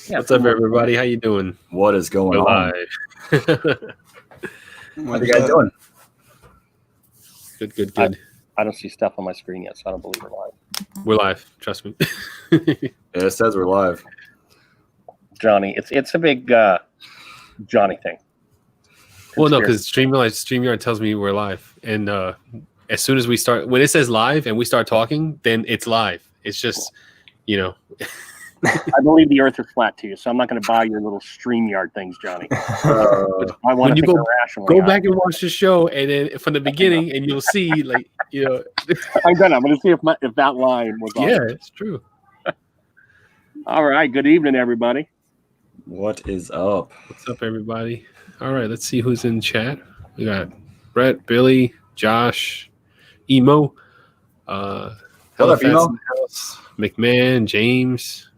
Yeah, What's up, everybody? How you doing? What is going We're on? live. How you guys doing? Good. I don't see stuff on my screen yet, so I don't believe we're live. We're live. Trust me. Yeah, it says we're live. Johnny, it's a big Johnny thing. Well, no, because StreamYard tells me we're live, and as soon as we start, when it says live and we start talking, then it's live. It's just, I believe the Earth is flat to you, so I'm not going to buy your little StreamYard things, Johnny. I want when to you think go rationally. back and watch the show, and then from the beginning, and you'll see, I'm going to see if that line was on. Yeah, it's true. All right. Good evening, everybody. What is up? What's up, everybody? All right, let's see who's in chat. We got Brett, Billy, Josh, Emo, What Hella up, Fats Emo? in the House, McMahon, James.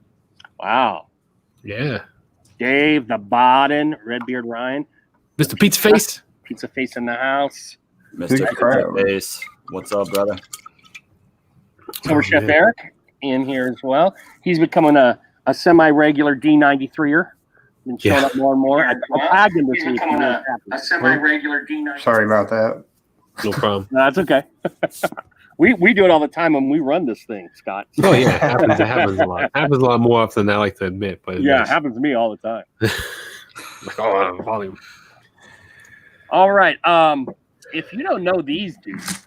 Wow. Yeah. Dave, the Bodden, Redbeard Ryan. Mr. Pizza Face. Pizza Face in the house. Mr. Pizza Face. What's up, brother? Silver Chef Eric in here as well. He's becoming a semi-regular D93er. Been showing up more and more. I tagged him this week. A semi-regular D93er. Sorry about that. No problem. No, that's okay. We do it all the time when we run this thing, Scott. Oh, yeah. It happens a lot. It happens a lot more often than I like to admit. But yeah, it happens to me all the time. Volume. All right. If you don't know these dudes,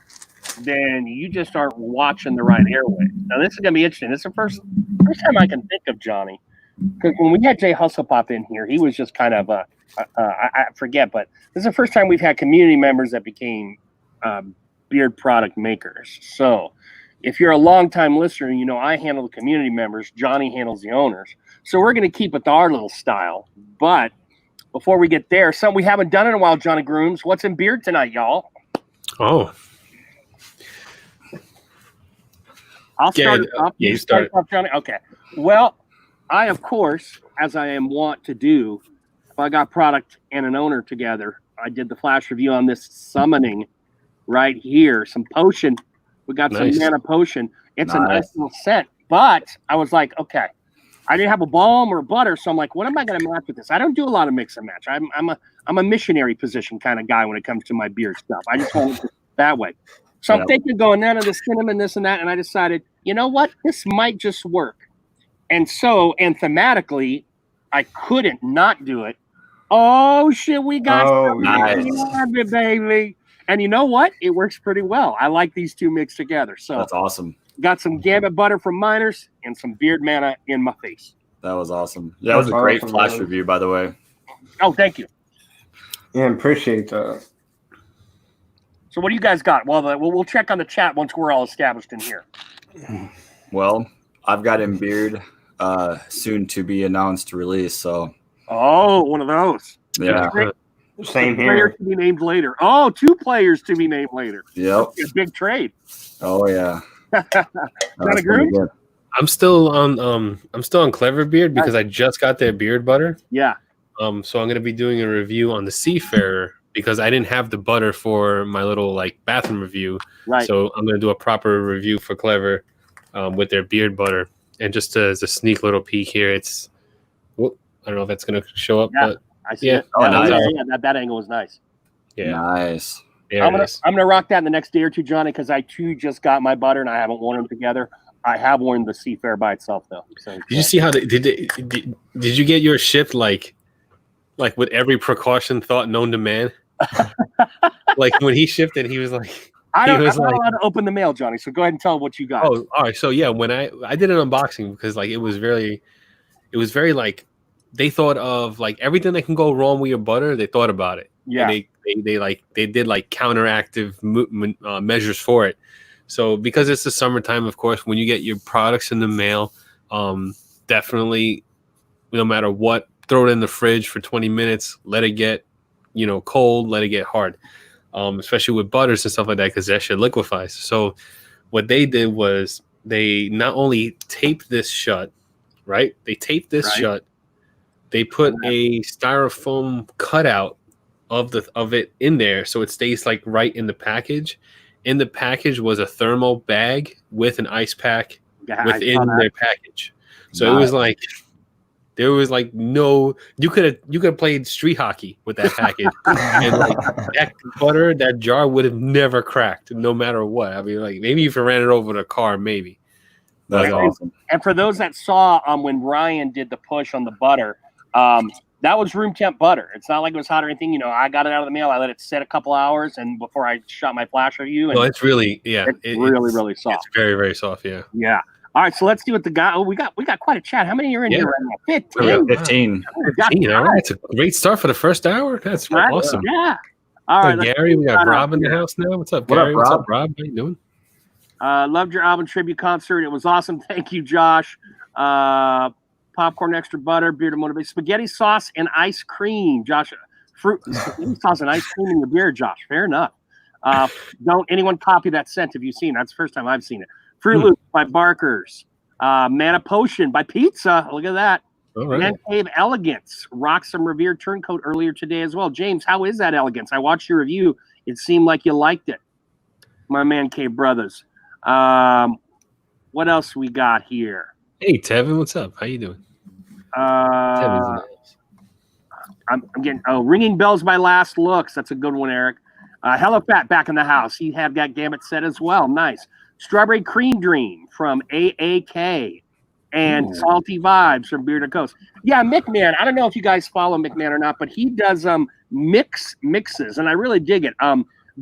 then you just aren't watching the right airway. Now, this is going to be interesting. This is the first time I can think of Johnny. Because when we had Jay Hustlepop in here, he was just kind of I forget, but this is the first time we've had community members that became beard product makers. So if you're a longtime listener, you know I handle the community members. Johnny handles the owners. So we're going to keep with our little style. But before we get there, something we haven't done in a while, Johnny Grooms. What's in beard tonight, y'all? Oh. I'll start it up. Yeah, you start it up, Johnny. Okay. Well, I, of course, as I am wont to do, if I got product and an owner together, I did the flash review on this summoning right here. Some potion. We got some mana potion. It's a nice little scent. But I was like, okay, I didn't have a balm or butter, so I'm like, what am I going to match with this? I don't do a lot of mix and match. I'm a missionary position kind of guy when it comes to my beard stuff. I just want it that way. So I'm thinking going none of the cinnamon, this and that, and I decided, you know what? This might just work. And so, and thematically, I couldn't not do it. Oh, shit, we got it, baby. And you know what? It works pretty well. I like these two mixed together. So that's awesome. Got some Gambit butter from Miners and some beard mana in my face. That was awesome. That was a great flash review, by the way. Oh, thank you. Yeah, appreciate that. So what do you guys got? Well, we'll check on the chat once we're all established in here. Well, I've got in beard soon to be announced release. So. Oh, one of those. Yeah. Same here. Players to be named later. Oh, 2 players to be named later. Yep. A big trade. Oh yeah. I'm still on Clever Beard because I just got their beard butter. Yeah. So I'm gonna be doing a review on the Seafarer because I didn't have the butter for my little bathroom review. Right. So I'm gonna do a proper review for Clever with their beard butter. And just as a sneak little peek here, it's I don't know if that's gonna show up, but I see it. Oh, nice. That angle was nice. Yeah. Nice. Yeah, I'm gonna rock that in the next day or two, Johnny, because I too just got my butter and I haven't worn them together. I have worn the Seafarer by itself though. So, did you see how did you get yours shipped like with every precaution thought known to man? Like when he shipped it, he was like, I'm not allowed to open the mail, Johnny. So go ahead and tell what you got. Oh, all right. So yeah, when I did an unboxing because it was very they thought of everything that can go wrong with your butter. They thought about it. Yeah. And they did counteractive measures for it. So because it's the summertime, of course, when you get your products in the mail, definitely, no matter what, throw it in the fridge for 20 minutes. Let it get, cold. Let it get hard, especially with butters and stuff like that, because that shit liquefies. So what they did was they not only taped this shut, right? They taped this shut. They put a styrofoam cutout of it in there, so it stays right in the package. In the package was a thermal bag with an ice pack within their package. So it was There was like no, you could have played street hockey with that package, and like that butter, that jar would have never cracked, no matter what. I mean, like maybe if you ran it over the car, maybe. That's But, awesome. And for those that saw when Ryan did the push on the butter, that was room temp butter. It's not like it was hot or anything. You know, I got it out of the mail. I let it sit a couple hours, and before I shot my flash review, and no, it's really it's really soft. It's very, very soft. Yeah. Yeah. All right, so let's see what the guy. Oh, we got quite a chat. How many are in here right now? 15. 15. All right, it's a great start for the first hour. That's awesome. Yeah. All right, Gary, we got Rob in the house now. What's up, Gary? What's up, Rob? How you doing? Loved your Alvin tribute concert. It was awesome. Thank you, Josh. Popcorn, extra butter, beer to motivate, spaghetti sauce and ice cream. Josh, fruit spaghetti sauce and ice cream in your beer, Josh. Fair enough. Don't anyone copy that scent if you've seen it. That's the first time I've seen it. Fruit Loops by Barker's. Mana Potion by Pizza. Look at that. All right. Man Cave Elegance. Rock some Revere Turncoat earlier today as well. James, how is that elegance? I watched your review. It seemed like you liked it. My Man Cave brothers. What else we got here? Hey, Tevin, what's up? How you doing? Tevin's in the house. I'm getting Ringing Bells by Last Looks. That's a good one, Eric. Hello Fat back in the house. He had that Gambit set as well. Nice. Strawberry Cream Dream from AAK and Salty Vibes from Beer to Coast. Yeah, McMahon. I don't know if you guys follow McMahon or not, but he does mixes, and I really dig it.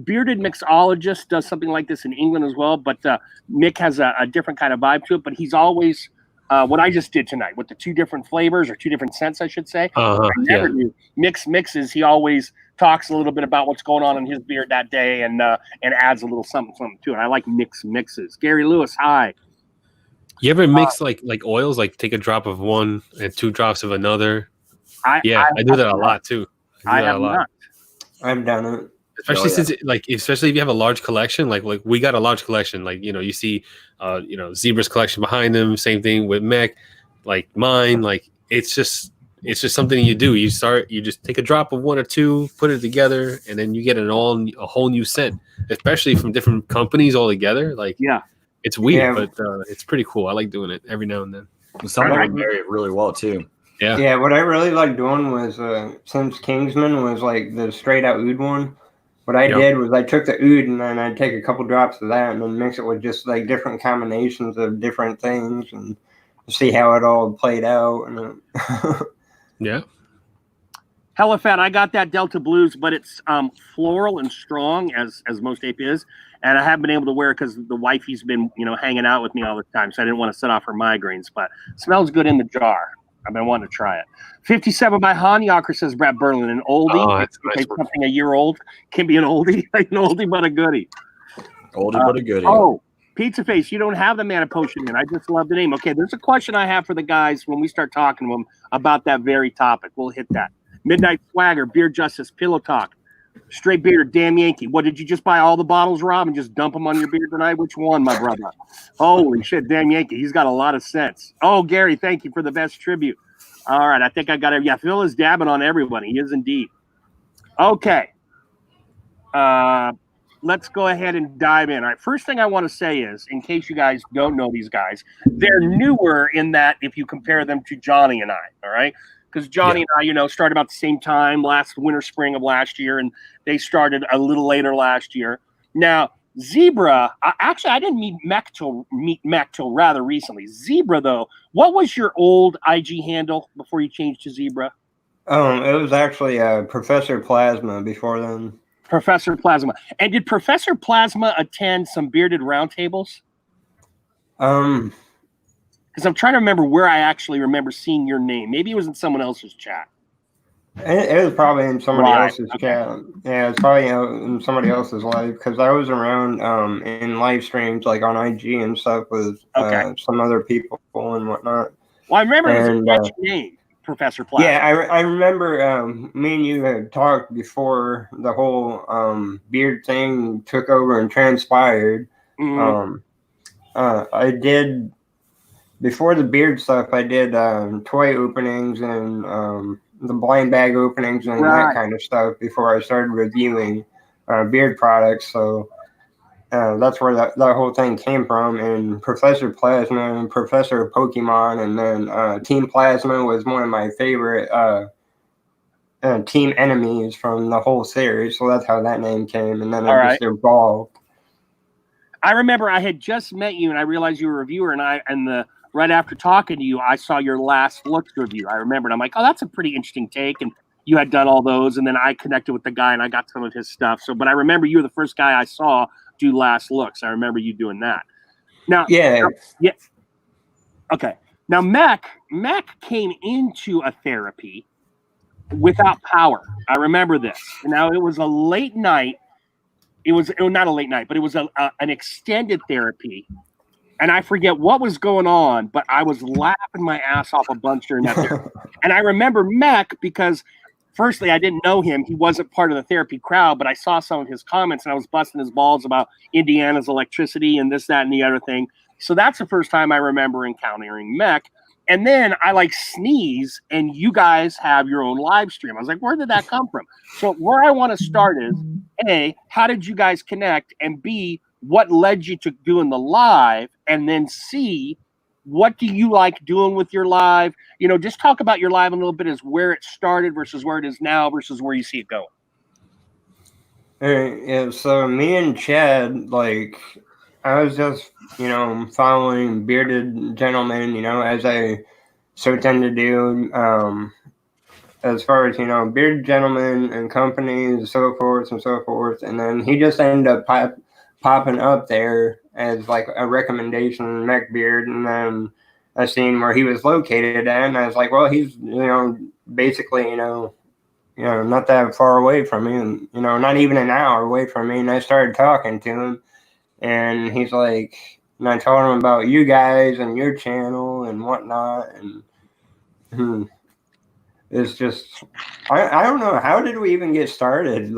Bearded Mixologist does something like this in England as well, but Mick has a different kind of vibe to it. But he's always what I just did tonight with the two different flavors or two different scents, I should say. I never knew mixes. He always talks a little bit about what's going on in his beard that day and adds a little something to it. I like mixes. Gary Lewis, hi. You ever mix like oils, like take a drop of one and 2 drops of another? I do that a lot too. I have not. I've done it. Especially since especially if you have a large collection, like we got a large collection, like, you know, you see, Zebra's collection behind them. Same thing with Mech, like mine. Like it's just something you do. You just take a drop of 1 or 2, put it together, and then you get a whole new scent, especially from different companies all together. Like, yeah, it's weird, but it's pretty cool. I like doing it every now and then. Some of them marry it really well too. Yeah. What I really like doing was since Kingsman was like the straight out oud one. What I did was I took the oud and then I'd take a couple drops of that and then mix it with just like different combinations of different things and see how it all played out. And yeah. Hella Fat, I got that Delta Blues, but it's floral and strong as most ape is, and I haven't been able to wear it because the wifey's been hanging out with me all the time, so I didn't want to set off her migraines. But it smells good in the jar. I've been wanting to try it. 57 by Hanyaker, says Brett Berlin. An oldie. Oh, that's nice. Something a year old can be an oldie. Like an oldie but a goodie. Oldie but a goodie. Oh, Pizza Face, you don't have the Mana Potion in. I just love the name. Okay, there's a question I have for the guys when we start talking to them about that very topic. We'll hit that. Midnight Swagger, Beer Justice, Pillow Talk, Straight Beer, Damn Yankee. What, did you just buy all the bottles, Rob, and just dump them on your beer tonight? Which one, my brother? Holy shit, Damn Yankee. He's got a lot of sense. Oh, Gary, thank you for the best tribute. All right, I think I got it. Yeah, Phil is dabbing on everybody. He is indeed. Okay. Let's go ahead and dive in. All right, first thing I want to say is, in case you guys don't know these guys, they're newer in that if you compare them to Johnny and I, all right? Because Johnny and I, started about the same time, last winter, spring of last year, and they started a little later last year. Now, Zebra, actually, I didn't meet Mech till rather recently. Zebra, though, what was your old IG handle before you changed to Zebra? It was actually Professor Plasma before then. Professor Plasma. And did Professor Plasma attend some bearded roundtables? Because I'm trying to remember where I actually remember seeing your name. Maybe it was in someone else's chat. It was probably in somebody else's chat. Yeah, it's probably in somebody else's live because I was around in live streams like on IG and stuff with some other people and whatnot. Well, I remember it was a name, Professor Plasma. Yeah, I remember me and you had talked before the whole beard thing took over and transpired. Mm-hmm. I did, before the beard stuff, I did toy openings and the blind bag openings and that kind of stuff before I started reviewing beard products. So that's where that whole thing came from. And Professor Plasma and Professor Pokemon, and then Team Plasma was one of my favorite team enemies from the whole series. So that's how that name came, and then it just evolved. I remember I had just met you, and I realized you were a reviewer, and right after talking to you, I saw your Last Looks review. I remembered. I'm like, oh, that's a pretty interesting take, and you had done all those, and then I connected with the guy, and I got some of his stuff. So, but I remember you were the first guy I saw do Last Looks. I remember you doing that. Now, yeah. Okay. Now, Mech came into a therapy without power. I remember this. Now, it was a late night. It was not a late night, but it was an extended therapy. And I forget what was going on, but I was laughing my ass off a bunch during that therapy. And I remember Mech because, firstly, I didn't know him. He wasn't part of the therapy crowd, but I saw some of his comments, and I was busting his balls about Indiana's electricity and this, that, and the other thing. So that's the first time I remember encountering Mech. And then I sneeze, and you guys have your own live stream. I was like, where did that come from? So where I want to start is, A, how did you guys connect? And B, what led you to doing the live? And then C, what do you like doing with your live? Just talk about your live a little bit as where it started versus where it is now versus where you see it going. Yeah, so me and Chad, I was just, following bearded gentlemen, as I so tend to do, as far as, bearded gentlemen and companies and so forth and so forth. And then he just ended up popping up there as a recommendation, Mech Beard. And then I seen where he was located at, and I was like, well, he's, basically, not that far away from me, and, not even an hour away from me. And I started talking to him, and he's like, and I told him about you guys and your channel and whatnot. And it's just, I don't know. How did we even get started,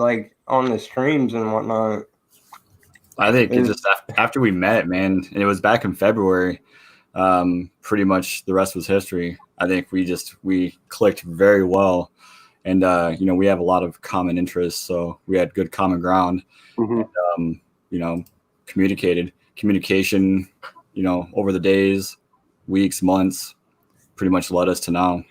on the streams and whatnot? I think it's just after we met, man, and it was back in February. Pretty much the rest was history. I think we clicked very well, and we have a lot of common interests, so we had good common ground. Mm-hmm. And, communication, over the days, weeks, months, pretty much led us to now.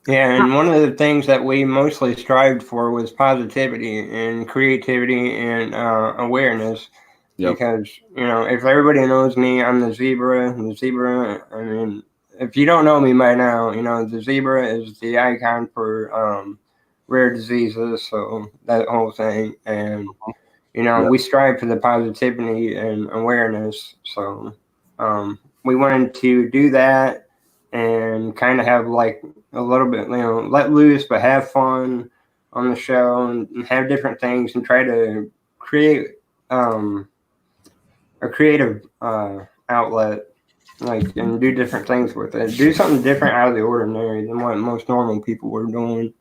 Yeah, and one of the things that we mostly strived for was positivity and creativity and awareness. Yep. Because, if everybody knows me, I'm the zebra. And the zebra, I mean, if you don't know me by now, the zebra is the icon for rare diseases, so that whole thing. And, yep. We strive for the positivity and awareness. So we wanted to do that and kind of have a little bit, let loose, but have fun on the show and have different things and try to create a creative outlet, and do different things with it. Do something different out of the ordinary than what most normal people were doing.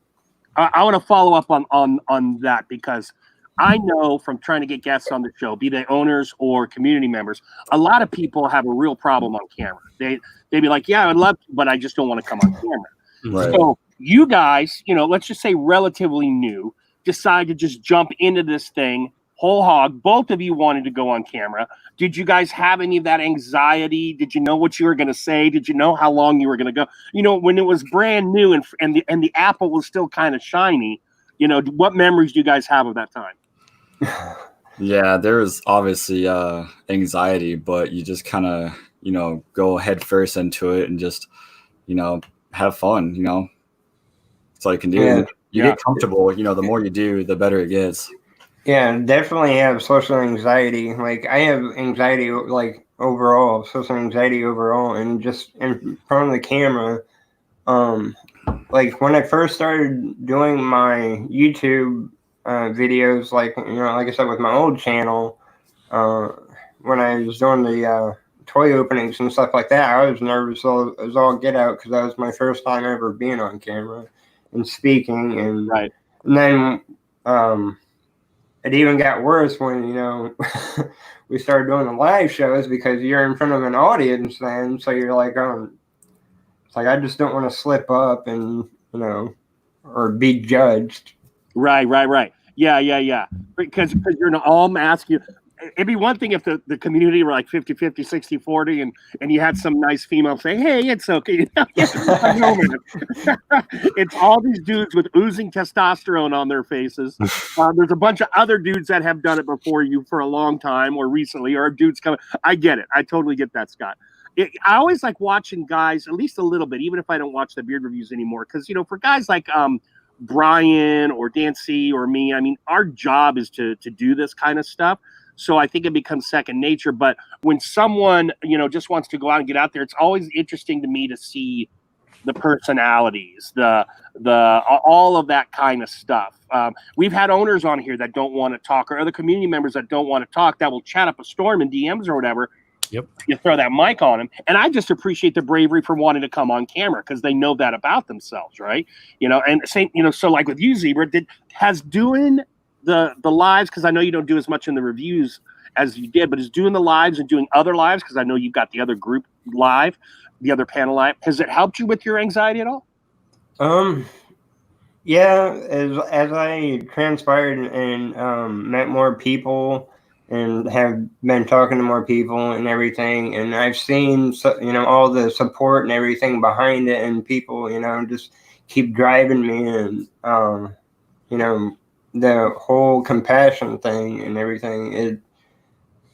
I want to follow up on that, because I know from trying to get guests on the show, be they owners or community members, a lot of people have a real problem on camera. They'd be like, yeah, I'd love to, but I just don't want to come on camera. Right. So you guys, let's just say relatively new, decide to just jump into this thing whole hog. Both of you wanted to go on camera. Did you guys have any of that anxiety? Did you know what you were going to say? Did you know how long you were going to go? When it was brand new and the apple was still kind of shiny, what memories do you guys have of that time? Yeah, there was obviously anxiety, but you just kind of, go head first into it and just, have fun, That's all you can do. Yeah. You get comfortable, the more you do, the better it gets. Yeah, definitely have social anxiety. I have anxiety, overall, social anxiety overall, and just in front of the camera. When I first started doing my YouTube videos, like I said, with my old channel, when I was doing the toy openings and stuff like that, I was nervous as all get out, because that was my first time ever being on camera and speaking. And, right. And then it even got worse when, we started doing the live shows, because you're in front of an audience then. So you're like, it's like, I just don't want to slip up and, or be judged. Right. Yeah. Because you're in all mask. it'd be one thing if the community were like 50-50, 60-40, and you had some nice female say, hey, it's okay. No, man. It's all these dudes with oozing testosterone on their faces. There's a bunch of other dudes that have done it before you for a long time or recently, or dudes coming. I get it. I totally get that, Scott. I always like watching guys, at least a little bit, even if I don't watch the beard reviews anymore, because, for guys like Brian or Dan C or me, I mean, our job is to do this kind of stuff. So I think it becomes second nature. But when someone, just wants to go out and get out there, it's always interesting to me to see the personalities, the all of that kind of stuff. We've had owners on here that don't want to talk, or other community members that don't want to talk, that will chat up a storm in DMs or whatever. Yep. You throw that mic on them. And I just appreciate the bravery for wanting to come on camera because they know that about themselves, right? And same, so like with you, Zebra, has doing the lives, because I know you don't do as much in the reviews as you did, but is doing the lives and doing other lives, because I know you've got the other group live, the other panel live. Has it helped you with your anxiety at all? Yeah, as I transpired and met more people and have been talking to more people and everything, and I've seen all the support and everything behind it, and people just keep driving me, and the whole compassion thing and everything, it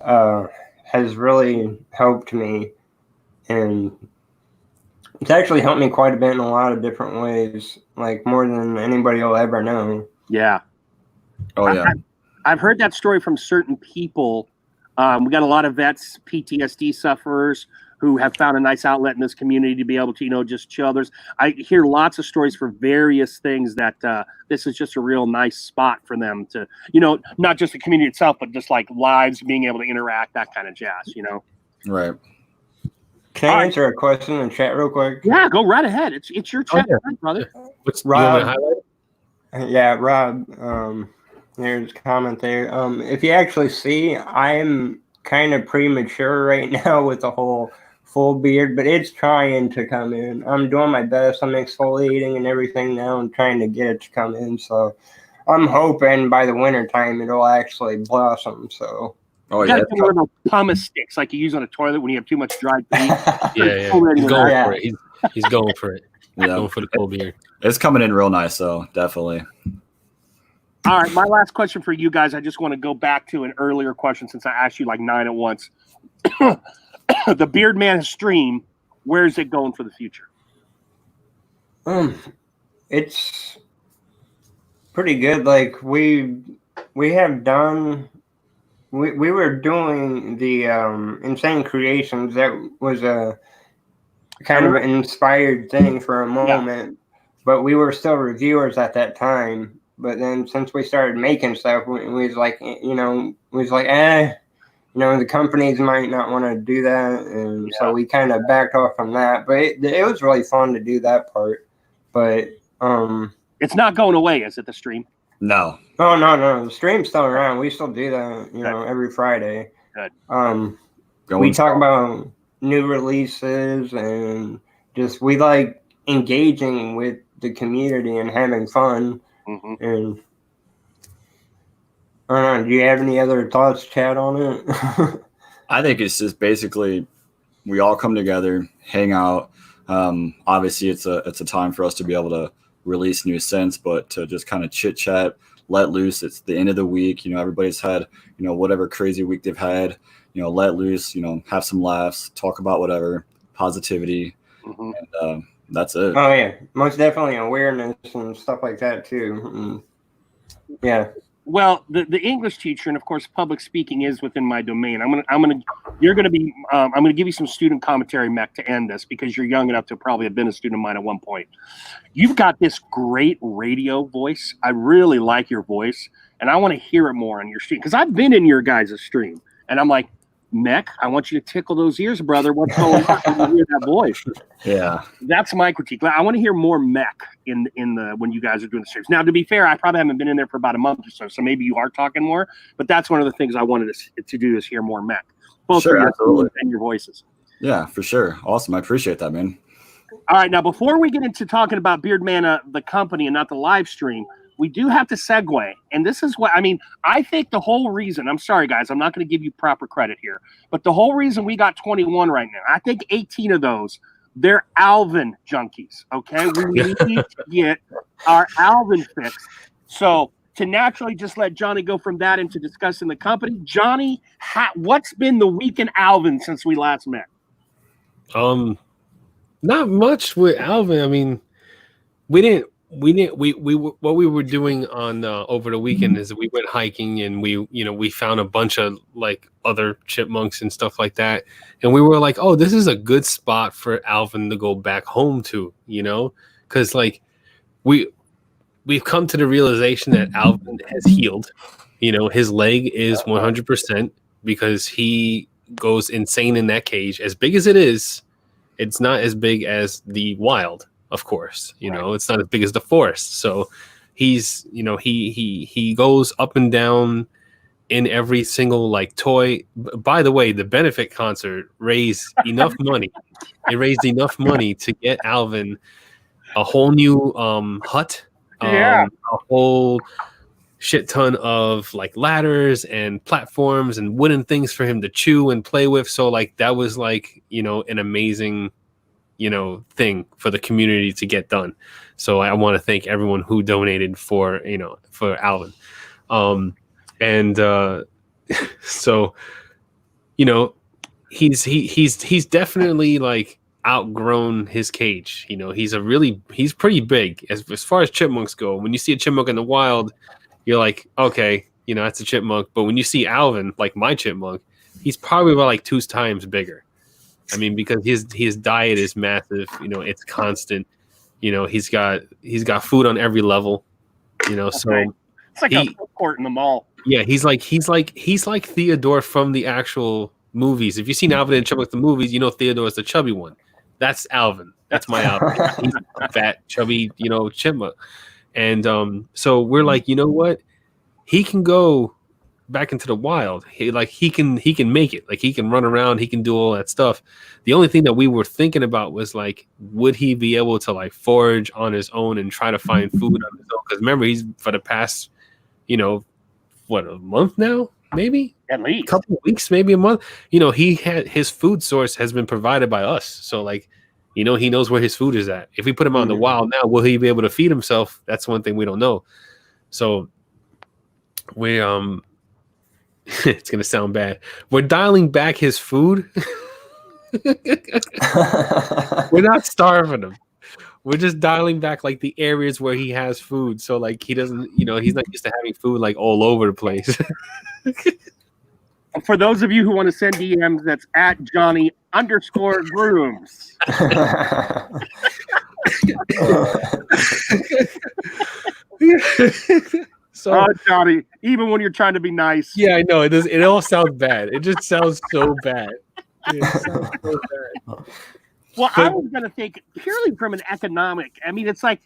has really helped me, and it's actually helped me quite a bit in a lot of different ways, like more than anybody will ever know. Yeah. Oh yeah. I've heard that story from certain people. We got a lot of vets, PTSD sufferers, who have found a nice outlet in this community to be able to, just chill. I hear lots of stories for various things that this is just a real nice spot for them to, not just the community itself, but just like lives, being able to interact, that kind of jazz, Right. Can I answer a question in the chat real quick? Yeah, go right ahead. It's your chat, brother. What's Rob? Yeah, Rob. There's a comment there. If you actually see, I'm kind of premature right now with the whole full beard, but it's trying to come in. I'm doing my best. I'm exfoliating and everything now and trying to get it to come in. So I'm hoping by the winter time it'll actually blossom. So Oh you yeah. gotta get one of those pumice sticks like you use on a toilet when you have too much dried feet. Yeah. He's going for it. He's going for it. Yeah. Going for the full beard. It's coming in real nice, though. Definitely. All right, my last question for you guys. I just want to go back to an earlier question since I asked you like 9 at once. The Beard Man stream, where is it going for the future? It's pretty good. Like we have done. We were doing the Insane Creations. That was a kind of an inspired thing for a moment, but we were still reviewers at that time. But then since we started making stuff, we was like, the companies might not want to do that. And so we kind of backed off from that. But it was really fun to do that part. But it's not going away, is it, the stream? No. Oh, no. The stream's still around. We still do that, every Friday. Good. We talk about new releases and just we like engaging with the community and having fun. Mm-hmm. And I don't know, do you have any other thoughts, Chad, on it? I think it's just basically we all come together, hang out. Obviously, it's a time for us to be able to release new scents, but to just kind of chit chat, let loose. It's the end of the week. Everybody's had whatever crazy week they've had. Let loose. Have some laughs, talk about whatever, positivity, and that's it. Oh yeah, most definitely awareness and stuff like that too. Yeah. Well, the English teacher and of course public speaking is within my domain. I'm gonna give you some student commentary, Mech, to end this because you're young enough to probably have been a student of mine at one point. You've got this great radio voice. I really like your voice, and I want to hear it more on your stream because I've been in your guys' stream, and I'm like, Mech, I want you to tickle those ears, brother. What's going on when you hear that voice? Yeah, that's my critique. I want to hear more Mech in the when you guys are doing the streams. Now, to be fair, I probably haven't been in there for about a month or so maybe you are talking more. But that's one of the things I wanted to do is hear more Mech, both sure, your and your voices. Yeah, for sure. Awesome. I appreciate that, man. All right, now before we get into talking about Beard Man, the company, and not the live stream, we do have to segue. And this is what, I mean, I think the whole reason, I'm sorry, guys, I'm not going to give you proper credit here, but the whole reason we got 21 right now, I think 18 of those, they're Alvin junkies, okay? We need to get our Alvin fixed. So to naturally just let Johnny go from that into discussing the company, Johnny, what's been the week in Alvin since we last met? Not much with Alvin. I mean, we what we were doing on over the weekend is we went hiking and we found a bunch of like other chipmunks and stuff like that, and we were like, oh, this is a good spot for Alvin to go back home to, because like we've come to the realization that Alvin has healed. His leg is 100% because he goes insane in that cage. As big as it is, it's not as big as the wild. Of course, it's not as big as the forest. So he's, he goes up and down in every single like toy. By the way, the benefit concert raised enough money. It raised enough money to get Alvin a whole new hut, a whole shit ton of like ladders and platforms and wooden things for him to chew and play with. So like that was like, an amazing thing for the community to get done. So I want to thank everyone who donated for Alvin. So, he's definitely like outgrown his cage. He's pretty big as far as chipmunks go. When you see a chipmunk in the wild, you're like, okay, that's a chipmunk. But when you see Alvin, like my chipmunk, he's probably about like 2 times bigger. I mean, because his diet is massive. It's constant. He's got food on every level. So it's like a food court in the mall. Yeah, he's like Theodore from the actual movies. If you've seen Alvin and Chipmunk the movies, Theodore is the chubby one. That's Alvin. That's my Alvin. He's a fat, chubby, chipmunk. And so we're like, you know what? He can go back into the wild. He can make it. Like he can run around, he can do all that stuff. The only thing that we were thinking about was like, would he be able to like forage on his own and try to find food on his own? Because remember, he's for the past, a month now, maybe at least a couple of weeks, maybe a month. He had his food source has been provided by us. So like, he knows where his food is at. If we put him out in the wild now, will he be able to feed himself? That's one thing we don't know. So we it's gonna sound bad. We're dialing back his food. We're not starving him. We're just dialing back like the areas where he has food. So like he doesn't, he's not used to having food like all over the place. For those of you who want to send DMs, that's at Johnny_Grooms. So, Johnny, even when you're trying to be nice. Yeah, I know. It all sounds bad. It just sounds so bad. It sounds so bad. Well, I was going to think purely from an economic. I mean, it's like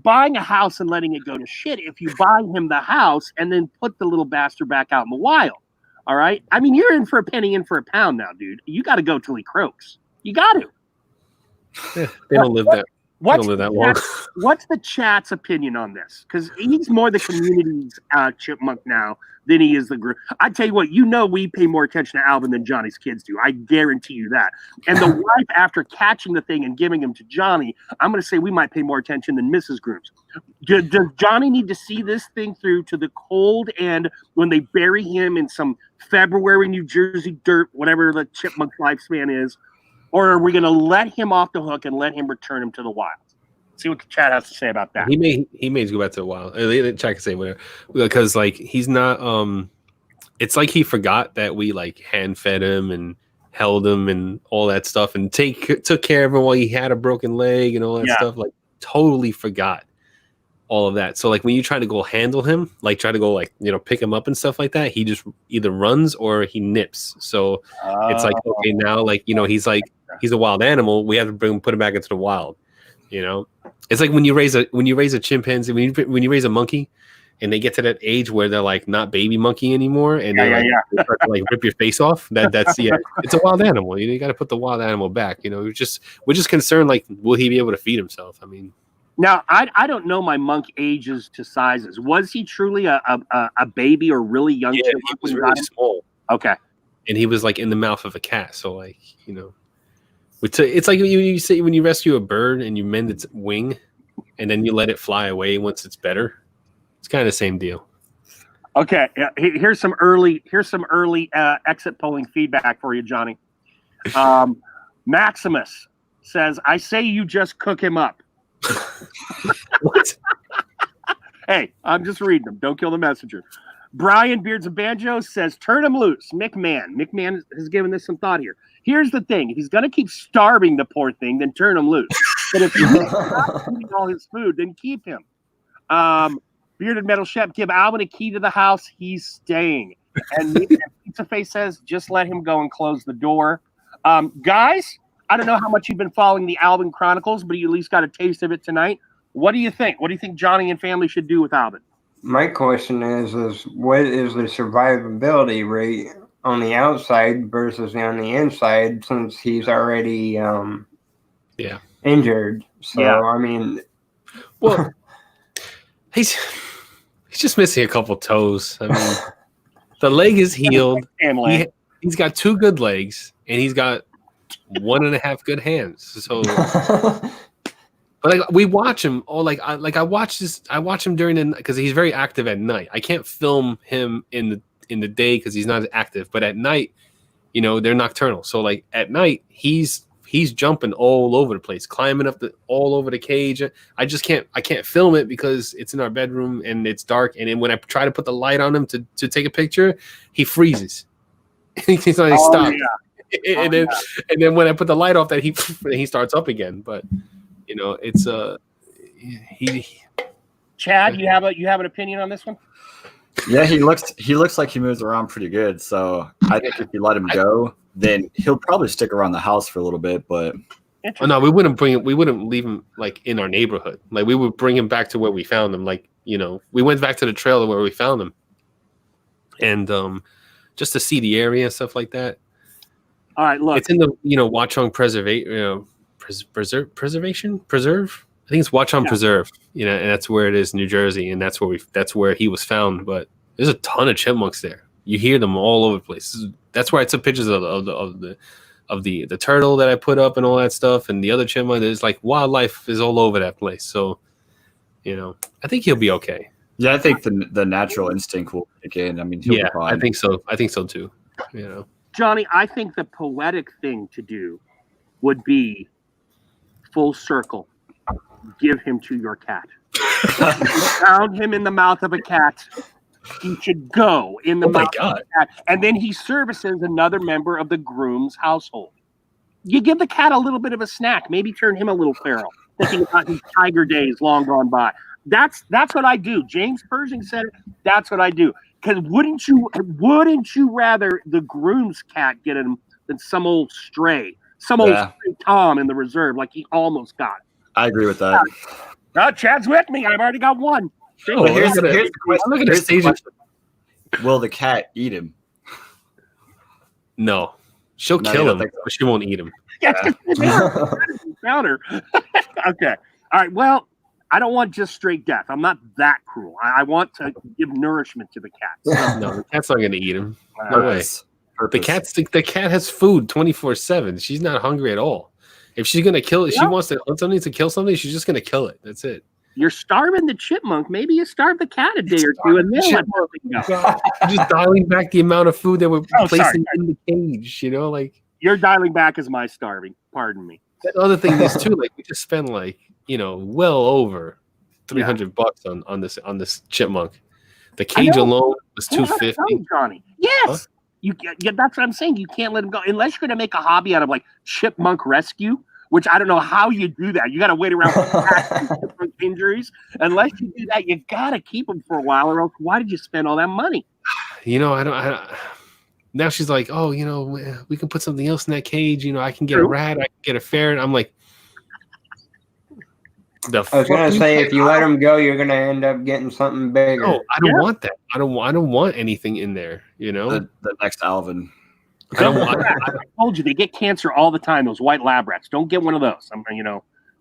buying a house and letting it go to shit if you buy him the house and then put the little bastard back out in the wild. All right? I mean, you're in for a penny, in for a pound now, dude. You got to go till he croaks. You got to. Yeah, they don't live that. What's the chat's opinion on this? Because he's more the community's chipmunk now than he is the group. I tell you what, we pay more attention to Alvin than Johnny's kids do. I guarantee you that. And the wife, after catching the thing and giving him to Johnny, I'm going to say we might pay more attention than Mrs. Grooms. Does Johnny need to see this thing through to the cold end when they bury him in some February New Jersey dirt, whatever the chipmunk lifespan is? Or are we going to let him off the hook and let him return him to the wild? See what the chat has to say about that. He may go back to the wild. The chat can say whatever, because like he's not. It's like he forgot that we like hand fed him and held him and all that stuff, and took care of him while he had a broken leg and all that stuff. Like totally forgot all of that. So like when you try to go handle him, like try to go like pick him up and stuff like that, he just either runs or he nips. So it's like, okay, now like he's like. He's a wild animal. We have to put him back into the wild. It's like when you raise a chimpanzee, when you raise a monkey, and they get to that age where they're like not baby monkey anymore, and they start to like rip your face off. That's it's a wild animal. You got to put the wild animal back. We're just concerned like, will he be able to feed himself? I mean, Now, I don't know my monk ages to sizes. Was he truly a baby or really young? Yeah, he was really small. Okay. And he was like in the mouth of a cat. So like, you know, it's like you say when you rescue a bird and you mend its wing and then you let it fly away once it's better. It's kind of the same deal. Okay. Here's some early exit polling feedback for you, Johnny. Maximus says, I say you just cook him up. What? Hey, I'm just reading them. Don't kill the messenger. Brian Beards of Banjo says, turn him loose. McMahon has given this some thought here. Here's the thing. If he's going to keep starving the poor thing, then turn him loose. But if he's not eating all his food, then keep him. Bearded Metal Chef, give Alvin a key to the house. He's staying. And Pizza Face says, just let him go and close the door. Guys, I don't know how much you've been following the Alvin Chronicles, but you at least got a taste of it tonight. What do you think? What do you think Johnny and family should do with Alvin? My question is what is the survivability rate on the outside versus on the inside since he's already injured? So, I mean... Well, he's just missing a couple toes. I mean, the leg is healed. He's got 2 good legs, and he's got 1.5 good hands. So... But like we watch him, I watch him during the because he's very active at night. I can't film him in the day because he's not active. But at night, you know, they're nocturnal. So like at night, he's jumping all over the place, climbing up all over the cage. I can't film it because it's in our bedroom and it's dark. And then when I try to put the light on him to take a picture, he freezes. He's not stopped. Yeah. And then when I put the light off, that he starts up again. But you know, it's Chad, you have an opinion on this one? Yeah, he looks like he moves around pretty good. So I think if you let him go, then he'll probably stick around the house for a little bit. But no, we wouldn't leave him like in our neighborhood. Like we would bring him back to where we found him. Like, you know, we went back to the trailer where we found him, and just to see the area and stuff like that. All right, look, it's in the Watchung Preserve. I think it's Watchung Preserve. You know, and that's where it is, New Jersey, and that's where he was found. But there's a ton of chipmunks there. You hear them all over the place. That's where I took pictures of the turtle that I put up and all that stuff, and the other chipmunk. There's like wildlife is all over that place. So, you know, I think he'll be okay. Yeah, I think the natural instinct will kick in. I mean, he'll be fine. I think so. I think so too. You know, Johnny, I think the poetic thing to do would be full circle. Give him to your cat. Found him in the mouth of a cat. He should go in the mouth of a cat. And then he services another member of the Grooms household. You give the cat a little bit of a snack. Maybe turn him a little feral. Thinking about his tiger days long gone by. That's what I do. James Pershing said it. That's what I do. Because wouldn't you rather the Grooms cat get him than some old stray? Some old stray Tom in the reserve like he almost got it. I agree with that. Chad's with me. I've already got one. Here's the question. Will the cat eat him? No. She'll kill him, but she won't eat him. Found her. Okay. All right. Well, I don't want just straight death. I'm not that cruel. I want to give nourishment to the cat. No, the cat's not going to eat him. No way. The cat has food 24/7. She's not hungry at all. If she's going to kill it, she wants to hunt something to kill something, she's just going to kill it. That's it. You're starving the chipmunk. Maybe you starve the cat a day or two and then let it go. You're just dialing back the amount of food that we're placing in the cage, you know, like you're dialing back as my starving. Pardon me. That other thing is too, like we just spent like, well over $300 on this chipmunk. The cage alone was $250. Johnny. Yes. Huh? That's what I'm saying. You can't let him go unless you're going to make a hobby out of like chipmunk rescue, which I don't know how you do that. You got to wait around for chipmunk injuries. Unless you do that, you got to keep them for a while, or else why did you spend all that money? I don't. Now she's like, oh, we can put something else in that cage. I can get a rat, I can get a ferret. I'm like, I was gonna say, if you let them go, you're gonna end up getting something bigger. No, I don't want that. I don't want anything in there. The next Alvin. I told you they get cancer all the time. Those white lab rats. Don't get one of those.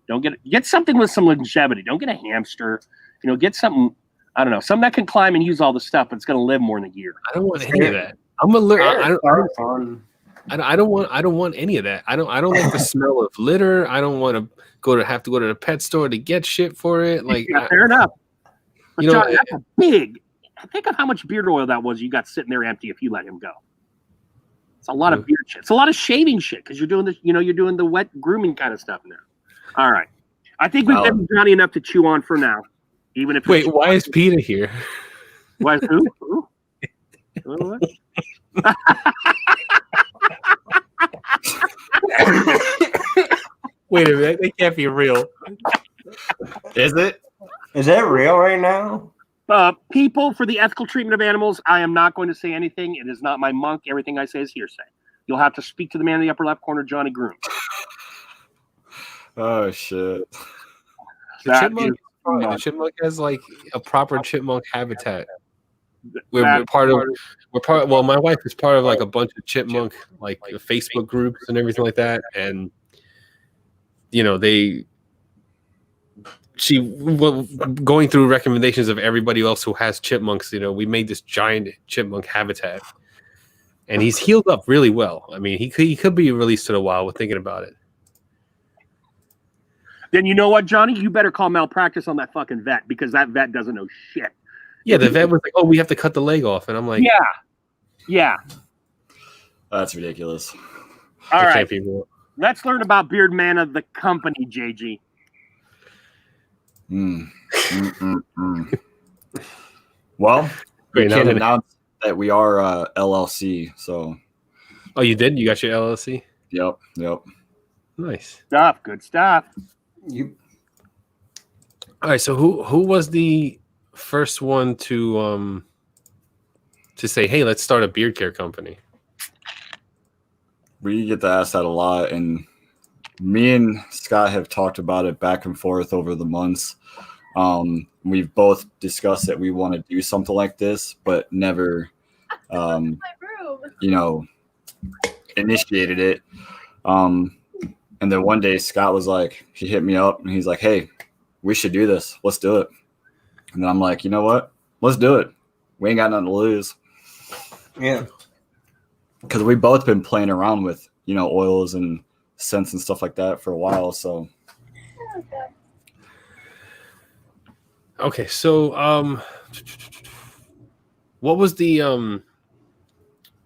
Don't get something with some longevity. Don't get a hamster. Get something. I don't know, something that can climb and use all the stuff, but it's going to live more than a year. I don't want any of that. I'm a little. I don't want any of that. I don't like the smell of litter. I don't want to have to go to the pet store to get shit for it. Like, fair enough. But John, that's a big. Think of how much beard oil that was you got sitting there empty if you let him go. It's a lot of beard shit. It's a lot of shaving shit because you're doing the you're doing the wet grooming kind of stuff now. All right, I think we've given Johnny enough to chew on for now. Even if why is Peter here? Why is who? What? Wait a minute, they can't be real. Is it? Is that real right now? People, for the ethical treatment of animals, I am not going to say anything. It is not my monk. Everything I say is hearsay. You'll have to speak to the man in the upper left corner, Johnny Grooms. Oh shit! The chipmunk has like a proper chipmunk habitat. We're part. Well, my wife is part of like a bunch of chipmunk like Facebook groups and everything like that, and going through recommendations of everybody else who has chipmunks. We made this giant chipmunk habitat, and he's healed up really well. I mean, he could be released to the wild. We're thinking about it. Then you know what, Johnny? You better call malpractice on that fucking vet because that vet doesn't know shit. Yeah, the vet was like, "Oh, we have to cut the leg off," and I'm like, "Yeah, that's ridiculous." All right, let's learn about Beard Man of the company, JG. Well, we can announce that we are LLC. So, you did? You got your LLC? Yep. Nice stuff. Good stuff. All right. So, who was the first one to say, "Hey, let's start a beard care company"? We get to ask that a lot, and me and Scott have talked about it back and forth over the months. We've both discussed that we want to do something like this, but never, initiated it. And then one day Scott was like, he hit me up and he's like, "Hey, we should do this. Let's do it." And then I'm like, you know what? Let's do it. We ain't got nothing to lose. Yeah. Because we've both been playing around with, oils and scents and stuff like that for a while. So. Okay. So, what was the,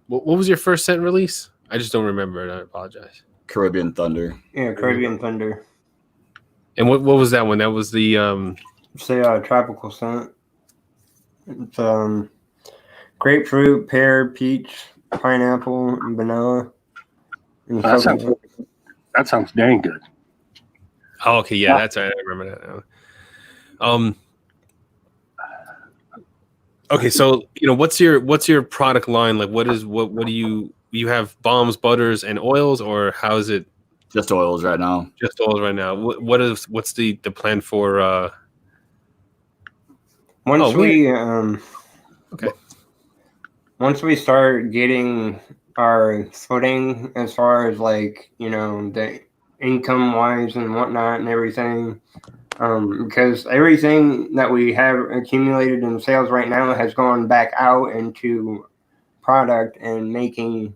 what was your first scent release? I just don't remember it. I apologize. Caribbean Thunder. Yeah, Caribbean Thunder. And what was that one? That was the it's a tropical scent. It's grapefruit, pear, peach, pineapple, and vanilla. And that sounds dang good. Oh, okay, yeah, that's right. I remember that now. Okay, so what's your product line? Like, what do you have balms, butters, and oils, or how is it? Just oils right now. Just oils right now. What's the plan for? Once we start getting our footing as far as the income wise and whatnot and everything, because everything that we have accumulated in sales right now has gone back out into product and making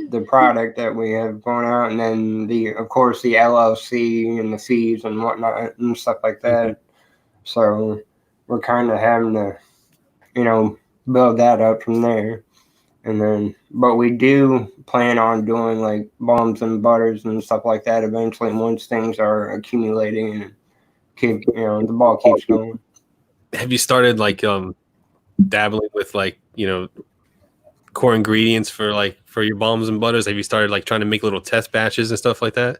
the product that we have going out, and then of course the LLC and the fees and whatnot and stuff like that. Mm-hmm. So we're kind of having to, build that up from there. And then, but we do plan on doing like balms and butters and stuff like that eventually once things are accumulating and keep, the ball keeps going. Have you started dabbling with core ingredients for your balms and butters? Have you started trying to make little test batches and stuff like that?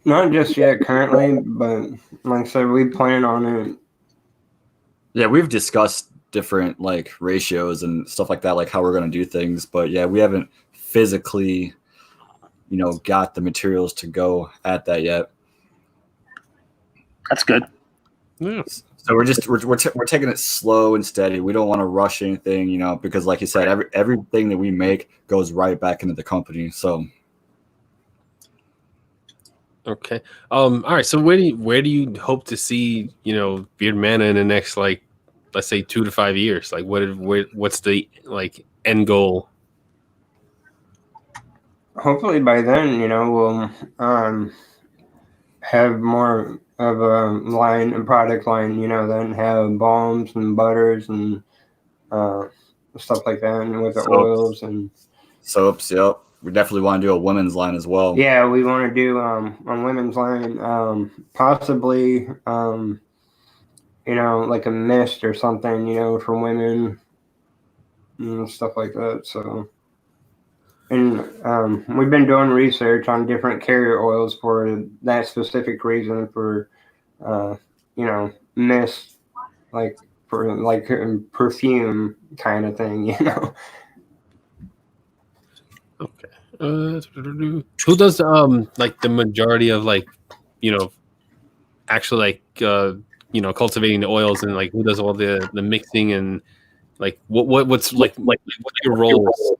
Not just yet currently, but like I said, we plan on it. Yeah, we've discussed different ratios and stuff like that, how we're going to do things. But yeah, we haven't physically, got the materials to go at that yet. That's good. Yes. So we're taking it slow and steady. We don't want to rush anything, because like you said, everything that we make goes right back into the company. So. Okay. All right. So where do you hope to see, Beard Mana in the next, like, let's say 2 to 5 years? Like, what's the like end goal? Hopefully by then, we'll have more of a product line, then have balms and butters and stuff like that, and with the oils and soaps. Yep, we definitely want to do a women's line as well. Yeah, we want to do on women's line, possibly like a mist or something, for women and stuff like that. So, and we've been doing research on different carrier oils for that specific reason, for mist, like for like perfume kind of thing, Okay. Who does like the majority of, like, actually, like, cultivating the oils, and like who does all the mixing, and like what's what's your roles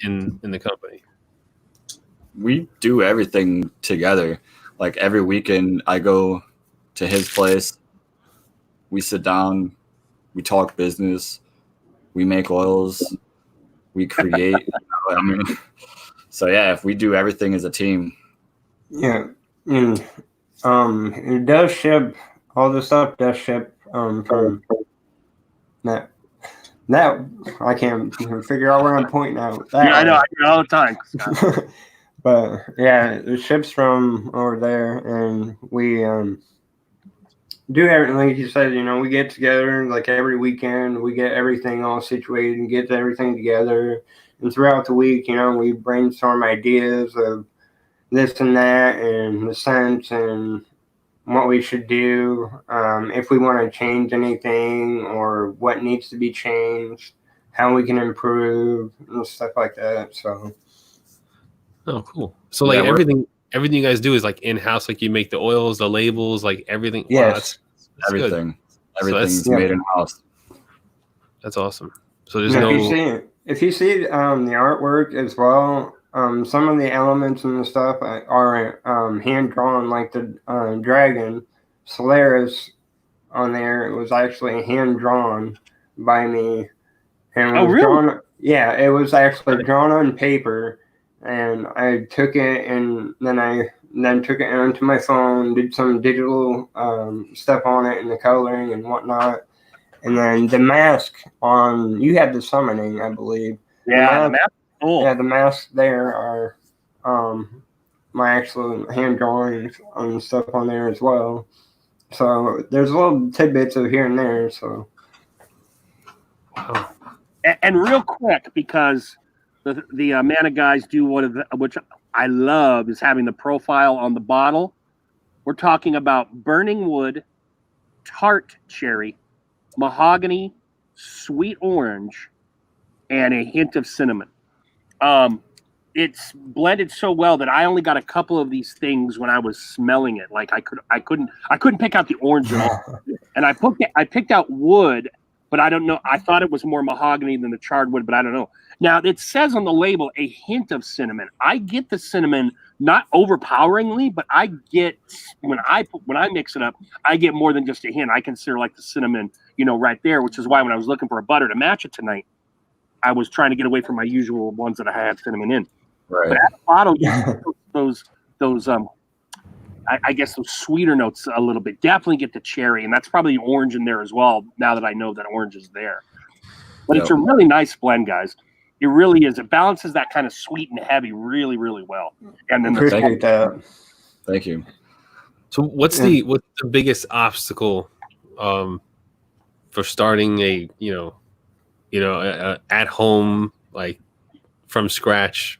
in the company? We do everything together. Like every weekend I go to his place, we sit down, we talk business, we make oils, we create. So yeah, if we do everything as a team. Yeah, and it does ship, all the stuff does ship from that I can't figure out where I'm pointing out. Yeah, I know. I do it all the time. But yeah, it ships from over there, and we do everything like you said. We get together like every weekend. We get everything all situated and get everything together. And throughout the week, we brainstorm ideas of this and that, and the scents, and what we should do, if we want to change anything, or what needs to be changed, how we can improve, and stuff like that. So. Oh, cool. So like everything you guys do is like in-house, like you make the oils, the labels, like everything. Yes. Wow, that's everything. Good. Everything's made in-house. That's awesome. So there's if you see the artwork as well, some of the elements and the stuff are hand drawn, like the dragon Solaris on there. It was actually hand drawn by me, and it was really? drawn. Yeah, it was actually drawn on paper, and I took it, and then took it onto my phone, did some digital stuff on it, and the coloring and whatnot. And then the mask on, you had the summoning, I believe. Yeah, the mask. Oh. Yeah, the masks there are my actual hand drawings and stuff on there as well. So there's little tidbits of here and there. So. Wow. And real quick, because the Mana guys do which I love, is having the profile on the bottle. We're talking about burning wood, tart cherry, mahogany, sweet orange, and a hint of cinnamon. It's blended so well that I only got a couple of these things when I was smelling it. Like I couldn't pick out the orange at all. And I picked out wood, but I don't know. I thought it was more mahogany than the charred wood, but I don't know. Now it says on the label a hint of cinnamon. I get the cinnamon, not overpoweringly, but I get when I mix it up, I get more than just a hint. I consider like the cinnamon, right there, which is why when I was looking for a butter to match it tonight, I was trying to get away from my usual ones that I had cinnamon in. Right. But at the bottom, those I guess those sweeter notes a little bit. Definitely get the cherry, and that's probably orange in there as well. Now that I know that orange is there, but It's a really nice blend, guys. It really is. It balances that kind of sweet and heavy really, really well. And then appreciate that. Thank you. So what's the biggest obstacle for starting a at home, like from scratch,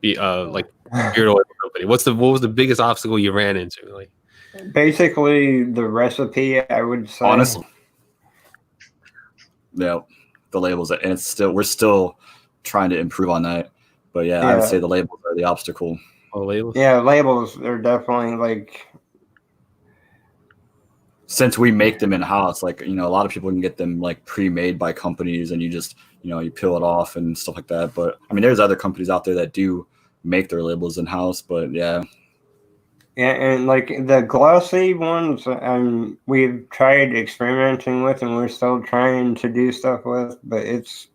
like beard oil company? What was the biggest obstacle you ran into? Like basically the recipe, I would say. Honestly, yeah, the labels, and we're still trying to improve on that. But yeah, I would say the labels are the obstacle. Oh, labels? Yeah, labels are definitely like. Since we make them in house, like a lot of people can get them like pre-made by companies, and you just you peel it off and stuff like that. But I mean, there's other companies out there that do make their labels in house. But yeah, Yeah, and like the glossy ones, we've tried experimenting with, and we're still trying to do stuff with, but it's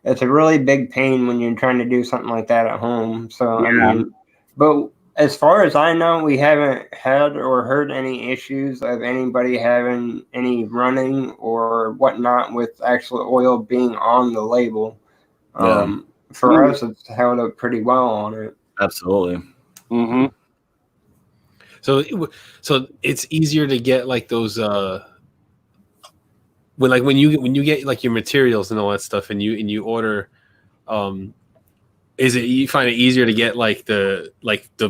it's a really big pain when you're trying to do something like that at home. So I Yeah. mean, but as far as I know, we haven't had or heard any issues of anybody having any running or whatnot with actual oil being on the label. Yeah. For us, it's held up pretty well on it. Absolutely. Mm-hmm. So it's easier to get like those when you get like your materials and all that stuff and you order is it you find it easier to get like the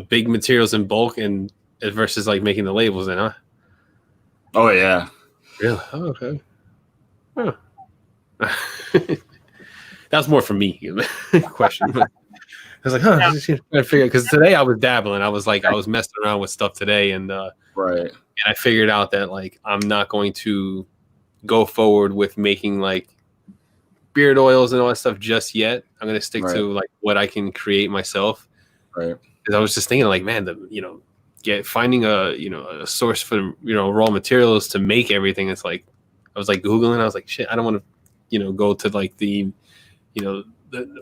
big materials in bulk and versus like making the labels then, huh? Oh yeah. Really? Oh, okay. Huh. That was more for me question. I was like, huh, I just trying to figure because today I was dabbling. I was messing around with stuff today and Right. and I figured out that like I'm not going to go forward with making like beard oils and all that stuff just yet. I'm gonna stick to like what I can create myself. Right. Because I was just thinking like, man, finding a source for raw materials to make everything. It's like I was like Googling. I was like, shit, I don't want to go to like the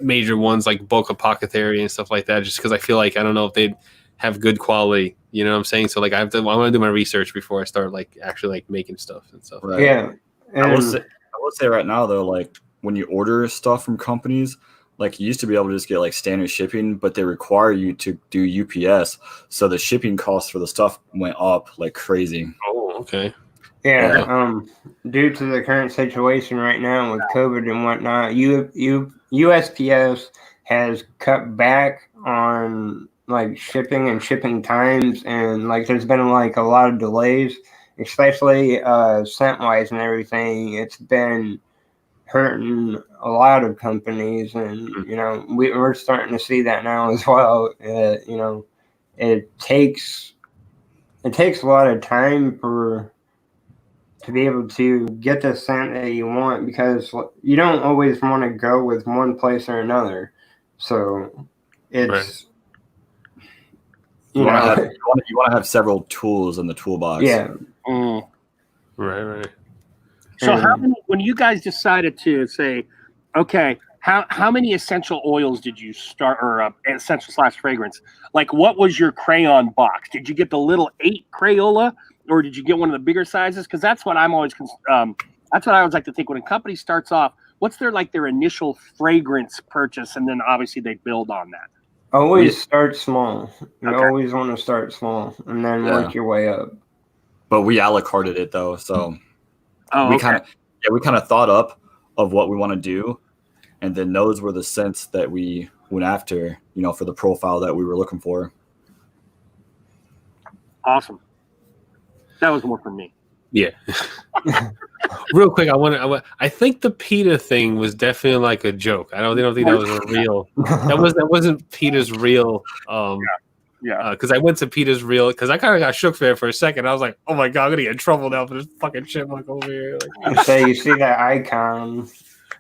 major ones like Bulk Apothecary and stuff like that. Just because I feel like I don't know if they'd have good quality. You know what I'm saying? So like I want to do my research before I start like actually like making stuff and stuff. Right. Yeah. I will say right now though, like when you order stuff from companies, like you used to be able to just get like standard shipping, but they require you to do UPS. So the shipping costs for the stuff went up like crazy. Oh, okay. Yeah. Due to the current situation right now with COVID and whatnot, USPS has cut back on like shipping and shipping times, and like there's been like a lot of delays, especially scent wise and everything. It's been hurting a lot of companies, and we're starting to see that now as well. It takes a lot of time to be able to get the scent that you want, because you don't always want to go with one place or another. So it's you want to have several tools in the toolbox. Yeah. Right. So when you guys decided to say, okay, how many essential oils did you start, or essential / fragrance? Like, what was your crayon box? Did you get the little 8 Crayola, or did you get one of the bigger sizes? Because that's what I'm always that's what I always like to think when a company starts off. What's their initial fragrance purchase, and then obviously they build on that. Always start small. You always want to start small and then work your way up. But we a la carted it though, so we kind of thought up of what we want to do, and then those were the scents that we went after, for the profile that we were looking for. Awesome. That was more for me. Yeah. Real quick, I think the PETA thing was definitely like a joke. I don't think that was a real. That wasn't PETA's real. Yeah. Because I went to PETA's real. Because I kind of got shook there for a second. I was like, oh my god, I'm gonna get in trouble now for this fucking chipmunk over here. So you see that icon?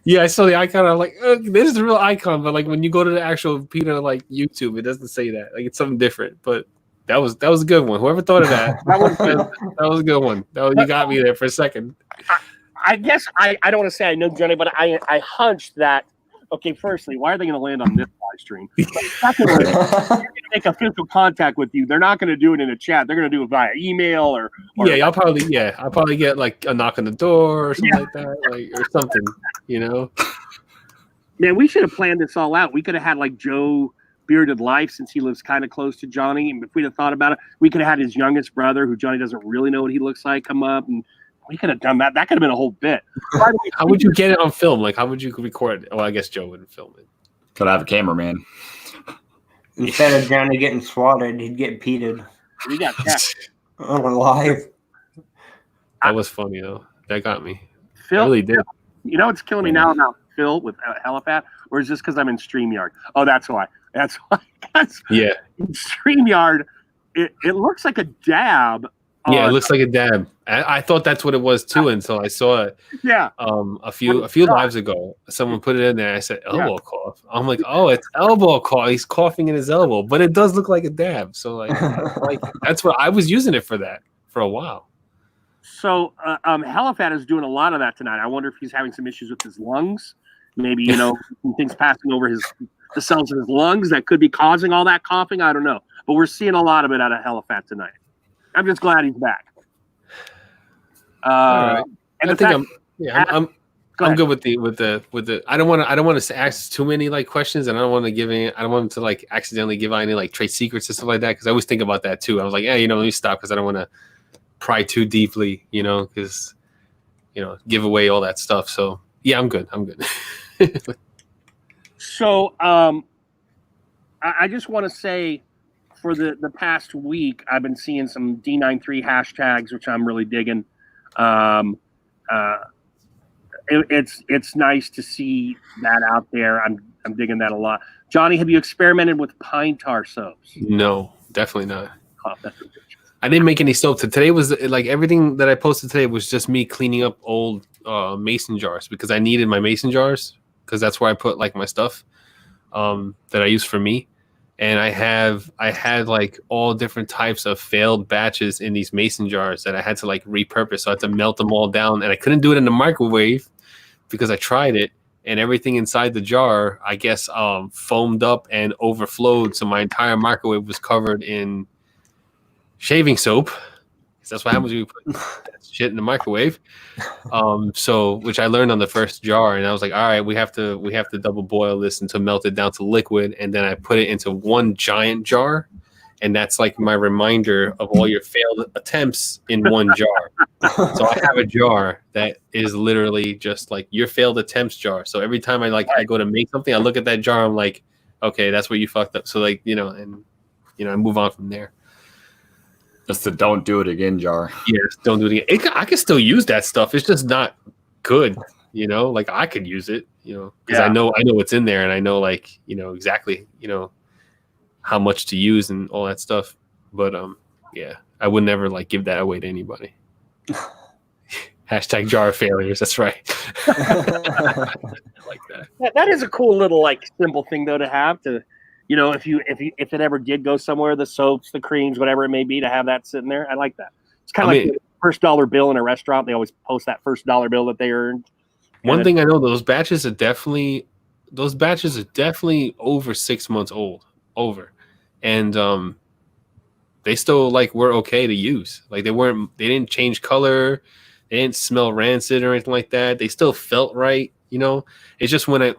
Yeah, I saw the icon. I'm like, this is the real icon. But like when you go to the actual PETA like YouTube, it doesn't say that. Like it's something different. But that was a good one. Whoever thought of that, that was a good one. You got me there for a second. I guess I don't want to say I know Johnny, but I hunched that. Okay, firstly, why are they going to land on this live stream? Secondly, they're going to make a physical contact with you. They're not going to do it in a chat. They're going to do it via email or I'll probably get like a knock on the door or something like that, or something. Man, we should have planned this all out. We could have had like Joe Bearded Life, since he lives kind of close to Johnny, and if we'd have thought about it, we could have had his youngest brother, who Johnny doesn't really know what he looks like, come up, and we could have done that. That could have been a whole bit. How would you get it on film? Like, how would you record it? Well, I guess Joe wouldn't film it. Could I have a cameraman? Instead of Johnny getting swatted, he'd get peated. We got checked on live. That was funny though. That got me. Phil, I really did. You know what's killing me now about Phil with Helipad? Or is this because I'm in StreamYard? Oh, that's why. That's why. In StreamYard, it looks like a dab, Yeah, it looks like a dab. I thought that's what it was too until I saw it. Yeah. A few lives ago. Someone put it in there. I said elbow cough. I'm like, oh, it's elbow cough. He's coughing in his elbow, but it does look like a dab. So like that's what I was using it for a while. So Helifat is doing a lot of that tonight. I wonder if he's having some issues with his lungs. Maybe things passing over the cells in his lungs that could be causing all that coughing. I don't know, but we're seeing a lot of it out of Helifat tonight. I'm just glad he's back. All right. And I'm good with the. I don't want to ask too many like questions, and I don't want to like accidentally give out any like trade secrets and stuff like that, because I always think about that too. I was like, yeah, let me stop because I don't want to pry too deeply, because give away all that stuff. So yeah, I'm good. So I just want to say, for the past week, I've been seeing some D93 hashtags, which I'm really digging. It's nice to see that out there. I'm digging that a lot. Johnny, have you experimented with pine tar soaps? No, definitely not. Oh, that's I didn't make any soap. Today was like everything that I posted today was just me cleaning up old mason jars, because I needed my mason jars, because that's where I put like my stuff that I use for me. And I had like all different types of failed batches in these mason jars that I had to like repurpose. So I had to melt them all down, and I couldn't do it in the microwave because I tried it, and everything inside the jar, I guess, foamed up and overflowed. So my entire microwave was covered in shaving soap. That's what happens when you put that shit in the microwave. So which I learned on the first jar, and I was like, all right, we have to double boil this until melted down to liquid, and then I put it into one giant jar, and that's like my reminder of all your failed attempts in one jar. So I have a jar that is literally just like your failed attempts jar. So every time I go to make something, I look at that jar, I'm like, okay, that's where you fucked up. So like, and I move on from there. Just the don't do it again jar. Yes, don't do it again. I can still use that stuff. It's just not good, like I could use it, because I know what's in there, and I know exactly, how much to use and all that stuff. But yeah, I would never like give that away to anybody. Hashtag jar of failures. That's right. I like that. That is a cool little like simple thing though to have to. If it ever did go somewhere, the soaps, the creams, whatever it may be, to have that sitting there, I like that. It's kind of like the first dollar bill in a restaurant. They always post that first dollar bill that they earned. One thing I know, those batches are definitely over 6 months old, and they still were okay to use. Like they didn't change color, they didn't smell rancid or anything like that. They still felt right. It's just when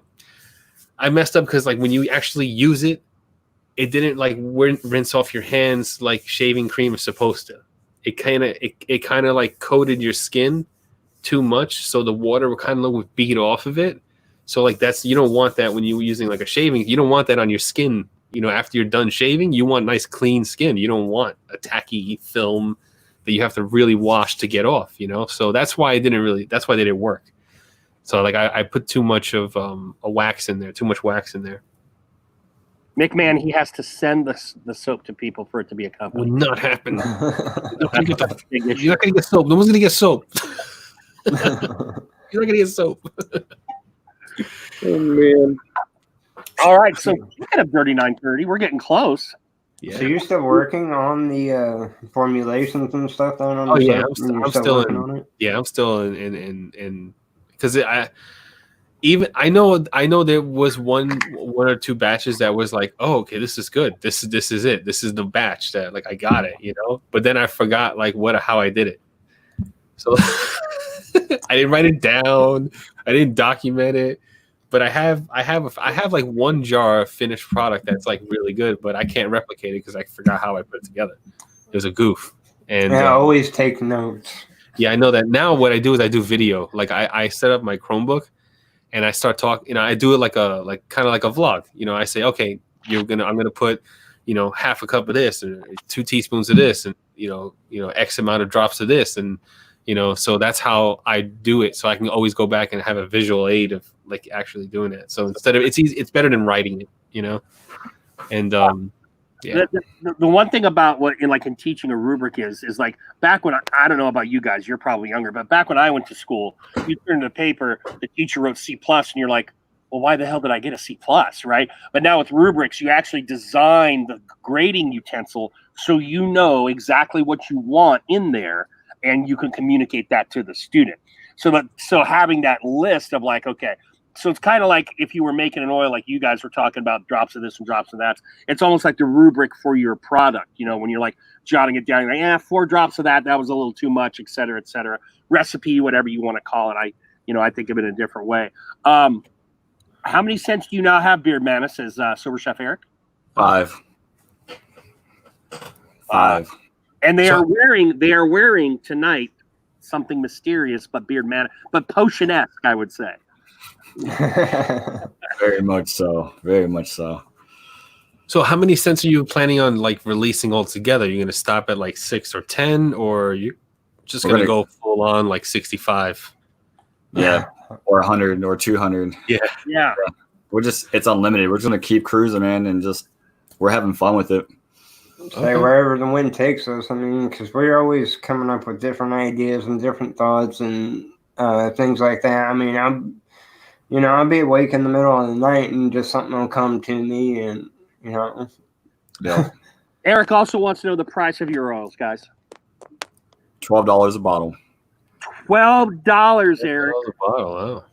I messed up because when you actually use it, it didn't rinse off your hands like shaving cream is supposed to. It kind of coated your skin too much, so the water would kind of bead off of it. So you don't want that when you're using a shaving. You don't want that on your skin. After you're done shaving, you want nice clean skin. You don't want a tacky film that you have to really wash to get off. So that's why they didn't work. So I put too much of a wax in there, too much wax in there. McMahon, he has to send the soap to people for it to be a company. Will not happen. You're not going to get soap. No one's going to get soap. You're not going to get soap. Oh, man. All right, so speaking of Dirty 930, we're getting close. Yeah. So you're still working on the formulations and stuff then on the soap? I'm still in it? Yeah, I'm still in because I know there was one or two batches that was like, oh, okay, this is good. This is it. This is the batch that I got it, But then I forgot how I did it. So I didn't write it down. I didn't document it. But I have one jar of finished product that's really good, but I can't replicate it because I forgot how I put it together. It was a goof. And I always take notes. Yeah, I know that. Now what I do is I do video. I set up my Chromebook and I start talking. I do it kind of like a vlog. I say, okay, I'm gonna put half a cup of this and 2 teaspoons of this and X amount of drops of this, and so that's how I do it. So I can always go back and have a visual aid of actually doing it. So instead of it's better than writing it, and Yeah. The one thing about what in teaching a rubric is like back when I don't know about you guys, you're probably younger, but back when I went to school, you turned the paper, the teacher wrote C+, and you're like, well, why the hell did I get a C+, right? But now with rubrics, you actually design the grading utensil so you know exactly what you want in there, and you can communicate that to the student. So having that list of like, okay, so it's kind of like if you were making an oil, like you guys were talking about drops of this and drops of that. It's almost like the rubric for your product. When you're like jotting it down, you're like, 4 drops of that was a little too much, et cetera, et cetera. Recipe, whatever you want to call it. I think of it in a different way. How many cents do you now have, Beard Manna? Says Sober Chef Eric. 5. And they are wearing tonight something mysterious, but Beard Manna, but potion-esque, I would say. Very much so. Very much so. So how many cents are you planning on releasing altogether? You're going to stop at 6 or 10, or you just going to go full on 65? Yeah, or 100 or 200. Yeah. It's unlimited. We're just going to keep cruising, man, and we're having fun with it. Say wherever the wind takes us. I mean, because we're always coming up with different ideas and different thoughts and things like that. I mean, I'll be awake in the middle of the night and just something will come to me, and Yeah. Eric also wants to know the price of your oils, guys. $12 a bottle. $12, Eric. $12 a bottle. Oh.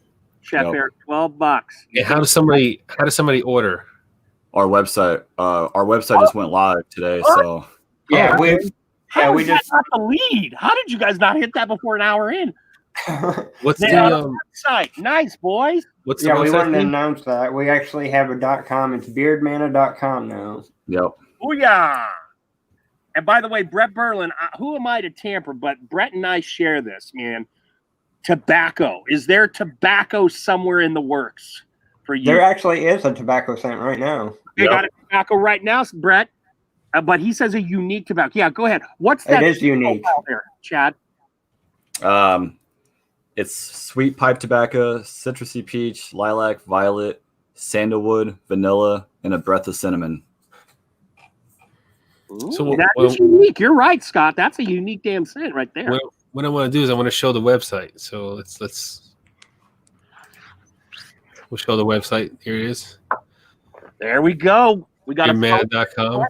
Chef Eric, $12. Yeah, how does somebody order? Our website. Our website just went live today, so yeah, we just got the lead. How did you guys not hit that before an hour in? What's the website? Nice, boys. What's the we website wanted to name? announce that we actually have a .com. It's beardmanna.com now. Yep. Booyah! And by the way, Brett Berlin, who am I to tamper? But Brett and I share this, man. Tobacco. Is there tobacco somewhere in the works for you? There actually is a tobacco scent right now. They got a tobacco right now, Brett. But he says a unique tobacco. Yeah, go ahead. What's that? It is unique. There, Chad. It's sweet pipe tobacco, citrusy peach, lilac, violet, sandalwood, vanilla, and a breath of cinnamon. So that is unique. You're right, Scott. That's a unique damn scent right there. What I want to do is I want to show the website. So we'll show the website. Here it is. There we go. We got beardmanna.com.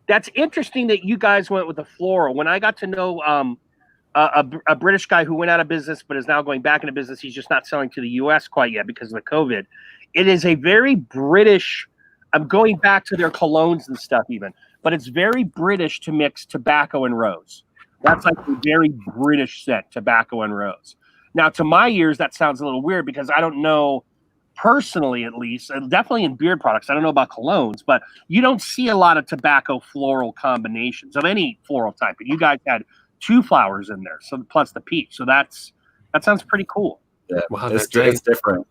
That's interesting that you guys went with the floral. When I got to know a British guy who went out of business but is now going back into business, he's just not selling to the U.S. quite yet because of the COVID. It is a very British. I'm going back to their colognes and stuff even, but it's very British to mix tobacco and rose. That's like a very British scent, tobacco and rose. Now, to my ears, that sounds a little weird because I don't know personally, at least, and definitely in beard products. I don't know about colognes, but you don't see a lot of tobacco floral combinations of any floral type. But you guys had 2 flowers in there, so plus the peach. So that sounds pretty cool. Yeah, wow, it's different.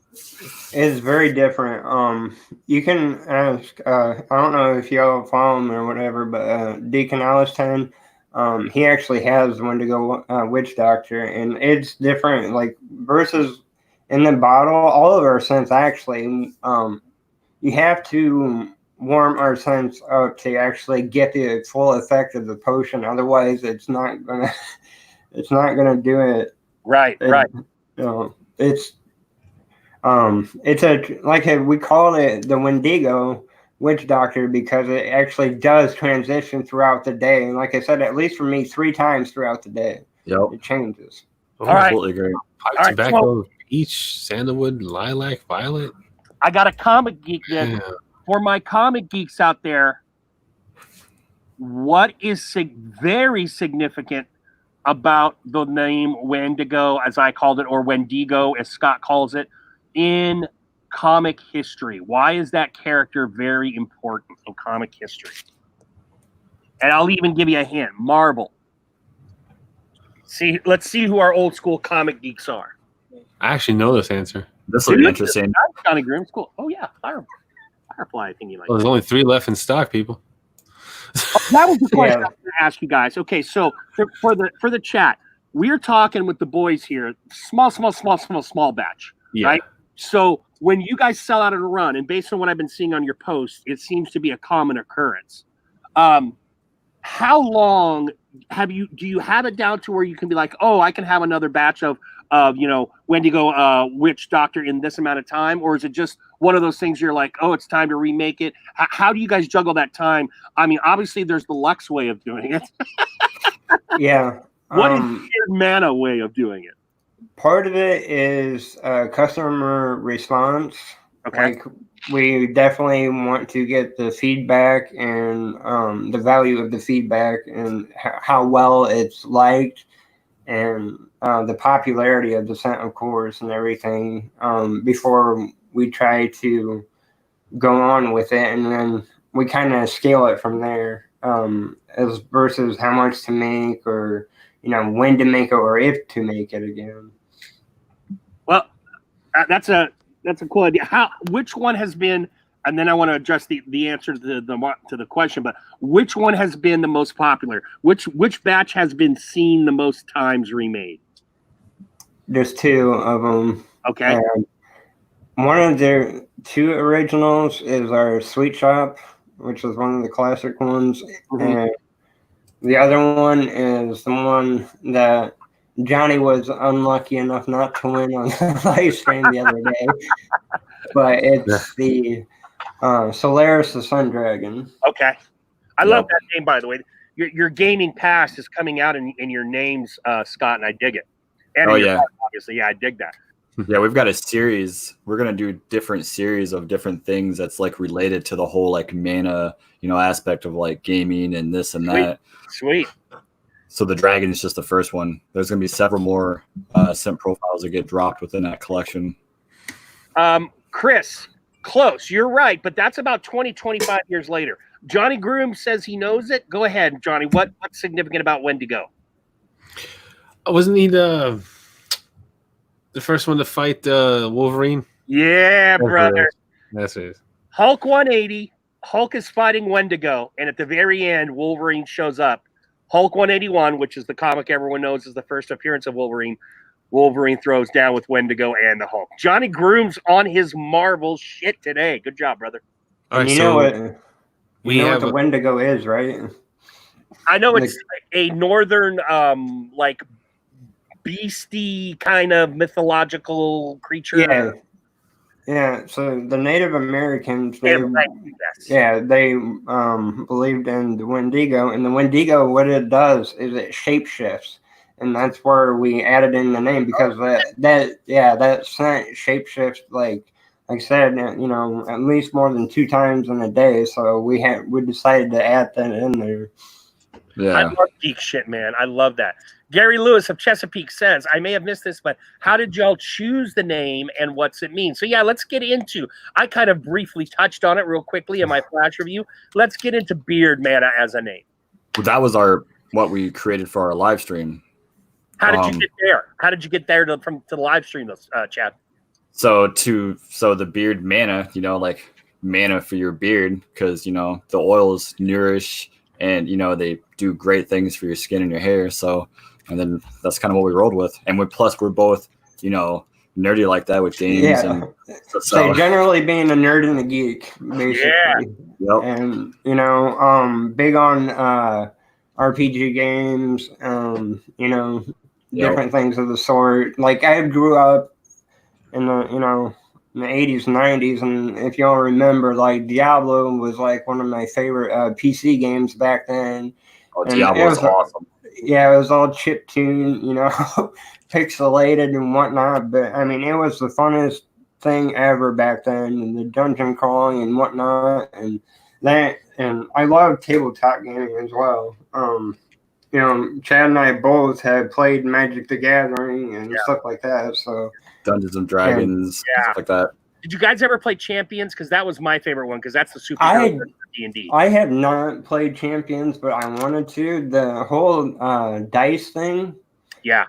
It's very different. You can ask. I don't know if y'all follow him or whatever, but Deacon Alistown, he actually has Wendigo Witch Doctor, and it's different. Like versus in the bottle, all of our scents actually, you have to warm our scents up to actually get the full effect of the potion. Otherwise, it's not gonna do it. Right. It's we call it the Wendigo Witch Doctor because it actually does transition throughout the day. And like I said, at least for me, 3 times throughout the day. Yep. It changes. Oh, All right. Absolutely great. Pipe tobacco, peach, sandalwood, lilac, violet. I got a comic geek then. For my comic geeks out there, what is very significant about the name Wendigo, as I called it, or Wendigo, as Scott calls it, in comic history? Why is that character very important in comic history? And I'll even give you a hint. Marvel. Let's see who our old school comic geeks are. I actually know this answer. This will be interesting. Johnny Grooms, cool. Oh yeah, Firefly. I think you like. Well, there's only 3 left in stock, people. That was the question I was going to ask you guys. Okay, so for the chat, we're talking with the boys here, small batch, right? So when you guys sell out of a run, and based on what I've been seeing on your posts, it seems to be a common occurrence. How long do you have it down to where you can be like, oh, I can have another batch of Wendigo Witch Doctor in this amount of time? Or is it just one of those things you're like, oh, it's time to remake it? How do you guys juggle that time? I mean, obviously there's the Lux way of doing it. Yeah. What is your mana way of doing it? Part of it is customer response. Okay. Like, we definitely want to get the feedback and the value of the feedback and how well it's liked and the popularity of the scent, of course, and everything before we try to go on with it. And then we kind of scale it from there as versus how much to make or, when to make it or if to make it again. Well, that's a cool idea. Which one has been, and then I want to address the answer to the question, but which one has been the most popular? Which batch has been seen the most times remade? There's two of them. Okay. One of the two originals is our Sweet Shop, which is one of the classic ones. Mm-hmm. And the other one is the one that Johnny was unlucky enough not to win on the live stream the other day. But it's the Solaris the Sun Dragon. Okay. I love that name, by the way. Your gaming past is coming out in your names, Scott, and I dig it. And obviously, I dig that. Yeah, we've got a series. We're gonna do different series of different things that's like related to the whole like mana, aspect of like gaming and this and that. Sweet. So the dragon is just the first one. There's gonna be several more scent profiles that get dropped within that collection. Chris, close. You're right, but that's about 25 years later. Johnny Grooms says he knows it. Go ahead, Johnny. What's significant about Wendigo? Wasn't he the first one to fight Wolverine? Yeah, brother. That's it. Hulk 180. Hulk is fighting Wendigo, and at the very end, Wolverine shows up. Hulk 181, which is the comic everyone knows is the first appearance of Wolverine. Wolverine throws down with Wendigo and the Hulk. Johnny Grooms on his Marvel shit today. Good job, brother. All right, you know what the Wendigo is, right? I know it's a northern, beastie kind of mythological creature. Yeah. So the Native Americans, they believed in the Wendigo, and the Wendigo, what it does is it shapeshifts, and that's where we added in the name because that scent shapeshifts like I said, at least more than 2 times in a day. So we decided to add that in there. Yeah, I love geek shit, man. I love that. Gary Lewis of Chesapeake says, I may have missed this, but how did y'all choose the name and what's it mean? So, let's get into, I kind of briefly touched on it real quickly in my flash review. Let's get into Beard Mana as a name. Well, that was what we created for our live stream. How did you get there? How did you get there to the live stream, Chad? So the Beard Mana, like mana for your beard, because, the oils nourish and, they do great things for your skin and your hair. So, and then that's kind of what we rolled with. And we're both, nerdy like that with games. Yeah. And so generally being a nerd and a geek, basically. Yeah. Yep. And, big on RPG games, different things of the sort. Like I grew up in the, in the 80s, 90s, and if y'all remember, like Diablo was like one of my favorite PC games back then. Oh, Diablo was awesome. Yeah, it was all chiptune, pixelated and whatnot. But I mean, it was the funnest thing ever back then, and the dungeon crawling and whatnot, and that. And I love tabletop gaming as well. Chad and I both had played Magic the Gathering and stuff like that. So Dungeons and Dragons, stuff like that. Did you guys ever play Champions? Because that was my favorite one. Because that's the superhero of D&D. I have not played Champions, but I wanted to. The whole dice thing. Yeah.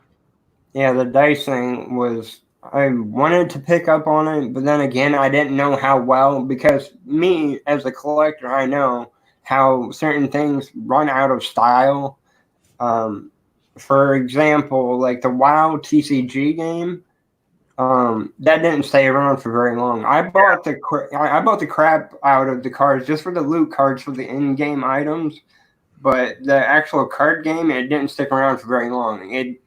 Yeah, the dice thing was. I wanted to pick up on it, but then again, I didn't know how well because me as a collector, I know how certain things run out of style. For example, like the WoW TCG game. that didn't stay around for very long. I bought the crap out of the cards just for the loot cards for the in-game items, but the actual card game, it didn't stick around for very long. It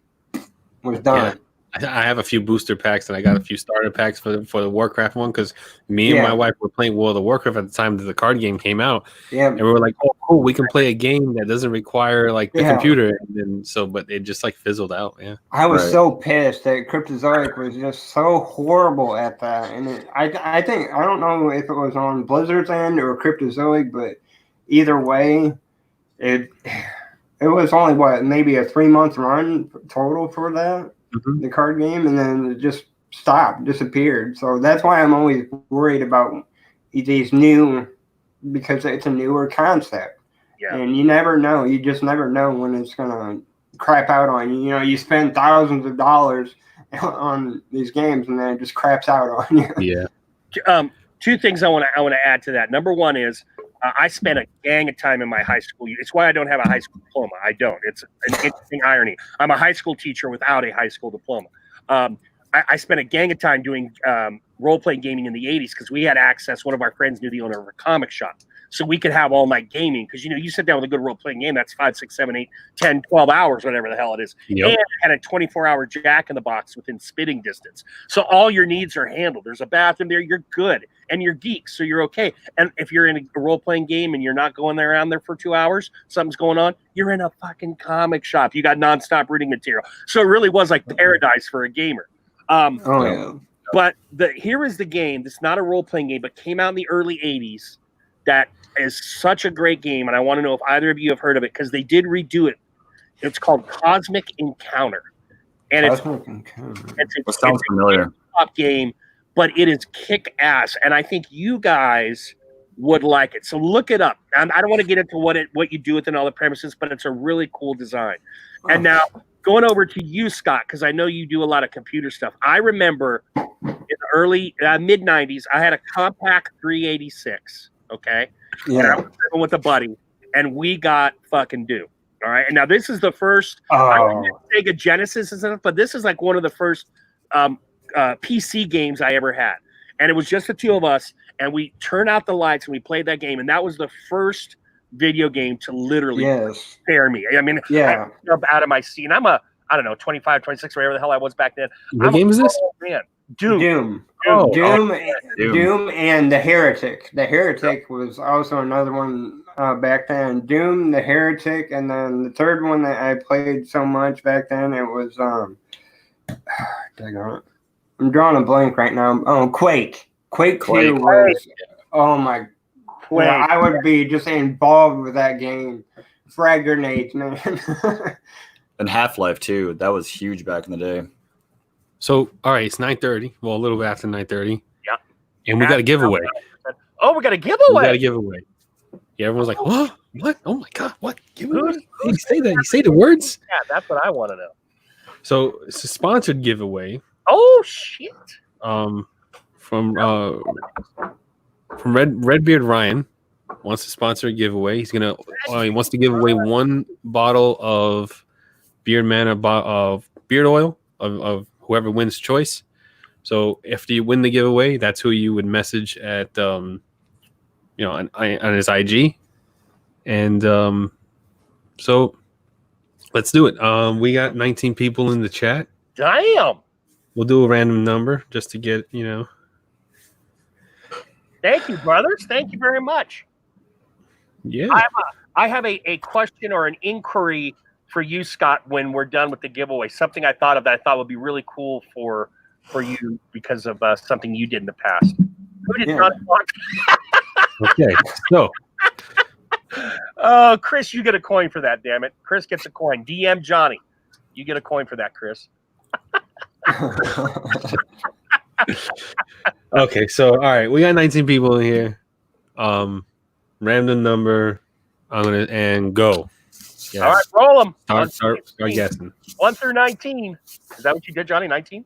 was done. Yeah. I have a few booster packs and I got a few starter packs for the Warcraft one because me and my wife were playing World of Warcraft at the time that the card game came out. Yeah, and we were like, "Oh, cool, we can play a game that doesn't require like the computer." And then but it just like fizzled out. Yeah, I was so pissed that Cryptozoic was just so horrible at that, and I think I don't know if it was on Blizzard's end or Cryptozoic, but either way, it was only maybe a 3-month run total for that. The card game, and then it just disappeared. So that's why I'm always worried about these new, because it's a newer concept. Yeah. And you never know. You just never know when it's gonna crap out on you. You know, you spend thousands of dollars on these games, and then it just craps out on you. Yeah. Two things I want to add to that. Number one is I spent a gang of time in my high school. It's why I don't have a high school diploma. I don't. It's an interesting irony. I'm a high school teacher without a high school diploma. I spent a gang of time doing role-playing gaming in the 80s because we had access. One of our friends knew the owner of a comic shop. So we could have all-night gaming because, you know, you sit down with a good role-playing game, that's 5, 6, 7, 8, 10, 12 hours, whatever the hell it is. Yep. And it had a 24-hour jack-in-the-box within spitting distance. So all your needs are handled. There's a bathroom there. You're good. And you're geeks, so you're okay. And if you're in a role-playing game and you're not going around there for 2 hours, something's going on, you're in a fucking comic shop. You got nonstop reading material. So it really was like paradise for a gamer. But here is the game. This is not a role-playing game, but came out in the early 80s. That is such a great game, and I want to know if either of you have heard of it because they did redo it. It's called Cosmic Encounter, and it's sounds familiar. Top game, but it is kick ass, and I think you guys would like it. So look it up. I don't want to get into what you do with it and all the premises, but it's a really cool design. And now going over to you, Scott, because I know you do a lot of computer stuff. I remember in the early mid 90s, I had a Compaq 386. Okay. Yeah. And I was living with a buddy, and we got fucking Doom. All right. And now this is the first Sega Genesis and stuff, but this is like one of the first PC games I ever had. And it was just the two of us, and we turned out the lights and we played that game. And that was the first video game to literally scare me. I mean, I jumped out of my seat. And I'm I don't know, 25, 26, whatever the hell I was back then. What game is this? Man. Doom. Doom and The Heretic. The Heretic was also another one back then. Doom, The Heretic, and then the third one that I played so much back then, it was I'm drawing a blank right now. Oh, Quake. Quake 2 was my Quake. Yeah, I would be just involved with that game. Frag grenades, man. And Half-Life too. That was huge back in the day. So, all right, it's 9:30. Well, a little bit after 9:30. Yeah. And we got a giveaway. Oh, we got a giveaway. We got a giveaway. Yeah, everyone's like, what? What? Oh, my God. What? Giveaway? You say that? You say the words? Yeah, that's what I want to know. So, it's a sponsored giveaway. Oh, shit. From Redbeard Ryan wants to sponsor a giveaway. He wants to give away one bottle of Beard Man of beard oil of whoever wins choice. So after you win the giveaway, that's who you would message at on his IG. And so let's do it. We got 19 people in the chat. Damn. We'll do a random number just to get, Thank you, brothers. Thank you very much. Yeah. I have a question or an inquiry for you, Scott, when we're done with the giveaway. Something I thought of that I thought would be really cool for you because of something you did in the past. Who did not want? Okay, so. Oh, Chris, you get a coin for that, damn it. Chris gets a coin. DM Johnny. You get a coin for that, Chris. Okay, so all right, we got 19 people in here. Random number. I'm gonna go. Yes. All right, roll them. Start guessing. 1 through 19. Is that what you did, Johnny? 19?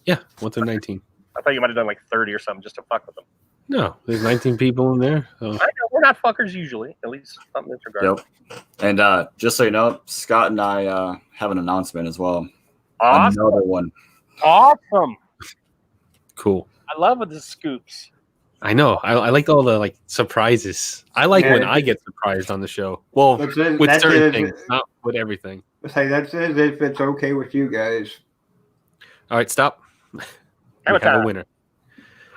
Yeah, 1 through 19. I thought you might have done like 30 or something just to fuck with them. No, there's 19 people in there. So. I know we're not fuckers usually. At least something in this regard. Yep. And just so you know, Scott and I have an announcement as well. Awesome. Another one. Awesome. Cool. I love the scoops. I know. I like all the surprises. I like when Yeah. I get surprised on the show. Well, That's it. with That's certain it. things, not with everything. It's like that's it if it's okay with you guys. All right, stop. We Hammer have a time. winner.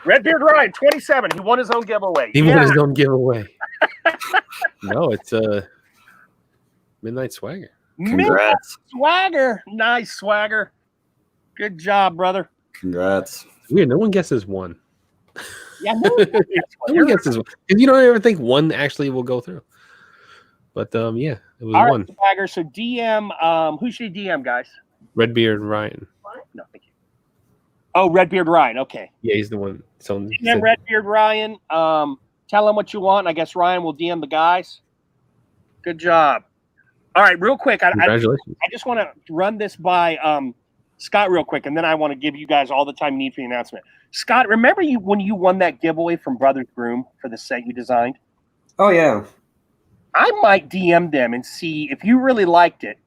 Redbeard Ryan, 27. He won his own giveaway. He Yeah. won his own giveaway. No, it's Midnight Swagger. Congrats. Swagger. Nice swagger. Good job, brother. Congrats. Weird. No one guesses one. Yeah, No one guesses one. Because you don't ever think one actually will go through. But yeah, it was All right, one. swagger. So DM. Who should he DM, guys? Redbeard Ryan. No, thank you. Oh, Redbeard Ryan. Okay. Yeah, he's the one. So DM Redbeard Ryan. Tell him what you want. I guess Ryan will DM the guys. Good job. All right, real quick. I congratulations. just want to run this by Scott real quick, and then I want to give you guys all the time you need for the announcement. Scott, remember when you won that giveaway from Brothers Groom for the set you designed? Oh yeah. I might DM them and see if you really liked it.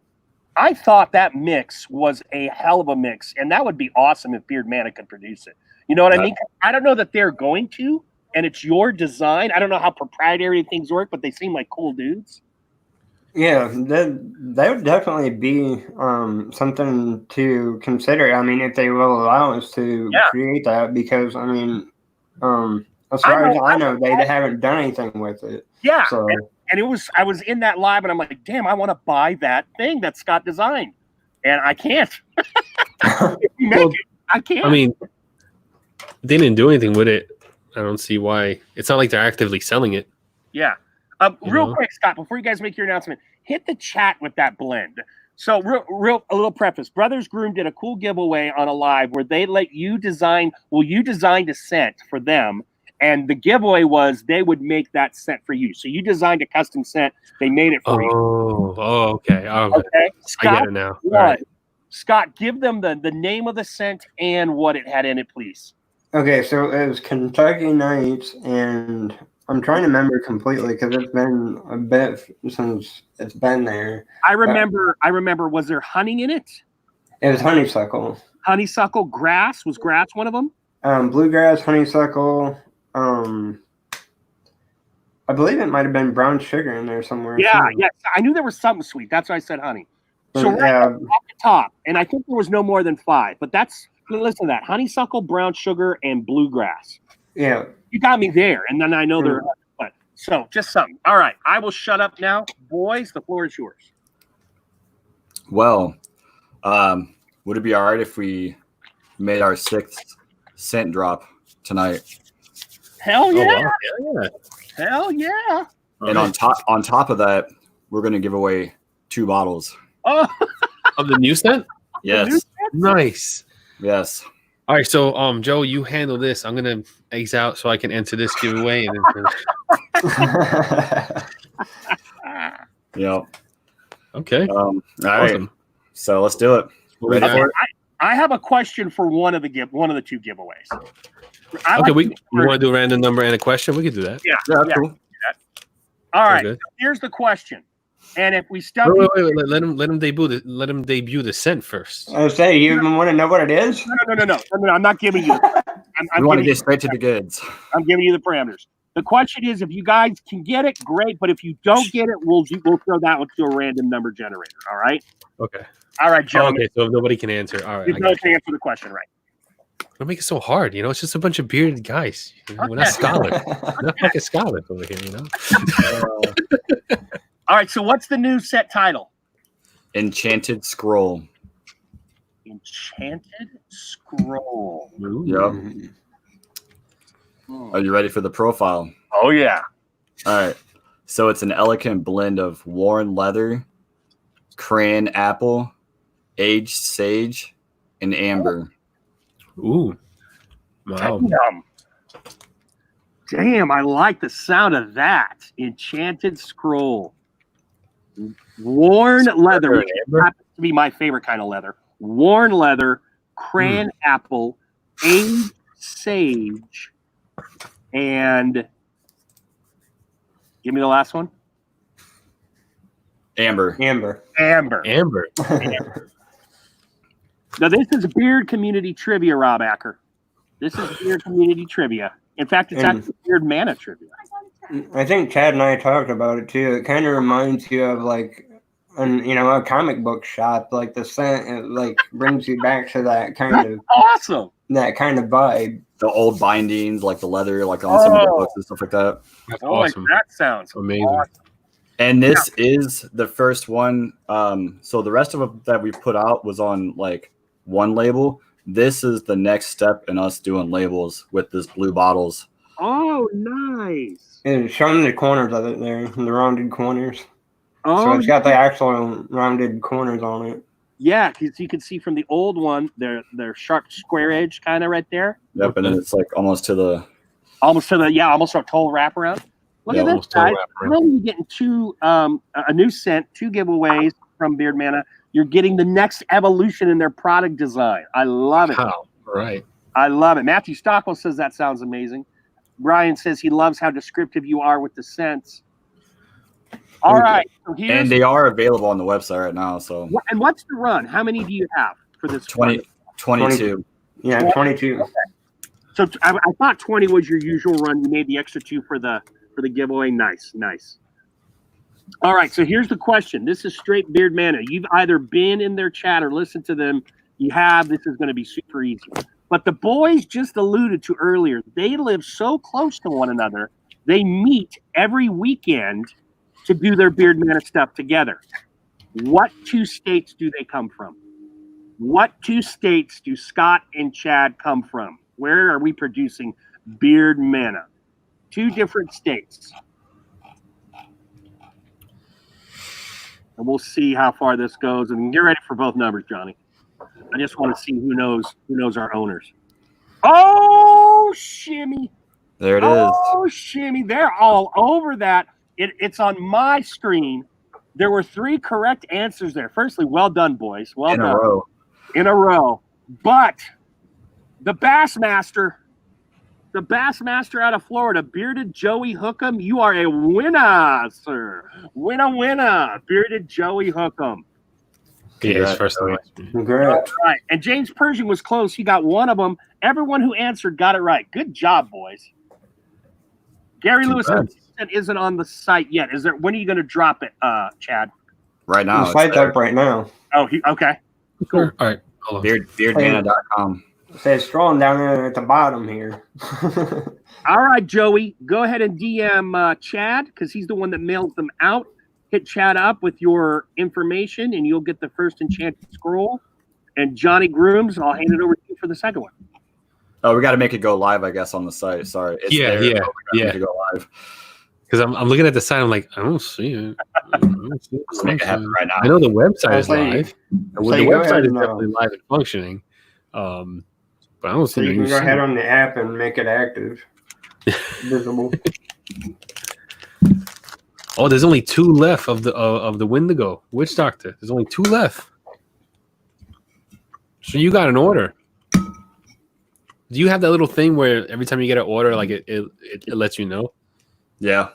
I thought that mix was a hell of a mix, and that would be awesome if Beard Mana could produce it. You know what I mean? I don't know that they're going to, and it's your design. I don't know how proprietary things work, but they seem like cool dudes. Yeah, that would definitely be something to consider. I mean, if they will allow us to create that, because I mean, as far as I know, they haven't done anything with it. Yeah, so. and I was in that live, and I'm like, damn, I want to buy that thing that Scott designed, and I can't. If you make it, I can't. I mean, they didn't do anything with it. I don't see why. It's not like they're actively selling it. Yeah. Real quick, Scott, before you guys make your announcement, hit the chat with that blend. So, a little preface. Brothers Groom did a cool giveaway on a live where they let you design. Well, you designed a scent for them, and the giveaway was they would make that scent for you. So you designed a custom scent. They made it for you. Oh, okay. Okay. Scott, I get it now. All right. Scott, give them the name of the scent and what it had in it, please. Okay, so it was Kentucky Nights, and I'm trying to remember completely because it's been a bit since it's been there. I remember. Was there honey in it? It was honeysuckle. Honeysuckle, grass. Was grass one of them? Bluegrass, honeysuckle. I believe it might have been brown sugar in there somewhere. Yeah, yes. I knew there was something sweet. That's why I said honey. So yeah, at the top, and I think there was no more than 5. But listen to that: honeysuckle, brown sugar, and bluegrass. Yeah. You got me there, and then I know there. But so just something. All right, I will shut up now, boys. The floor is yours. Well, would it be all right if we made our 6th scent drop tonight? Hell yeah! Oh, wow. Hell yeah! And on top of that, we're going to give away 2 bottles. Oh, Of the new scent? Yes. Nice. Yes. All right, so Joe, you handle this. I'm gonna exit out so I can enter this giveaway. And Yeah. okay. All right. Awesome. So let's do it. Ready for it? I have a question for one of the 2 giveaways. Okay, you want to do a random number and a question? We could do that. Yeah. Yeah, cool. All right. good. So here's the question, and if we stump, Wait. Let him debut the scent first. I was saying, you even want to know what it is? no. I'm not giving you. We want to get straight to the goods. I'm giving you the parameters. The question is, if you guys can get it, great. But if you don't get it, we'll throw that one to a random number generator. All right. Okay. All right, gentlemen. Okay, so if nobody can answer, all right. You both can answer the question right. Don't make it so hard. It's just a bunch of bearded guys. We're not scholars. We're not fucking scholars over here. All right. So what's the new set title? Enchanted Scroll. Enchanted Scroll. Yep. Are you ready for the profile? Oh yeah. All right. So it's an elegant blend of worn leather, crayon apple, aged sage, and amber. Ooh. Wow. Damn, I like the sound of that. Enchanted Scroll. Worn leather, which happens to be my favorite kind of leather. Worn leather, crayon apple, aged sage, and give me the last one. Amber. Now, this is Beard Community Trivia, Rob Acker. This is Beard Community Trivia. In fact, it's actually Beard Mana Trivia. I think Chad and I talked about it too. It kind of reminds you of like, a comic book shop. Like the scent, it like brings you back to that kind of Awesome. That kind of vibe. The old bindings, like the leather, like on some of the books and stuff like that. That's Boy, awesome. that sounds Amazing. awesome. And this is the first one. So the rest of them that we put out was on like one label. This is the next step in us doing labels with this blue bottles. Oh, nice. And show them the corners of it there, the rounded corners. Oh, So it's got the actual rounded corners on it. yeah, because you can see from the old one, they're sharp square edge kind of right there. Yep, and then it's like almost to the Almost a total wraparound. Look at this, guys. Not only are you getting a new scent, 2 giveaways from Beard Mana, you're getting the next evolution in their product design. I love it. Wow. Right. I love it. Matthew Stockwell says that sounds amazing. Brian says he loves how descriptive you are with the scents. All right. So and they are available on the website right now. So and what's the run? How many do you have for this? 22. Yeah, 22. Okay. So I thought 20 was your usual run. You made the extra 2 for the giveaway. Nice. All right. So here's the question. This is straight Beard Mana. You've either been in their chat or listened to them. You have. This is going to be super easy. But the boys just alluded to earlier, they live so close to one another. They meet every weekend to do their Beard Mana stuff together. What 2 states do they come from? What 2 states do Scott and Chad come from? Where are we producing Beard Mana? 2 different states. And we'll see how far this goes. And get ready for both numbers, Johnny. I just want to see who knows our owners. Oh, shimmy. There it is. Oh, shimmy. They're all over that. It's on my screen. There were 3 correct answers there. Firstly, well done, boys. Well done. In a row. But the Bassmaster out of Florida, Bearded Joey Hookham, you are a winner, sir. Winner. Bearded Joey Hookham. Yeah, his first time. Great. All right. And James Pershing was close. He got one of them. Everyone who answered got it right. Good job, boys. Gary Lewis isn't on the site yet. When are you going to drop it, Chad? Right now. The site's up right now. Oh, okay. Cool. All right. Hold on. Beardmana.com. It says strong down there at the bottom here. All right, Joey. Go ahead and DM Chad because he's the one that mails them out. Hit Chad up with your information, and you'll get the first enchanted scroll. And Johnny Grooms, I'll hand it over to you for the second one. Oh, we got to make it go live, I guess, on the site. Sorry. It's Yeah. Make it go live. Because I'm looking at the site, I'm like, I don't see it. Let's make it happen right now. I know the website is live. The website is now. definitely live and functioning. But I don't see So you it. can go ahead on the app and make it active, visible. Oh, there's only 2 left of the Wendigo Witch Doctor. There's only 2 left. So you got an order. Do you have that little thing where every time you get an order, like it lets you know? Yeah.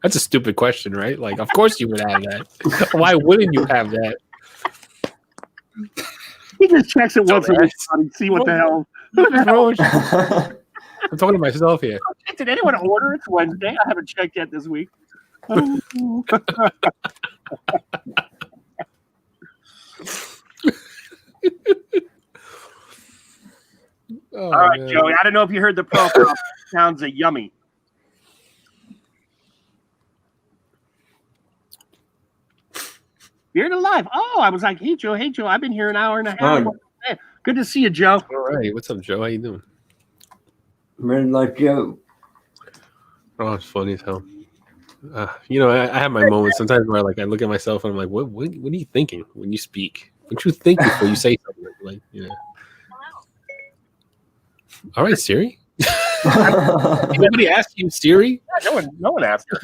That's a stupid question, right? Like, of course you would have that. Why wouldn't you have that? He just checks it once a week and see what the hell. I'm talking to myself here. Did anyone order? It's Wednesday. I haven't checked yet this week. All right, man. Joey. I don't know if you heard the profile. Sounds yummy. Beard Alive. Oh, I was like, hey, Joe. I've been here an hour and a half. Oh. Good to see you, Joe. All right. What's up, Joe? How you doing? Red Life Joe. Oh, it's funny as hell. I have my moments sometimes where I look at myself and I'm like, what are you thinking when you speak? What you think before you say something? All right, Siri. Nobody asked you, Siri? No one asked her.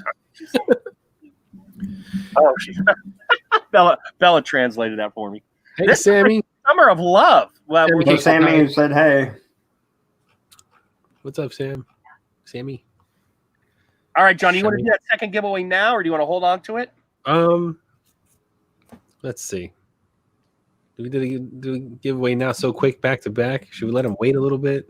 Bella translated that for me. Hey, This Sammy. Summer of Love. Well, Sammy. So Sammy said, hey. What's up, Sam? Sammy. all right, Johnny, you want to do that second giveaway now, or do you want to hold on to it? Let's see. Do we giveaway now so quick back to back? Should we let them wait a little bit?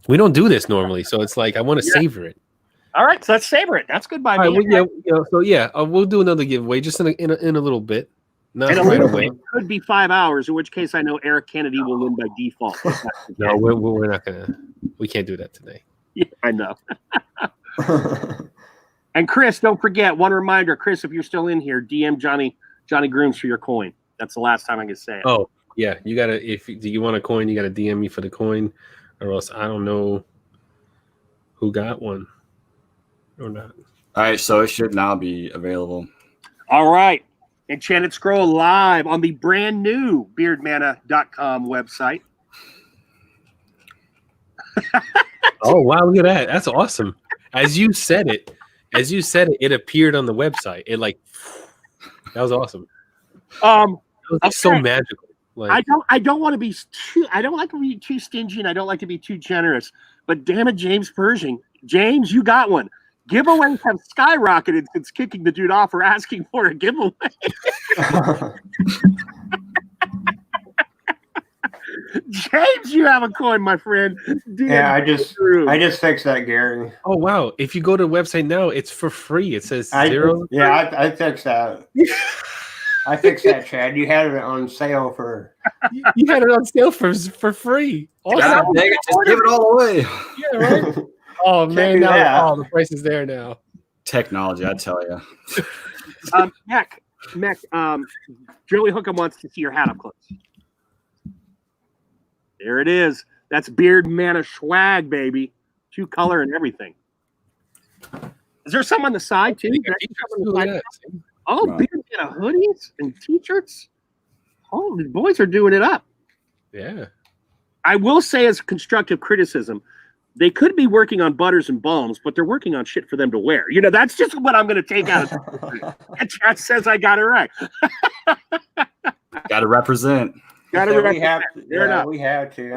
We don't do this normally, so it's like I want to savor it. All right, so let's savor it. That's good by me. We'll do another giveaway just in a little bit. Not right away. It could be 5 hours, in which case I know Eric Kennedy will win by default. No, we're not gonna. We can't do that today. Yeah, I know. And Chris, don't forget, one reminder, Chris, if you're still in here, DM Johnny Grooms for your coin. That's the last time I can say it. Oh yeah, you gotta. If you want a coin, you gotta DM me for the coin, or else I don't know who got one or not. All right, so it should now be available. All right. Enchanted Scroll live on the brand new beardmana.com website. Oh wow, look at that. That's awesome. As you said it, it appeared on the website. It that was awesome. It was okay. So magical. Like, I don't want to be too. I don't like to be too stingy, and I don't like to be too generous. But damn it, James Pershing, James, you got one. Giveaways have skyrocketed since kicking the dude off or asking for a giveaway. James, you have a coin, my friend. Yeah, I just fixed that, Gary. Oh wow! If you go to the website now, it's for free. It says zero. Yeah, I fixed that. I fixed that, Chad. You had it on sale for. You had it on sale for free. Awesome. God, dang it, just give it all away. Yeah, right. Oh man, now the price is there now. Technology, I tell you. Mech, Joey Hookham wants to see your hat up close. There it is. That's Beard Mana swag, baby. 2 color and everything. Is there some on the side too? Oh, Beard Mana hoodies and t-shirts. Oh, the boys are doing it up. Yeah. I will say, as constructive criticism, they could be working on butters and balms, but they're working on shit for them to wear. You know, that's just what I'm going to take out of it. And Chat says I got it right. Got to represent. Got to represent. We have to.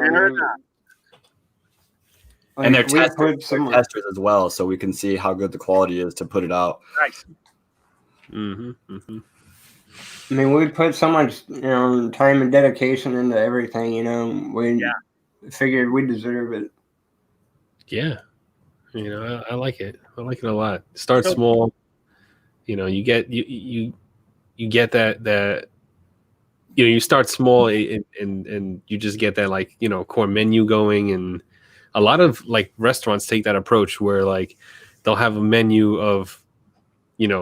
And they're testers as well, so we can see how good the quality is to put it out. Nice. I mean, we put so much, time and dedication into everything. We figured we deserve it. Yeah, I like it. I like it a lot. Start small. You get you get that. You start small and you just get that core menu going, and a lot of restaurants take that approach where they'll have a menu of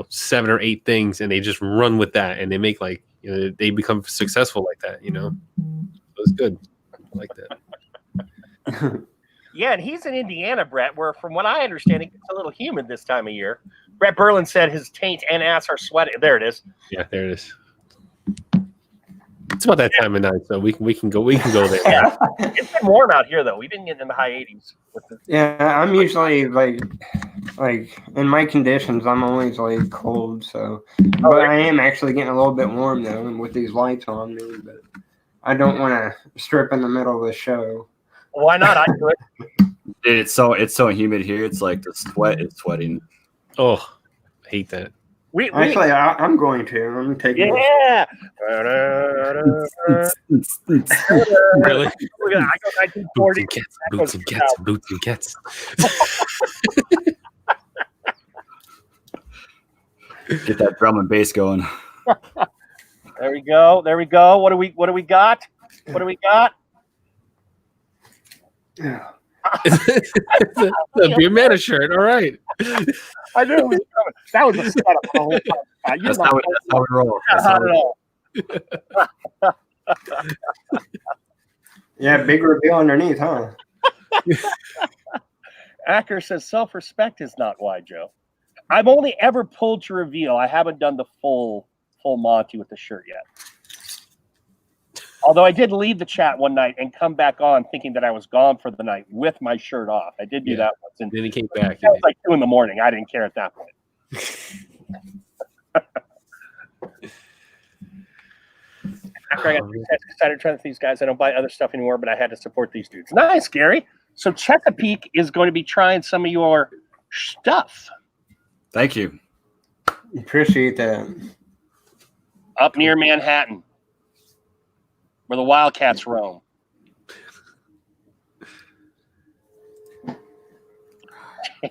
7 or 8 things and they just run with that and they make they become successful like that. So it's good. I like that. Yeah, and he's in Indiana, Brett, where from what I understand it gets a little humid this time of year. Brett Berlin said his taint and ass are sweating. There it is. Yeah, there it is. It's about that time of night, so we can go there. Yeah. It's been warm out here though. We've been getting in the high 80s. Yeah, I'm usually like in my conditions, I'm always cold. So, but I am actually getting a little bit warm though, with these lights on me. But I don't want to strip in the middle of the show. Why not? I do it. Dude, it's so humid here. It's like the sweat is sweating. Oh, I hate that. Actually, I'm going to. I'm taking. Yeah. Really? I go 1940. Boots and cats. Get that drum and bass going. There we go. What do we got? Yeah. The Beer Mana shirt. All right. I knew it was coming. That was a setup the whole time. That's how we roll. Not at all. Yeah, big reveal underneath, huh? Acker says self-respect is not why, Joe. I've only ever pulled to reveal. I haven't done the full Monty with the shirt yet. Although I did leave the chat one night and come back on thinking that I was gone for the night with my shirt off. I did do that once. And then he came back. It was like 2 a.m. I didn't care at that point. After I got excited trying to these guys, I don't buy other stuff anymore, but I had to support these dudes. Nice, Gary. So Chesapeake is going to be trying some of your stuff. Thank you. Appreciate that. Up near Manhattan, where the Wildcats roam.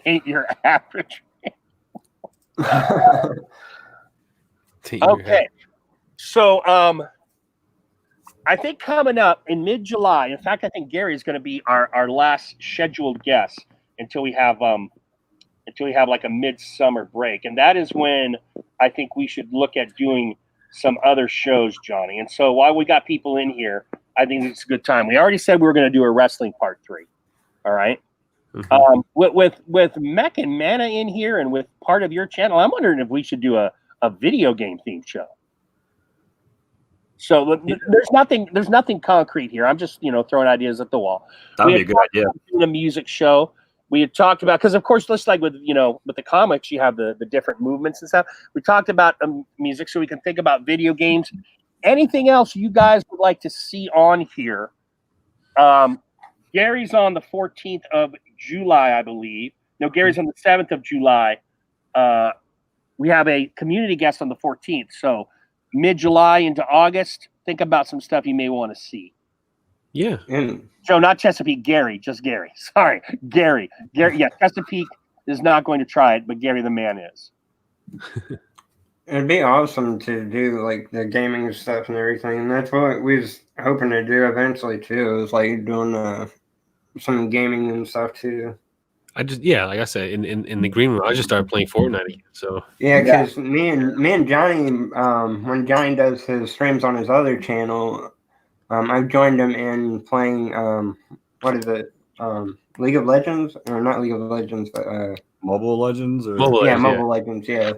Ain't your average. Okay. So, I think coming up in mid-July, in fact, I think Gary is going to be our last scheduled guest until we have like a midsummer break. And that is when I think we should look at doing some other shows, Johnny. And so while we got people in here, I think it's a good time. We already said we were going to do a wrestling part 3. All right. Mm-hmm. With Mech and Mana in here and with part of your channel, I'm wondering if we should do a video game themed show. So there's nothing concrete here. I'm just throwing ideas at the wall. That would be a good idea. Doing a music show. We had talked about, because of course, just like with the comics, you have the different movements and stuff. We talked about music, so we can think about video games. Anything else you guys would like to see on here? Gary's on the 14th of July, I believe. No, Gary's on the 7th of July. We have a community guest on the 14th. So mid-July into August, think about some stuff you may want to see. Yeah. Joe, not Chesapeake, Gary, just Gary. Sorry, Gary. Yeah, Chesapeake is not going to try it, but Gary the man is. It'd be awesome to do like the gaming stuff and everything. And that's what we was hoping to do eventually too. Is like doing some gaming and stuff too. Like I said, in the green room, I just started playing Fortnite again. So yeah, because me and Johnny, when Johnny does his streams on his other channel, I've joined him in playing what is it? League of Legends, or not League of Legends, but Mobile Legends, or Mobile Legends, yeah.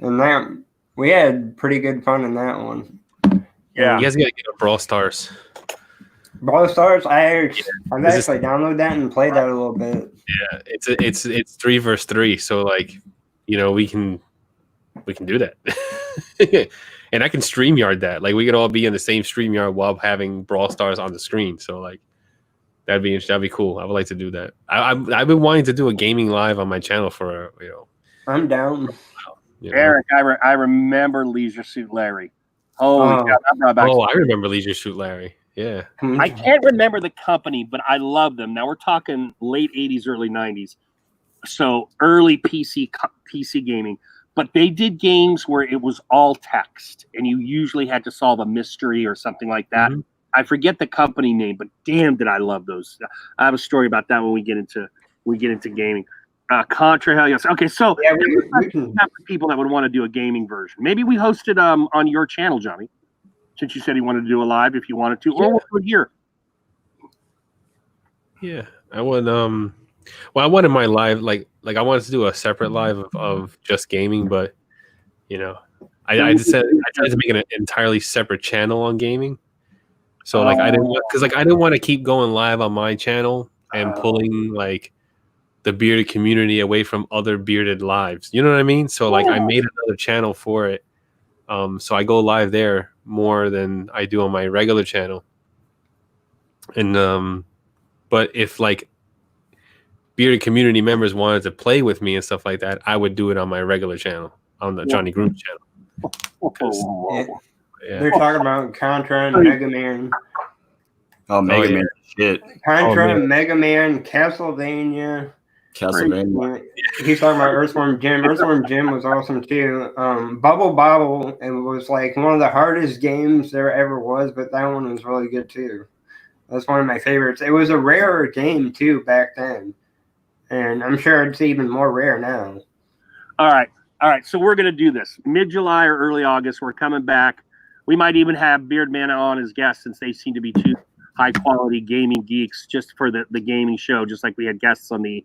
And that we had pretty good fun in that one. Yeah, you guys gotta get up Brawl Stars. Brawl Stars, I've actually downloaded that and played that a little bit. Yeah, it's 3 versus 3, so like, we can do that. And I can StreamYard that. Like we could all be in the same StreamYard while having Brawl Stars on the screen. So like that'd be cool. I would like to do that. I've been wanting to do a gaming live on my channel for I'm down. Eric, I remember Leisure Suit Larry. I remember Leisure Suit Larry. Yeah. I can't remember the company, but I love them. Now we're talking late 80s, early 90s. So early PC gaming. But they did games where it was all text, and you usually had to solve a mystery or something like that. Mm-hmm. I forget the company name, but damn, did I love those. I have a story about that when we get into gaming. Contra, hell yes. Okay, so we can have people that would want to do a gaming version. Maybe we host it on your channel, Johnny, since you said you wanted to do a live if you wanted to, or we'll do it here. Yeah, I would. Well, I wanted my live like I wanted to do a separate live of just gaming, but I tried to make an entirely separate channel on gaming. So like I didn't want to keep going live on my channel and pulling like the bearded community away from other bearded lives. You know what I mean? So like I made another channel for it. So I go live there more than I do on my regular channel. And but if like bearded community members wanted to play with me and stuff like that, I would do it on my regular channel, on the Johnny Grooms channel. They're talking about Contra and Mega Man. Oh, Mega Man shit. Contra, Mega Man, Castlevania. He's talking about Earthworm Jim. Earthworm Jim was awesome too. Bubble Bobble, it was like one of the hardest games there ever was, but that one was really good too. That's one of my favorites. It was a rarer game too back then. And I'm sure it's even more rare now. All right. So we're going to do this. Mid-July or early August, we're coming back. We might even have Beard Mana on as guests, since they seem to be two high-quality gaming geeks just for the gaming show, just like we had guests on the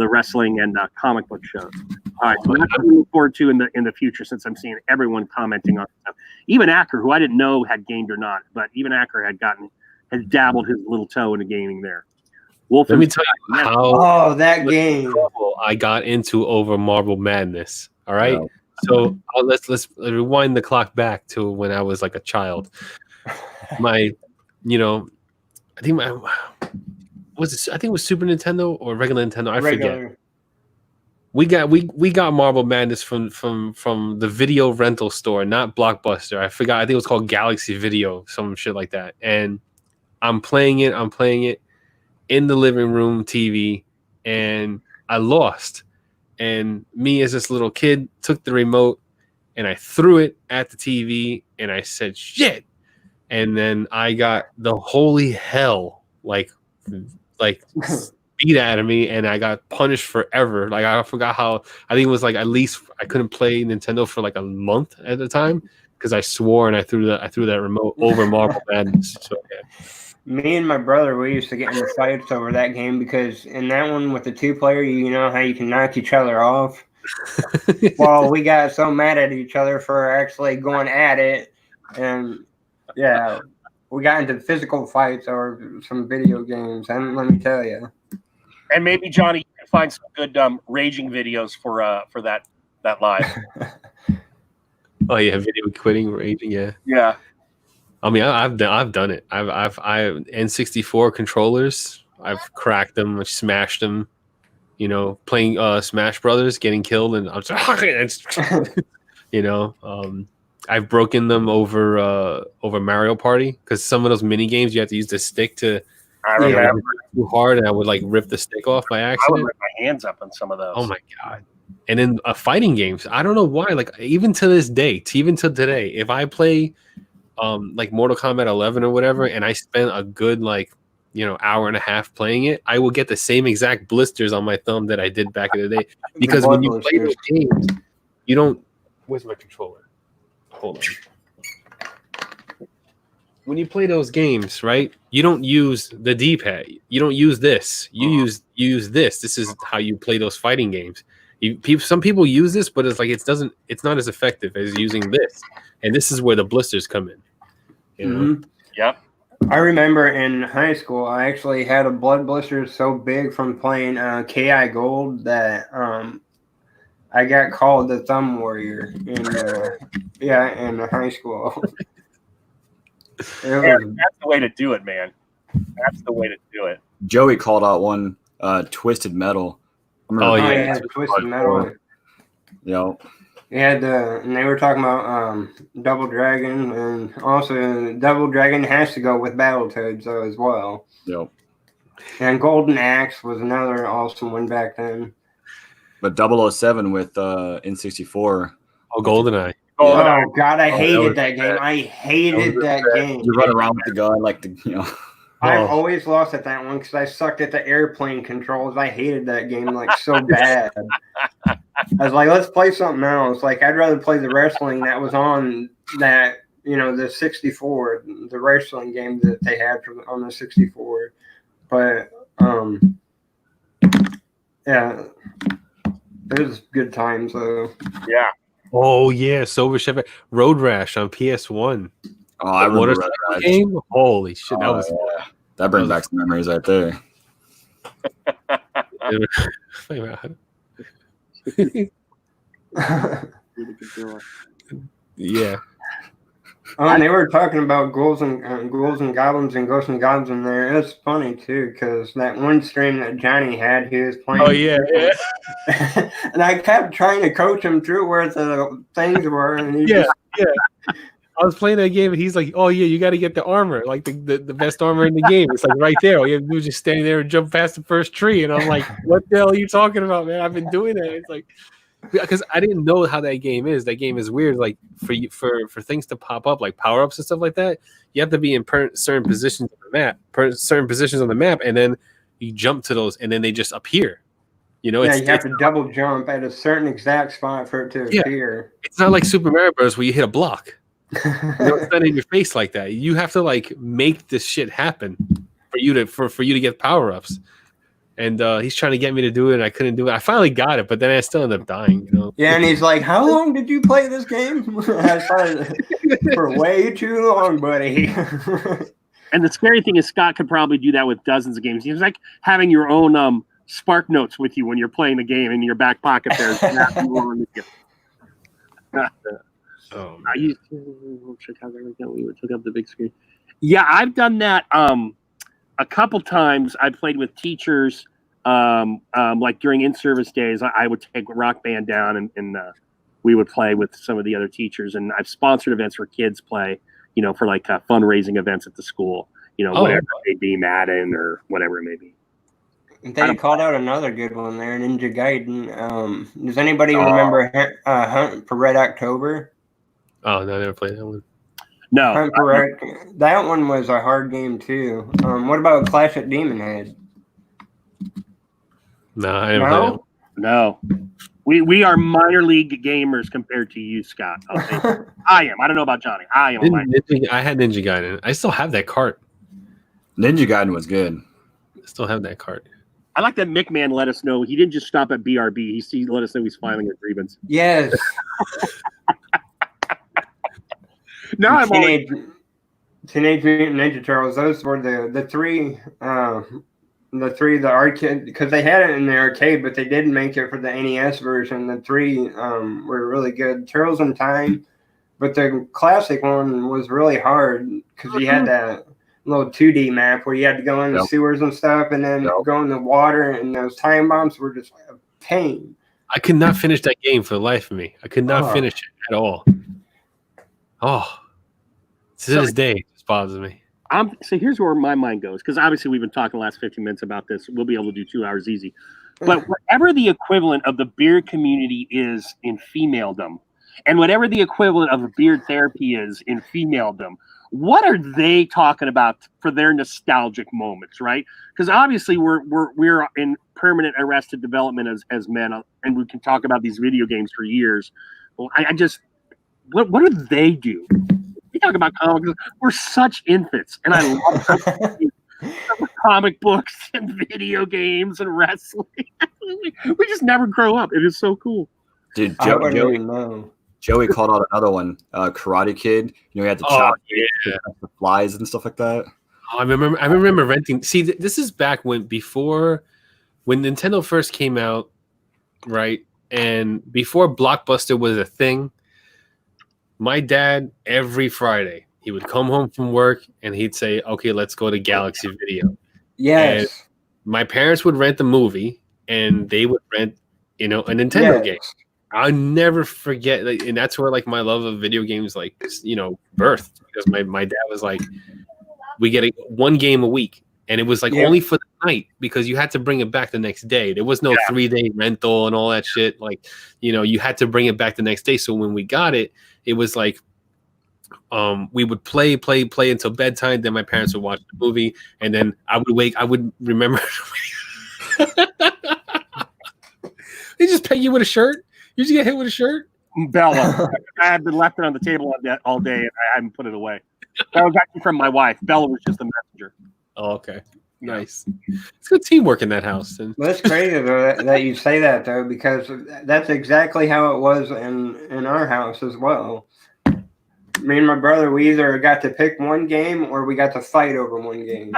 wrestling and comic book shows. All right, so that's what we look forward to in the future, since I'm seeing everyone commenting on stuff. Even Acker, who I didn't know had gamed or not, but even Acker had dabbled his little toe into gaming there. Let me tell you how that game I got into over Marble Madness. All right, so let's rewind the clock back to when I was like a child. I think it was Super Nintendo or regular Nintendo. I forget. We got Marble Madness from the video rental store, not Blockbuster. I forgot. I think it was called Galaxy Video, some shit like that. And I'm playing it in the living room TV, and I lost. And me as this little kid took the remote and I threw it at the TV and I said shit. And then I got the holy hell like beat out of me, and I got punished forever. Like I forgot how. I think it was like at least I couldn't play Nintendo for like a month at the time because I swore and I threw that remote over Marble Madness. So yeah. Me and my brother, we used to get into fights over that game because in that one with the 2-player, you know how you can knock each other off. Well, we got so mad at each other for actually going at it, and yeah, we got into physical fights over some video games. And let me tell you. And maybe Johnny, you can find some good raging videos for that live. Oh yeah, video quitting raging. Yeah. Yeah. I mean, I've done it. I've N64 controllers. I've cracked them. I've smashed them. You know, playing Smash Brothers, getting killed, and I'm just, you know, I've broken them over Mario Party because some of those mini games you have to use the stick to. I remember too hard, and I would like rip the stick off by I accident. would rip my hands up on some of those. Oh my god! And then fighting games, I don't know why. Like even to this day, even to today, if I play like Mortal Kombat 11 or whatever, and I spend a good hour and a half playing it, I will get the same exact blisters on my thumb that I did back in the day. Because when you play those games, you don't. Where's my controller? Hold on. When you play those games, right? You don't use the D-pad. You don't use this. You use this. This is how you play those fighting games. Some people use this, but it's like it's not as effective as using this. And this is where the blisters come in. You know? Mm-hmm. Yep. I remember in high school, I actually had a blood blister so big from playing KI Gold that I got called the Thumb Warrior in high school. That's the way to do it, man. That's the way to do it. Joey called out one Twisted Metal. Twisted Metal. Yep. And they were talking about Double Dragon, and also Double Dragon has to go with Battletoads though as well. Yep. And Golden Axe was another awesome one back then. But 007 with N64. Oh, GoldenEye. Oh God, I hated that game. I hated that game. You run around with the gun I've always lost at that one because I sucked at the airplane controls. I hated that game so bad. I was like, let's play something else. Like I'd rather play the wrestling that was on that, the 64, the wrestling game that they had on the 64. But yeah, it was good times though. Yeah. Oh yeah, Sober Chef Road Rash on PS1. Oh, I remember that game. Holy shit, that was that brings back some memories right there. Yeah. And they were talking about ghouls and goblins and ghosts and goblins in there. It's funny too because that one stream that Johnny had, he was playing. Oh yeah. And I kept trying to coach him through where the things were, and he I was playing that game, and he's like, "Oh yeah, you got to get the armor, like the best armor in the game. It's like right there. All you have to do is just stand there and jump past the first tree." And I'm like, "What the hell are you talking about, man? I've been doing that." It's like because I didn't know how that game is. That game is weird. Like for things to pop up, like power ups and stuff like that, you have to be in certain positions on the map, and then you jump to those, and then they just appear. You have to double jump at a certain exact spot for it to appear. It's not like Super Mario Bros. Where you hit a block. It's not in your face like that. You have to make this shit happen for you to get power ups. And he's trying to get me to do it, and I couldn't do it. I finally got it, but then I still ended up dying. Yeah, and he's like, "How long did you play this game?" I started for way too long, buddy. And the scary thing is, Scott could probably do that with dozens of games. It's like having your own Spark Notes with you when you're playing the game in your back pocket there. I used to check out everything. We took up the big screen. Yeah, I've done that a couple times. I played with teachers Like during in-service days, I would take Rock Band down and we would play with some of the other teachers. And I've sponsored events where kids play, for like fundraising events at the school, whatever it may be, Madden or whatever it may be. They called out another good one there, Ninja Gaiden. Does anybody remember Hunt for Red October? Oh, no, I never played that one. No. Hunt for Red, that one was a hard game too. What about Clash at Demon Head? No, I never played that one. No. We are minor league gamers compared to you, Scott. I am. I don't know about Johnny. I am. I had Ninja Gaiden. I still have that cart. Ninja Gaiden was good. I still have that cart. I like that McMahon let us know he didn't just stop at BRB. He let us know he's filing a grievance. Yes. Now I'm Teenage Mutant Ninja Turtles. Those were the three. The arcade, because they had it in the arcade, but they didn't make it for the NES version. The three were really good. Turtles in Time, but the classic one was really hard because you had that little 2D map where you had to go in the sewers and stuff, and then go in the water, and those time bombs were just a pain. I could not finish that game for the life of me. I could not finish it at all. Oh, to this day, it just bothers me. So here's where my mind goes, because obviously we've been talking the last 15 minutes about this. We'll be able to do 2 hours easy. But whatever the equivalent of the beard community is in femaledom, and whatever the equivalent of beard therapy is in femaledom, what are they talking about for their nostalgic moments, right? Because obviously we're in permanent arrested development as men, and we can talk about these video games for years. Well, I just, what do they do? We talk about comics. We're such infants, and I love comic books and video games and wrestling. We just never grow up. It is so cool. Dude, Joey called out another one, Karate Kid. You had to chop the flies and stuff like that. Oh, I remember renting. See, this is back when Nintendo first came out, right? And before Blockbuster was a thing. My dad, every Friday, he would come home from work and he'd say, okay, let's go to Galaxy Video. Yes. And my parents would rent the movie and they would rent, a Nintendo game. I'll never forget. And that's where my love of video games, birthed, because my dad was like, we get one game a week. And it was only for the night, because you had to bring it back the next day. There was no 3-day rental and all that shit. You had to bring it back the next day. So when we got it, it was we would play until bedtime. Then my parents would watch the movie, and then I would remember. They just peg you with a shirt. You just get hit with a shirt. Bella, I had been left it on the table all day, and I hadn't put it away. That was actually from my wife. Bella was just a messenger. Oh, okay. Nice. It's good teamwork in that house. Well, it's crazy though that you say that though, because that's exactly how it was in our house as well. Me and my brother, we either got to pick one game or we got to fight over one game.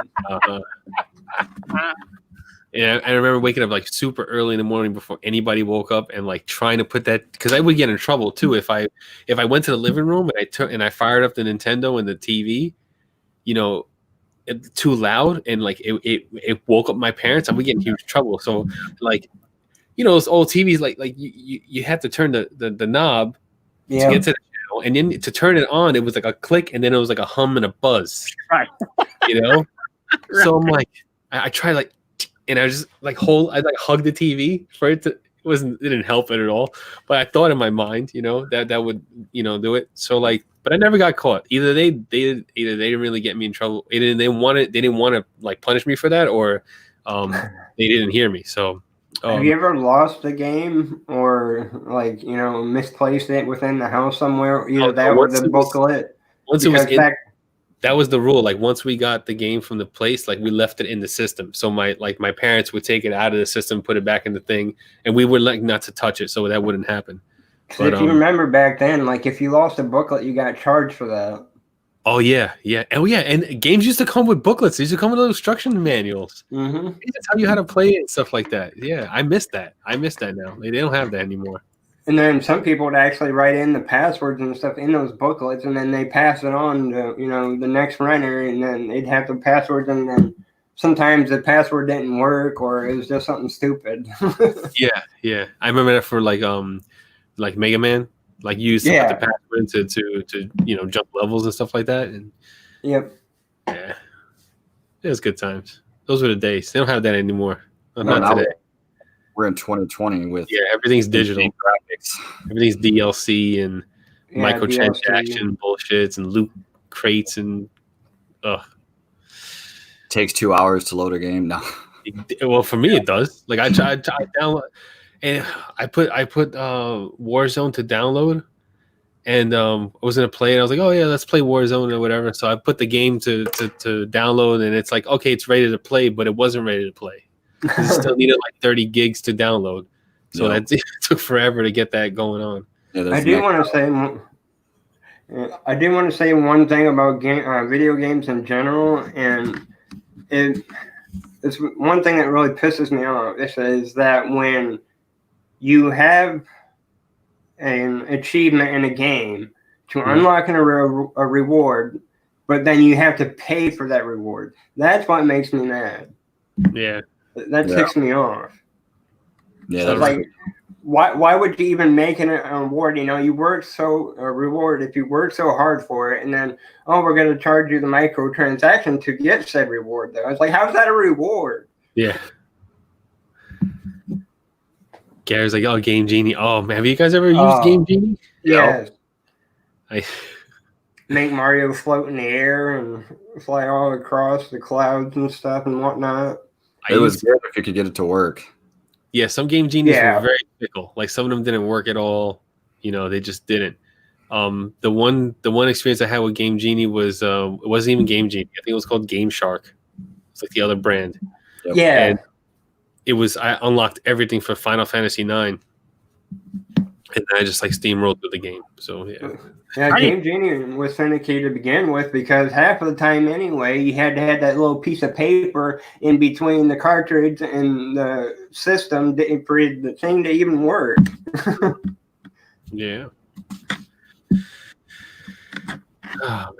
Yeah, I remember waking up super early in the morning before anybody woke up and trying to put that, because I would get in trouble too if I went to the living room and I fired up the Nintendo and the TV, too loud, and it woke up my parents, and we get in huge trouble. So those old TVs, you had to turn the knob to get to the channel, and then to turn it on, it was a click, and then it was a hum and a buzz. Right. Right. So I'm I try and I just hug the TV for it to. It didn't help it at all, but I thought in my mind, that would, do it. So but I never got caught. Either they didn't really get me in trouble. They didn't want to punish me for that, or they didn't hear me. So have you ever lost a game or misplaced it within the house somewhere? Either that or the booklet. Once it was that was the rule. Once we got the game from the place, we left it in the system. So my parents would take it out of the system, put it back in the thing, and we would not to touch it, so that wouldn't happen. But if you remember back then, if you lost a booklet, you got charged for that. Oh yeah. And games used to come with booklets. They used to come with little instruction manuals. Mm-hmm. They used to tell you how to play it and stuff like that. Yeah, I miss that. Now. They don't have that anymore. And then some people would actually write in the passwords and stuff in those booklets, and then they pass it on to the next renter, and then they'd have the passwords, and then sometimes the password didn't work or it was just something stupid. Yeah. I remember that for like Mega Man. Like you used to put the password to jump levels and stuff like that. And Yep. yeah, it was good times. Those were the days. They don't have that anymore. Not now today. We're in 2020 with everything's digital. graphics. Everything's DLC and microtransaction DLC. bullshits and loot crates and Takes 2 hours to load a game. No. well, for me it does. Like I download and I put Warzone to download and I was gonna play it. I was like, oh yeah, let's play Warzone or whatever. So I put the game to download and it's like, okay, it's ready to play, but it wasn't ready to play. It still needed like 30 gigs to download. So it took forever to get that going on. Yeah, I do want to say one thing about video games in general, and it's one thing that really pisses me off. Is that when you have an achievement in a game to unlock a reward, but then you have to pay for that reward. That's what makes me mad. Yeah. That ticks me off. Yeah, so like, why would you even make an award? You work reward if you work so hard for it, and then we're going to charge you the microtransaction to get said reward. Though it's like, how's that a reward? Yeah. Gary's like, Game Genie. Oh man, have you guys ever used Game Genie? Yes. I make Mario float in the air and fly all across the clouds and stuff and whatnot. It was good if you could get it to work. Yeah, some Game Genies were very fickle. Like some of them didn't work at all. They just didn't. The one experience I had with Game Genie was it wasn't even Game Genie. I think it was called Game Shark. It's like the other brand. Yep. Yeah. And I unlocked everything for Final Fantasy IX. And I just like steamrolled through the game. So yeah. Game Genie was finicky to begin with because half of the time anyway, you had to have that little piece of paper in between the cartridge and the system for the thing to even work. Yeah. Oh, man.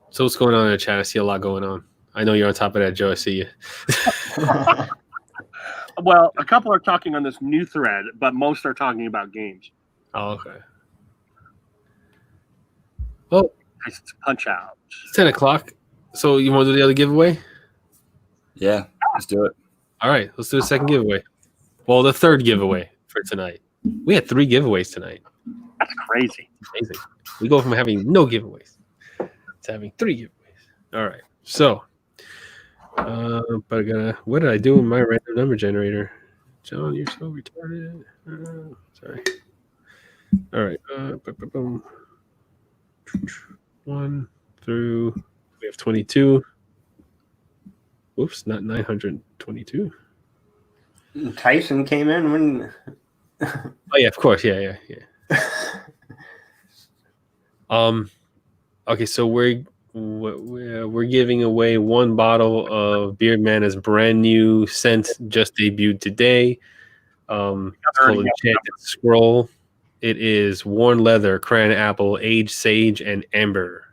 So what's going on in the chat? I see a lot going on. I know you're on top of that, Joe. I see you. Well, a couple are talking on this new thread, but most are talking about games. Oh, okay. Well, it's Punch Out. It's 10 o'clock. So you want to do the other giveaway? Yeah, let's do it. All right, let's do the second giveaway. Well, the third giveaway for tonight. We had 3 giveaways tonight. That's crazy. Amazing. We go from having no giveaways to having 3 giveaways. All right. So, but what did I do in my random number generator? John, you're so retarded. Sorry. All right. 1 through, we have 22. Whoops, not 922. Tyson came in when. Oh yeah, of course, yeah. Okay, so we're giving away 1 bottle of Beard Mana's brand new scent, just debuted today. It's called Enchanted Scroll. It is worn leather, cran apple, aged sage, and amber.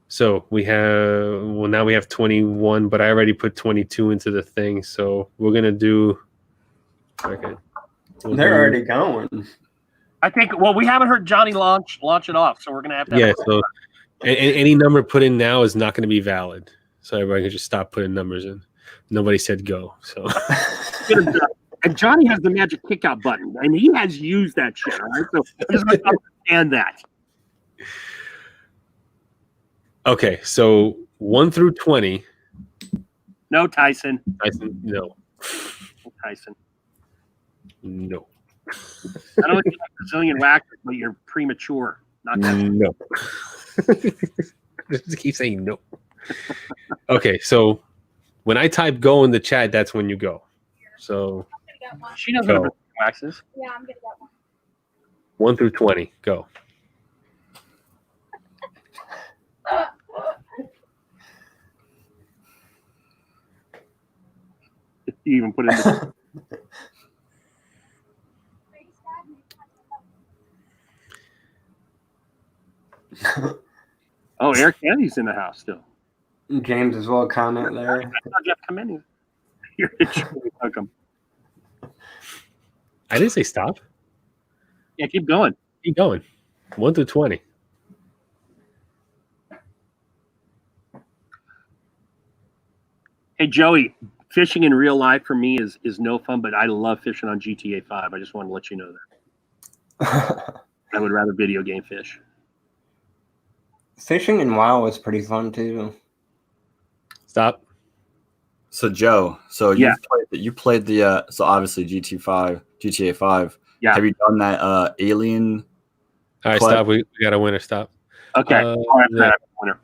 So now we have 21, but I already put 22 into the thing. So we're gonna do. Okay. They're already going. I think. Well, we haven't heard Johnny launch it off, so we're gonna have to. Yeah. So any number put in now is not going to be valid. So everybody can just stop putting numbers in. Nobody said go. So. And Johnny has the magic kick-out button, and he has used that shit. All right, so I just want to understand that. Okay, so 1 through 20. No, Tyson. Tyson, no. Tyson. No. I don't think you're Brazilian waxer, but you're premature. Not no. Just keep saying no. Okay, so when I type go in the chat, that's when you go. So she knows what waxes. Yeah, I'm gonna get one. 1 through 20, go. You even put it in Oh, Eric Candy's in the house still. James as well comment there. I saw Jeff come in here. Welcome. I didn't say stop. Yeah, keep going. Keep going. 1 through 20. Hey, Joey, fishing in real life for me is no fun, but I love fishing on GTA 5. I just want to let you know that. I would rather video game fish. Fishing in WoW was pretty fun too. Stop. So Joe, Yeah. you played the so obviously GTA 5. Yeah. Have you done that alien? All right, Quite- stop. We got a winner. Stop. Okay. Uh, All right, Brett, winner.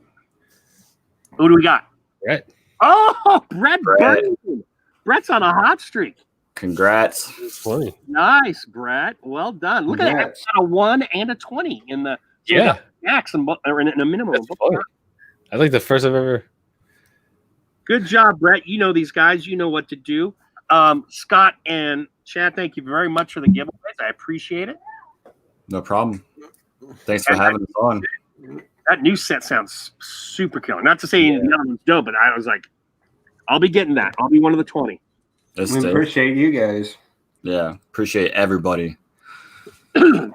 Who do we got? Brett. Oh, Brett. Brett. Burton. Brett's on a hot streak. Congrats. 20. Nice, Brett. Well done. Look at that. Congrats. Got a 1 and a 20 in the Yeah. max and in a minimum. That's funny. I think the first I've ever. Good job, Brett. You know these guys. You know what to do. Scott and Chad, thank you very much for the giveaways. I appreciate it. No problem. Thanks for having us on. That new set sounds super killer. Not to say the other one's dope, but I was like, I'll be getting that. I'll be one of the 20. That's We dope. appreciate you guys. Yeah, appreciate everybody. So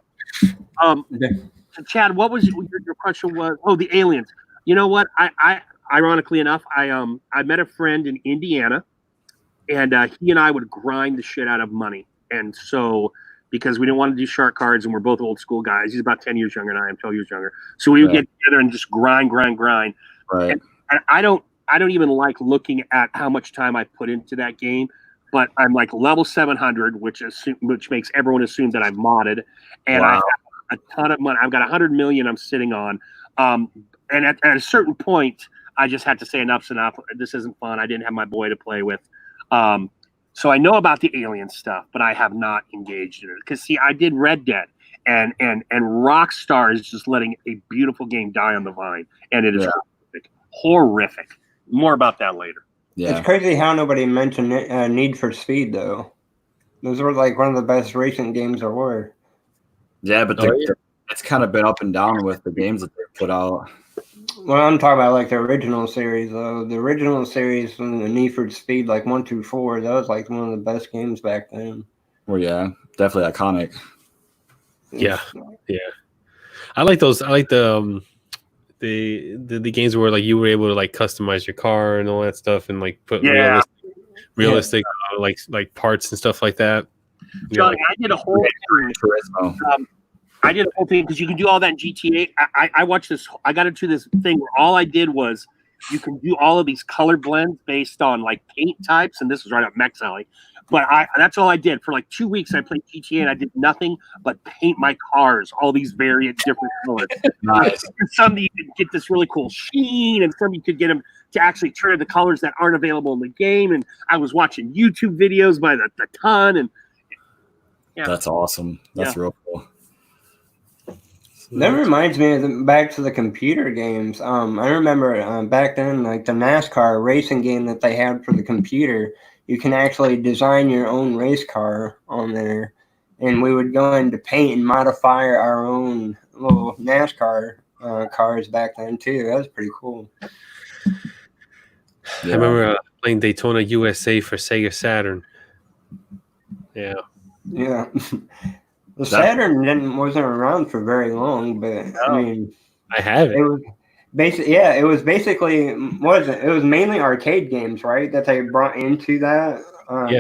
Chad, what was your question? Was the aliens? You know what? I ironically enough, I met a friend in Indiana, and he and I would grind the shit out of money, and so because we didn't want to do shark cards, and we're both old school guys. He's about 10 years younger than I am, 12 years younger. So we would get together and just grind. Right. And I don't even like looking at how much time I put into that game, but I'm like level 700, which makes everyone assume that I've modded, and I have a ton of money. I've got 100 million I'm sitting on, and at a certain point, I just had to say enough's enough. This isn't fun. I didn't have my boy to play with. So I know about the alien stuff, but I have not engaged in it. Because, see, I did Red Dead, and Rockstar is just letting a beautiful game die on the vine. And it is horrific. More about that later. Yeah. It's crazy how nobody mentioned Need for Speed, though. Those were like one of the best racing games there were. Yeah, but it's kind of been up and down with the games that they put out. Well, I'm talking about like the original series, though. The original series from the Need for Speed, like 1 through 4, that was like one of the best games back then. Well, yeah, definitely iconic. Yeah. I like those. I like the games where like you were able to like customize your car and all that stuff, and like put realistic like parts and stuff like that. Johnny, I did a whole thing because you can do all that in GTA. I watched this. I got into this thing where all I did was you can do all of these color blends based on like paint types, and this was right up Mex Alley. But that's all I did for like 2 weeks. I played GTA and I did nothing but paint my cars all these various different colors. Nice. Some you could get this really cool sheen, and some you could get them to actually turn the colors that aren't available in the game. And I was watching YouTube videos by the ton, and That's awesome. That's real cool. That reminds me of back to the computer games. I remember back then, like the NASCAR racing game that they had for the computer, you can actually design your own race car on there. And we would go into paint and modify our own little NASCAR cars back then, too. That was pretty cool. I remember playing Daytona USA for Sega Saturn. Yeah. Yeah. The Saturn wasn't around for very long, but I mean, I have it. It was basically it was mainly arcade games, right? That they brought into that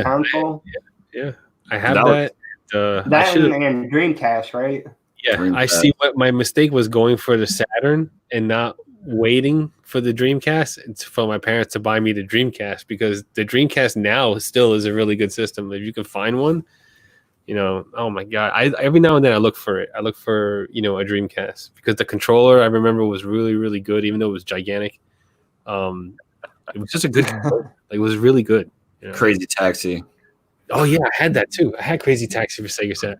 console. Yeah, I have that. And Dreamcast, right? Yeah, I see what my mistake was going for the Saturn and not waiting for the Dreamcast. It's for my parents to buy me the Dreamcast, because the Dreamcast now still is a really good system. If you can find one. Oh my god! Every now and then I look for it. I look for a Dreamcast, because the controller I remember was really, really good, even though it was gigantic. It was just a good controller. Like, it was really good. Crazy Taxi. Oh yeah, I had that too. I had Crazy Taxi for Sega Saturn.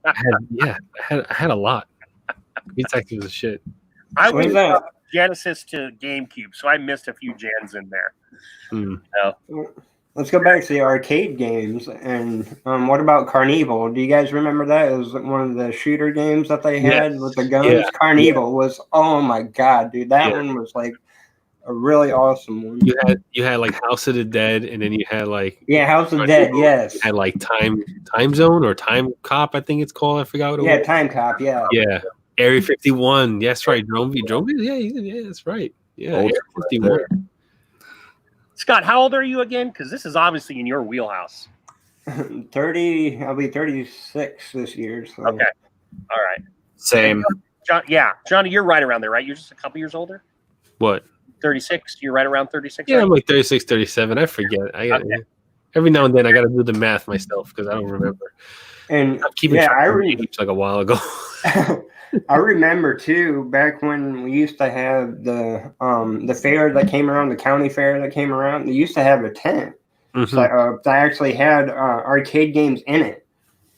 I had a lot. Crazy Taxi was a shit. I went from Genesis to GameCube, so I missed a few gens in there. Let's go back to the arcade games. And what about Carnival? Do you guys remember that? It was one of the shooter games that they had with the guns. Yeah. Carnival was, oh my god, dude. That one was like a really awesome one. You had like House of the Dead, and then you had like House of Dead, yes. You had like Time Zone or Time Cop, I think it's called. I forgot what it was. Time Cop, yeah. Yeah. Area 51. Yes, right. Drone. Yeah, that's right. Yeah, Area 51. Scott, how old are you again? Because this is obviously in your wheelhouse. 30. I'll be 36 this year. So. Okay. All right. Same. John, Johnny, you're right around there, right? You're just a couple years older? What? 36. You're right around 36? Yeah, right? I'm like 36, 37. I forget. Every now and then I got to do the math myself because I don't remember. And I'm keeping track of age like a while ago. I remember too back when we used to have the fair that came around, the county fair that came around. They used to have a tent that actually had arcade games in it,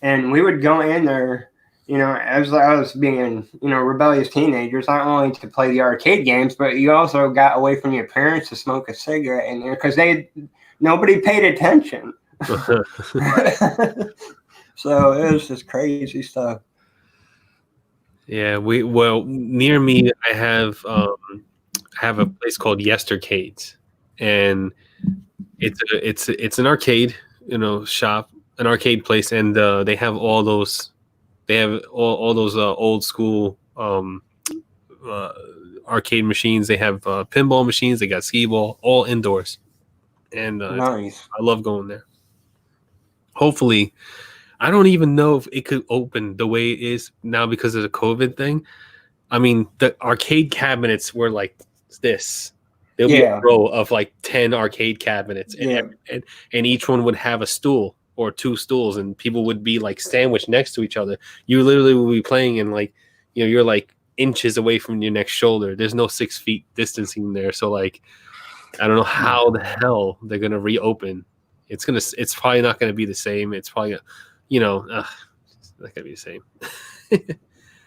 and we would go in there. As I was being, rebellious teenagers, not only to play the arcade games, but you also got away from your parents to smoke a cigarette in there because nobody paid attention. So it was just crazy stuff. Yeah, near me I have a place called Yestercades, and it's an arcade, shop, an arcade place, and they have all those. They have all those old school arcade machines. They have pinball machines. They got skee-ball, all indoors, and nice. I love going there. Hopefully, I don't even know if it could open the way it is now because of the COVID thing. I mean, the arcade cabinets were like this. There'll be a row of like 10 arcade cabinets, and each one would have a stool or 2 stools, and people would be like sandwiched next to each other. You literally will be playing and like, you're like inches away from your next shoulder. There's no 6 feet distancing there. So like, I don't know how the hell they're going to reopen. It's probably not going to be the same. It's probably, not going to be the same.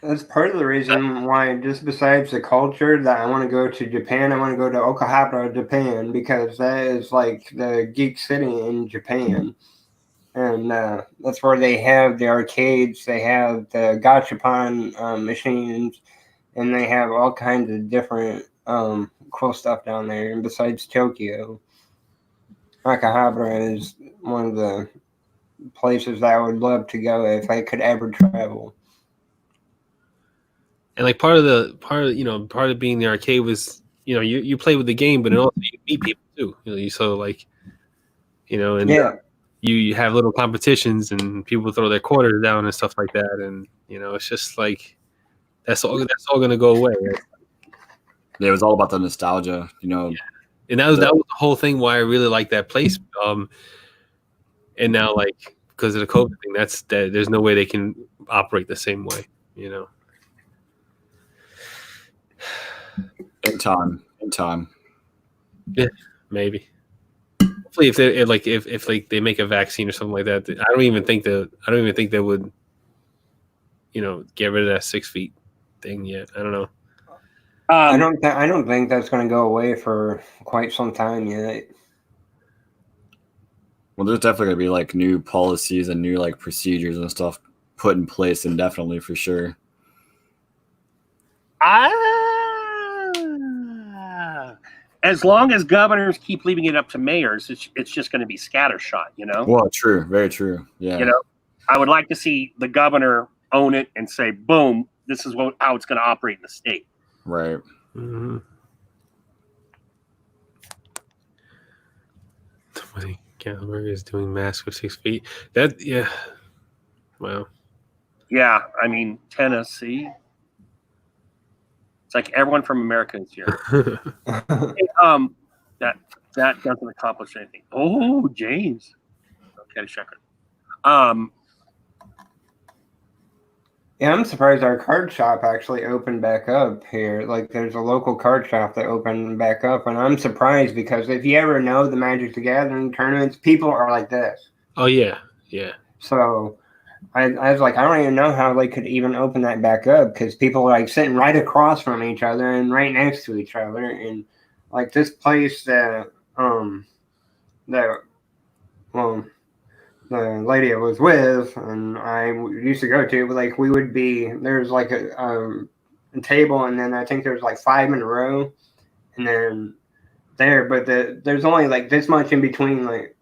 That's part of the reason why, just besides the culture, that I want to go to Japan. I want to go to Okinawa, Japan, because that is like the geek city in Japan. And that's where they have the arcades, they have the gachapon machines, and they have all kinds of different cool stuff down there. And besides Tokyo, Akihabara is one of the places that I would love to go if I could ever travel. And like part of being the arcade was, you play with the game, but also you meet people too. You have little competitions and people throw their quarters down and stuff like that, and it's just like that's all going to go away. Right? Yeah, it was all about the nostalgia, Yeah. And that was the whole thing why I really like that place. And now, like, because of the COVID thing, there's no way they can operate the same way. In time. Yeah, maybe. Hopefully, if they make a vaccine or something like that, I don't even think they would, get rid of that 6 feet thing yet. I don't know. I don't think that's going to go away for quite some time yet. Well, there's definitely going to be like new policies and new like procedures and stuff put in place indefinitely for sure. As long as governors keep leaving it up to mayors, it's just going to be scattershot, Well, true. Very true. Yeah. I would like to see the governor own it and say, boom, this is how it's going to operate in the state. Right. Mm-hmm. Somebody is doing masks with 6 feet. Wow. Yeah, I mean, Tennessee. It's like everyone from America is here. That doesn't accomplish anything. Oh, James. Okay, check it. Yeah, I'm surprised our card shop actually opened back up here. Like, there's a local card shop that opened back up, and I'm surprised because if you ever know the Magic the Gathering tournaments, people are like this. Oh yeah, yeah. So I was like, I don't even know how they could even open that back up because people are like sitting right across from each other and right next to each other, and like this place that the lady I was with and I used to go to, like there's like a table, and then I think there's like 5 in a row, and then there, but there's only like this much in between, like,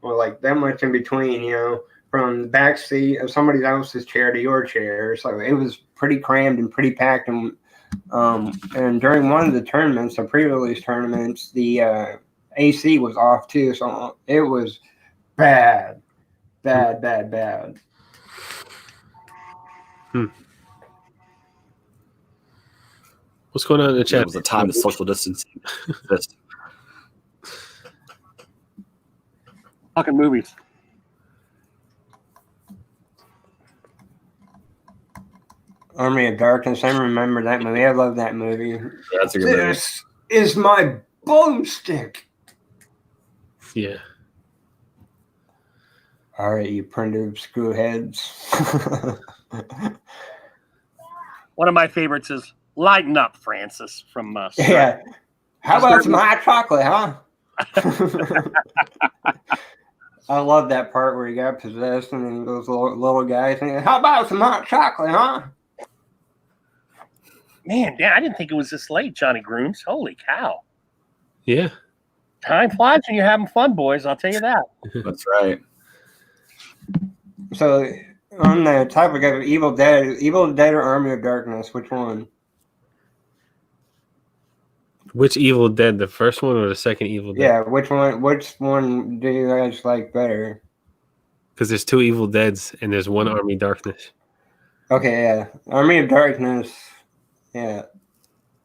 or like that much in between, you know, from the back seat of somebody else's chair to your chair. So it was pretty crammed and pretty packed. And during one of the tournaments, the pre-release tournaments, the AC was off too. So it was bad. What's going on in the chat? It was a time to social distancing. Talking movies. Army of Darkness. I remember that movie. I love that movie. Yeah, that's a good movie. This is my boomstick. Yeah. All right, you primitive screwheads. One of my favorites is "Lighten Up, Francis" from Yeah. How about some hot chocolate, huh? I love that part where he got possessed and then those little guys saying, "How about some hot chocolate, huh?" Man, I didn't think it was this late, Johnny Grooms. Holy cow. Yeah. Time flies when you're having fun, boys. I'll tell you that. That's right. So, on the topic of Evil Dead or Army of Darkness, which one? Which Evil Dead? The first one or the second Evil Dead? Yeah, which one do you guys like better? Because there's 2 Evil Deads and there's 1 Army Darkness. Okay, yeah. Army of Darkness. Yeah,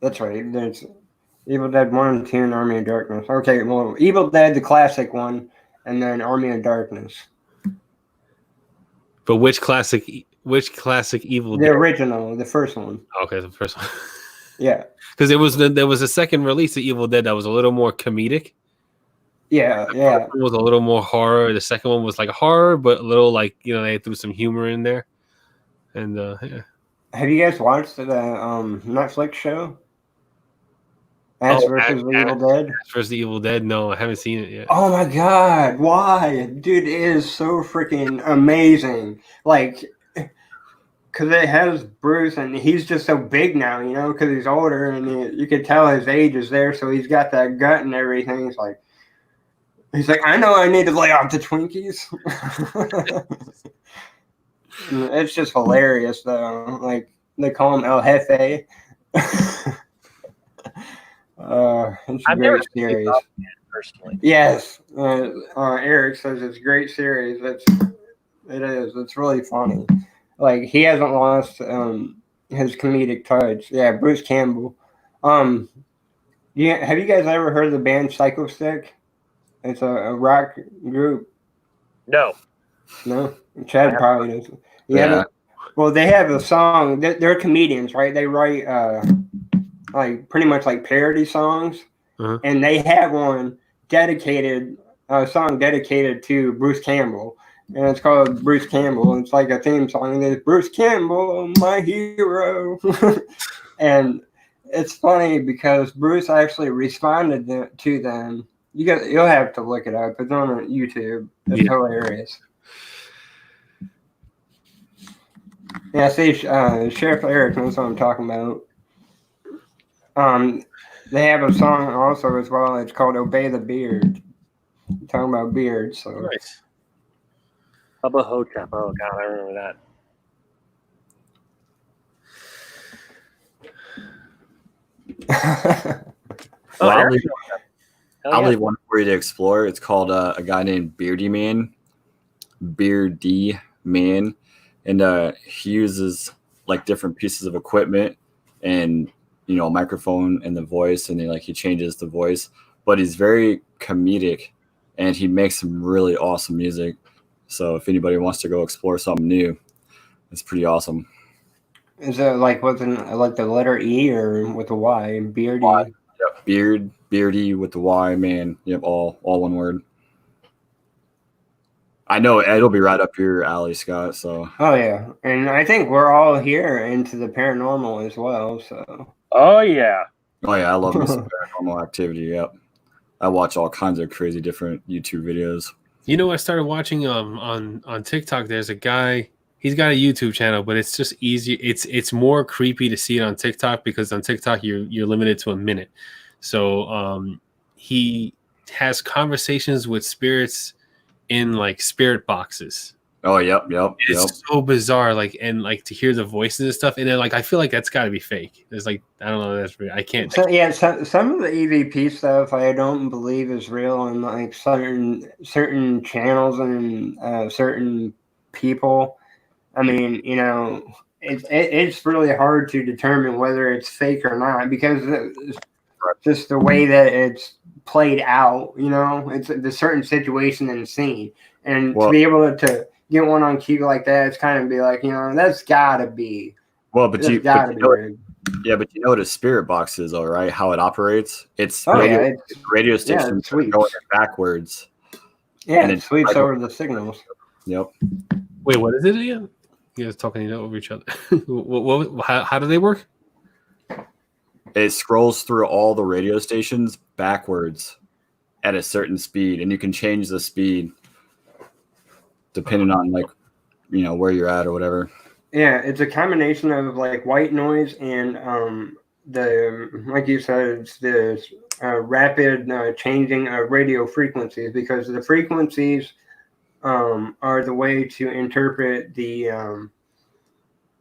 that's right. There's Evil Dead 1 and 2 and Army of Darkness. Okay, well, Evil Dead, the classic one, and then Army of Darkness. But which classic Evil The Dead? original, the first one. Okay, the first one. Yeah. Because there was a second release of Evil Dead that was a little more comedic. Yeah. The first one was a little more horror. The second one was like horror, but a little like, you know, they threw some humor in there. And yeah. Have you guys watched the Netflix show? Ash versus the Evil Dead? Ash versus the Evil Dead? No, I haven't seen it yet. Oh my god, why? Dude, it is so freaking amazing. Like, because it has Bruce, and he's just so big now, you know, because he's older, and you can tell his age is there, so he's got that gut and everything. He's like, I know I need to lay off the Twinkies. It's just hilarious, though. Like, they call him El Jefe. It's a great series. Personally. Yes. Eric says it's a great series. It is. It's really funny. Like, he hasn't lost his comedic touch. Yeah, Bruce Campbell. Yeah, have you guys ever heard of the band Psycho Stick? It's a rock group. No. No? Chad probably does. Yeah. Well, they have a song. They're comedians, right? They write like pretty much like parody songs. Uh-huh. And they have one song dedicated to Bruce Campbell. And it's called Bruce Campbell. It's like a theme song. And it's Bruce Campbell, my hero. And it's funny because Bruce actually responded to them. You'll have to look it up. It's on YouTube. It's hilarious. Yeah, see, Sheriff Eric knows what I'm talking about. They have a song also as well. It's called "Obey the Beard." Talking about beards. So Nice. Bubba Hotep. Oh god, I remember yeah. I'll leave one for you to explore. It's called a guy named Beardy Man, and he uses like different pieces of equipment and a microphone and the voice, and he changes the voice. But he's very comedic, and he makes some really awesome music. So if anybody wants to go explore something new, it's pretty awesome. Is it like the letter E or with a Y? Beardy. Yep, Beardy with the Y, man. Yep, all one word. I know it'll be right up your alley, Scott. So. Oh yeah, and I think we're all here into the paranormal as well. So. Oh yeah. Oh yeah, I love me some paranormal activity. Yep, I watch all kinds of crazy different YouTube videos. You know, I started watching on TikTok. There's a guy. He's got a YouTube channel, but it's just easy. It's more creepy to see it on TikTok because on TikTok you're limited to a minute. So he has conversations with spirits in like spirit boxes. Oh, yep. It's so bizarre, like, and like to hear the voices and stuff, and then like I feel like that's got to be fake. It's like I don't know, that's real. I can't. So, yeah, some of the EVP stuff I don't believe is real, and like certain channels and certain people. I mean, you know, it's really hard to determine whether it's fake or not because it's just the way that it's played out. You know, it's the certain situation and scene, and to be able to get one on cue like that, it's kind of be like, you know, that's gotta be. Well, but you what a spirit box is, all right? How it operates? It's radio stations going backwards. Yeah, and it sweeps over the signals. Yep. Wait, what is it again? You guys talking over each other? How do they work? It scrolls through all the radio stations backwards at a certain speed, and you can change the speed depending on like, you know, where you're at or whatever. Yeah, it's a combination of like white noise and the, like you said, it's the rapid changing of radio frequencies, because the frequencies are the way to interpret the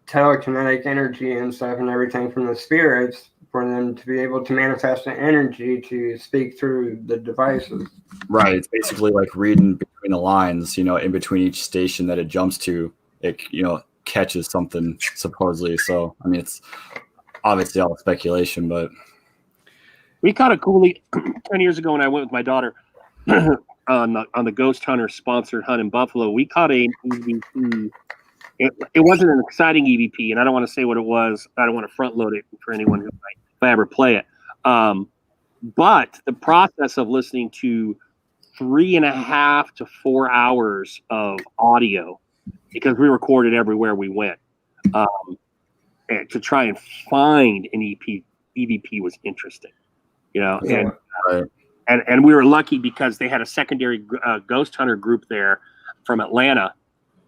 telekinetic energy and stuff and everything from the spirits for them to be able to manifest the energy to speak through the devices. Right. It's basically like reading between the lines, you know, in between each station that it jumps to, it, you know, catches something supposedly. So, I mean, it's obviously all speculation, but we caught a coolie 10 years ago when I went with my daughter on the Ghost Hunter sponsored hunt in Buffalo. We caught a EVP. It wasn't an exciting EVP, and I don't want to say what it was. I don't want to front load it for anyone who might, if I ever play it. But the process of listening to 3.5 to 4 hours of audio, because we recorded everywhere we went, and to try and find an EVP was interesting, you know. Yeah. And we were lucky because they had a secondary ghost hunter group there from Atlanta,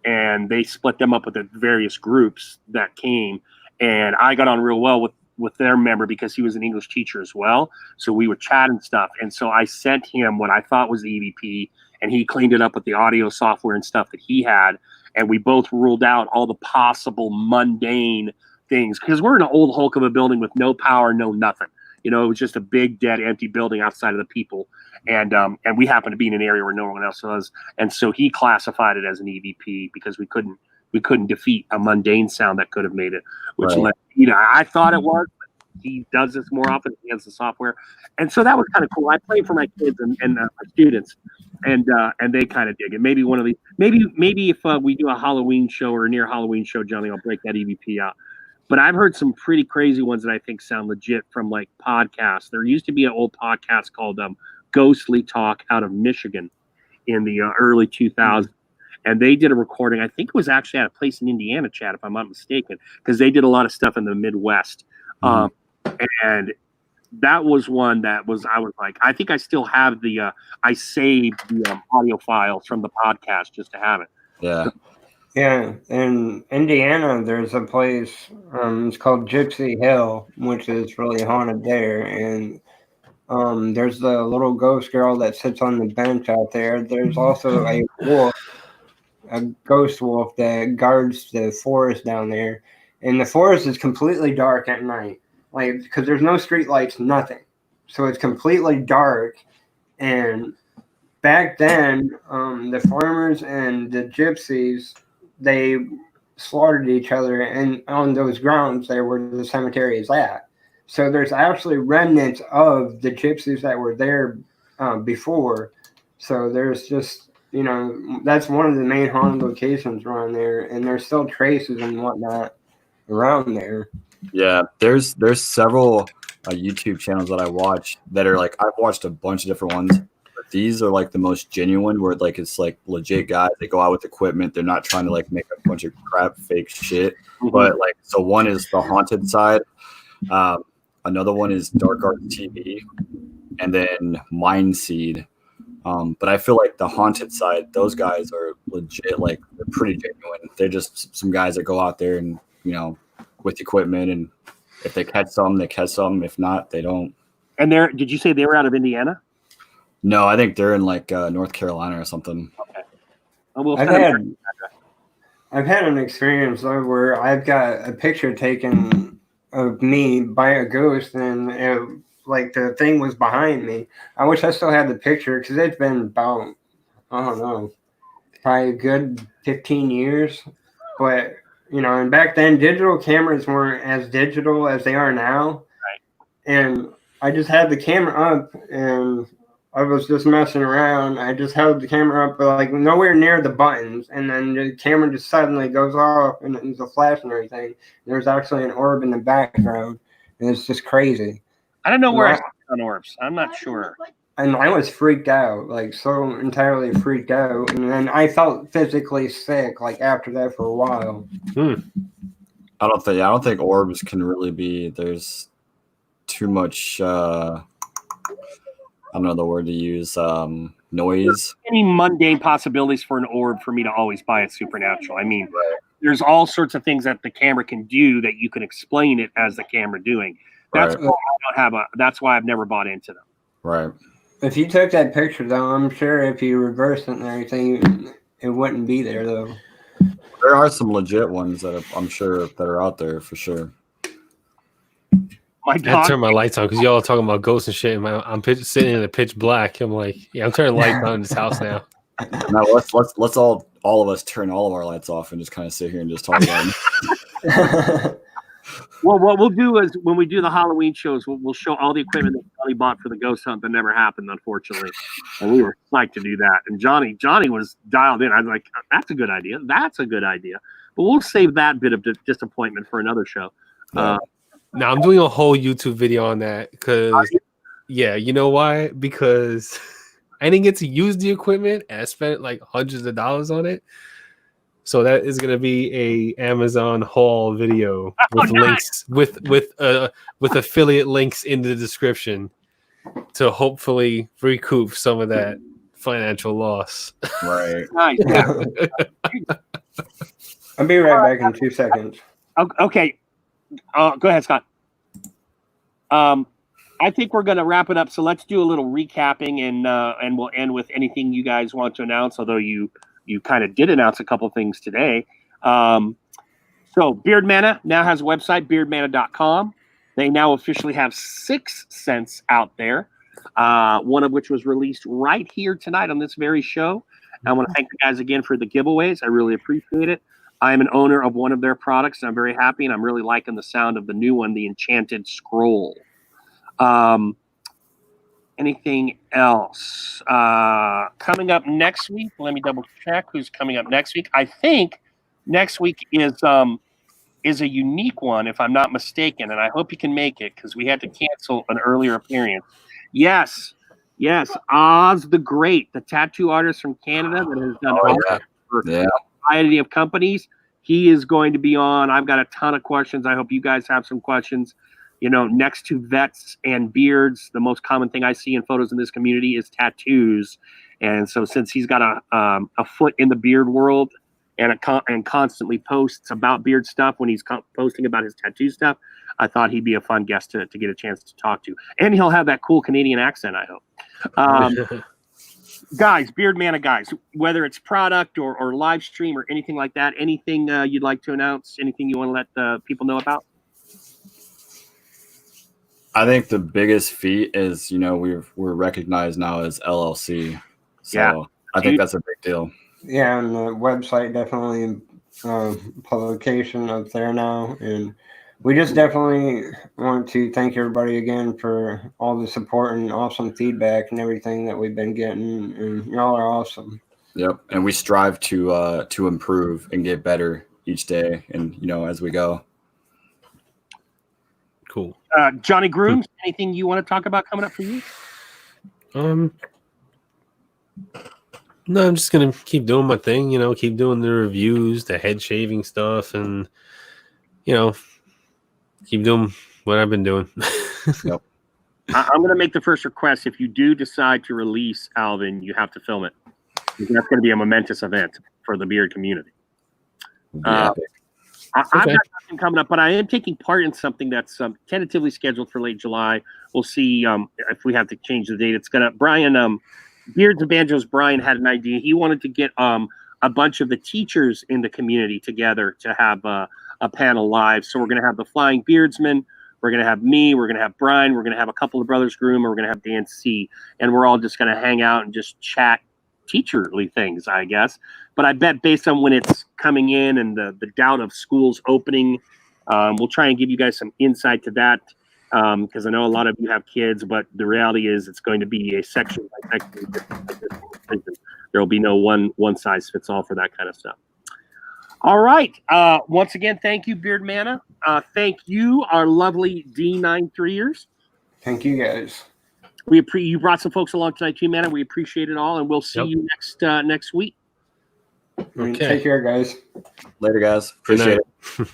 and they split them up with the various groups that came. And I got on real well with their member because he was an English teacher as well. So we would chat and stuff. And so I sent him what I thought was the EVP, and he cleaned it up with the audio software and stuff that he had. And we both ruled out all the possible mundane things, because we're in an old hulk of a building with no power, no nothing. You know, it was just a big, dead, empty building outside of the people. And we happened to be in an area where no one else was. And so he classified it as an EVP because we couldn't defeat a mundane sound that could have made it, which led, you know, I thought it was, but he does this more often. He has the software. And so that was kind of cool. I played for my kids and my students, and they kind of dig it. Maybe one of these, maybe if we do a Halloween show or a near Halloween show, Johnny, I'll break that EVP out. But I've heard some pretty crazy ones that I think sound legit from like podcasts. There used to be an old podcast called Ghostly Talk out of Michigan in the early 2000s. And they did a recording. I think it was actually at a place in Indiana, Chad, if I'm not mistaken, because they did a lot of stuff in the Midwest. And that was one that was, I was like, I think I still have I saved the audio files from the podcast just to have it. Yeah. Yeah, in Indiana, there's a place, it's called Gypsy Hill, which is really haunted there. And there's the little ghost girl that sits on the bench out there. There's also a wolf, a ghost wolf that guards the forest down there. And the forest is completely dark at night, like, because there's no street lights, nothing. So it's completely dark. And back then, the farmers and the gypsies, they slaughtered each other, and on those grounds there where the cemetery is at. So there's actually remnants of the gypsies that were there before. So there's just, you know, that's one of the main haunted locations around there, and there's still traces and whatnot around there. Yeah, there's several YouTube channels that I watch that are like, I've watched a bunch of different ones. These are like the most genuine, where like it's like legit guys. They go out with equipment. They're not trying to like make a bunch of crap fake shit. But like, so one is the haunted side. Another one is Dark Art TV, and then Mindseed. But I feel like the haunted side, those guys are legit. Like, they're pretty genuine. They're just some guys that go out there and, you know, with equipment, and if they catch some, they catch some. If not, they don't. And did you say they were out of Indiana? No, I think they're in like North Carolina or something. Okay. We'll I've had an experience though where I've got a picture taken of me by a ghost, and like the thing was behind me. I wish I still had the picture because it's been about, I don't know, probably a good 15 years. But and back then digital cameras weren't as digital as they are now. Right. And I just had the camera up and I was just messing around. I just held the camera up, but like nowhere near the buttons, and then the camera just suddenly goes off, and it's a flash and everything. There's actually an orb in the background, and it's just crazy. I don't know where I saw on orbs. I'm not sure. And I was freaked out, like so entirely freaked out, and then I felt physically sick, like after that for a while. I don't think orbs can really be. There's too much. I don't know the word to use. Noise. Any mundane possibilities for an orb for me to always buy it supernatural. I mean, there's all sorts of things that the camera can do that you can explain it as the camera doing. That's why I don't have that's why I've never bought into them. Right. If you took that picture though, I'm sure if you reversed it and everything, it wouldn't be there though. There are some legit ones that I'm sure that are out there for sure. I had to turn my lights on because y'all are talking about ghosts and shit. And I'm sitting in the pitch black. I'm like, yeah, I'm turning lights on in this house now. Now let's all of us turn all of our lights off and just kind of sit here and just talk about them. Well, what we'll do is when we do the Halloween shows, we'll show all the equipment that Johnny bought for the ghost hunt that never happened, unfortunately. And we were psyched to do that. And Johnny was dialed in. I was like, that's a good idea. That's a good idea. But we'll save that bit of disappointment for another show. Yeah. Now I'm doing a whole YouTube video on that because, yeah, you know why? Because I didn't get to use the equipment and I spent like hundreds of dollars on it. So that is going to be a Amazon haul video with links with affiliate links in the description to hopefully recoup some of that financial loss. Right. Nice. Yeah. I'll be right back in 2 seconds. Okay. Go ahead, Scott. I think we're going to wrap it up. So let's do a little recapping, and we'll end with anything you guys want to announce. Although you kind of did announce a couple things today. So Beard Mana now has a website, beardmana.com. They now officially have 6 scents out there, one of which was released right here tonight on this very show. I want to thank you guys again for the giveaways. I really appreciate it. I am an owner of one of their products, and I'm very happy, and I'm really liking the sound of the new one, the Enchanted Scroll. Anything else? Coming up next week, let me double check who's coming up next week. I think next week is a unique one, if I'm not mistaken, and I hope you can make it because we had to cancel an earlier appearance. Yes, Oz the Great, the tattoo artist from Canada that has done for a variety of companies. He is going to be on. I've got a ton of questions. I hope you guys have some questions. Next to vets and beards, the most common thing I see in photos in this community is tattoos. And so since he's got a foot in the beard world and constantly posts about beard stuff when he's posting about his tattoo stuff, I thought he'd be a fun guest to get a chance to talk to. And he'll have that cool Canadian accent, I hope. Guys, Beard Mana guys, whether it's product or live stream or anything like that, anything you'd like to announce, anything you want to let the people know about? I think the biggest feat is, we're recognized now as LLC. So I think that's a big deal. Yeah, and the website definitely publication up there now. And we just definitely want to thank everybody again for all the support and awesome feedback and everything that we've been getting. And y'all are awesome. Yep. And we strive to improve and get better each day and, as we go. Cool. Johnny Grooms, anything you want to talk about coming up for you? No, I'm just gonna keep doing my thing, keep doing the reviews, the head shaving stuff, and keep doing what I've been doing. Yep. I'm gonna make the first request. If you do decide to release Alvin, you have to film it. That's gonna be a momentous event for the beard community. I've Okay. got nothing coming up, but I am taking part in something that's tentatively scheduled for late July. We'll see if we have to change the date. It's gonna Brian Beards and Banjos. Brian had an idea. He wanted to get a bunch of the teachers in the community together to have a panel live. So we're gonna have the Flying Beardsmen. We're gonna have me. We're gonna have Brian. We're gonna have a couple of Brothers Groom. And we're gonna have Dan C. And we're all just gonna hang out and just chat teacherly things, I guess. But I bet based on when it's coming in and the doubt of schools opening, we'll try and give you guys some insight to that because I know a lot of you have kids, but the reality is it's going to be a section by section. There will be no one size fits all for that kind of stuff. All right. Once again, thank you, Beard Mana. Thank you, our lovely D93ers. Thank you, guys. You brought some folks along tonight too, Mana. We appreciate it all, and we'll see you next week. Okay. Take care, guys. Later, guys. Appreciate it.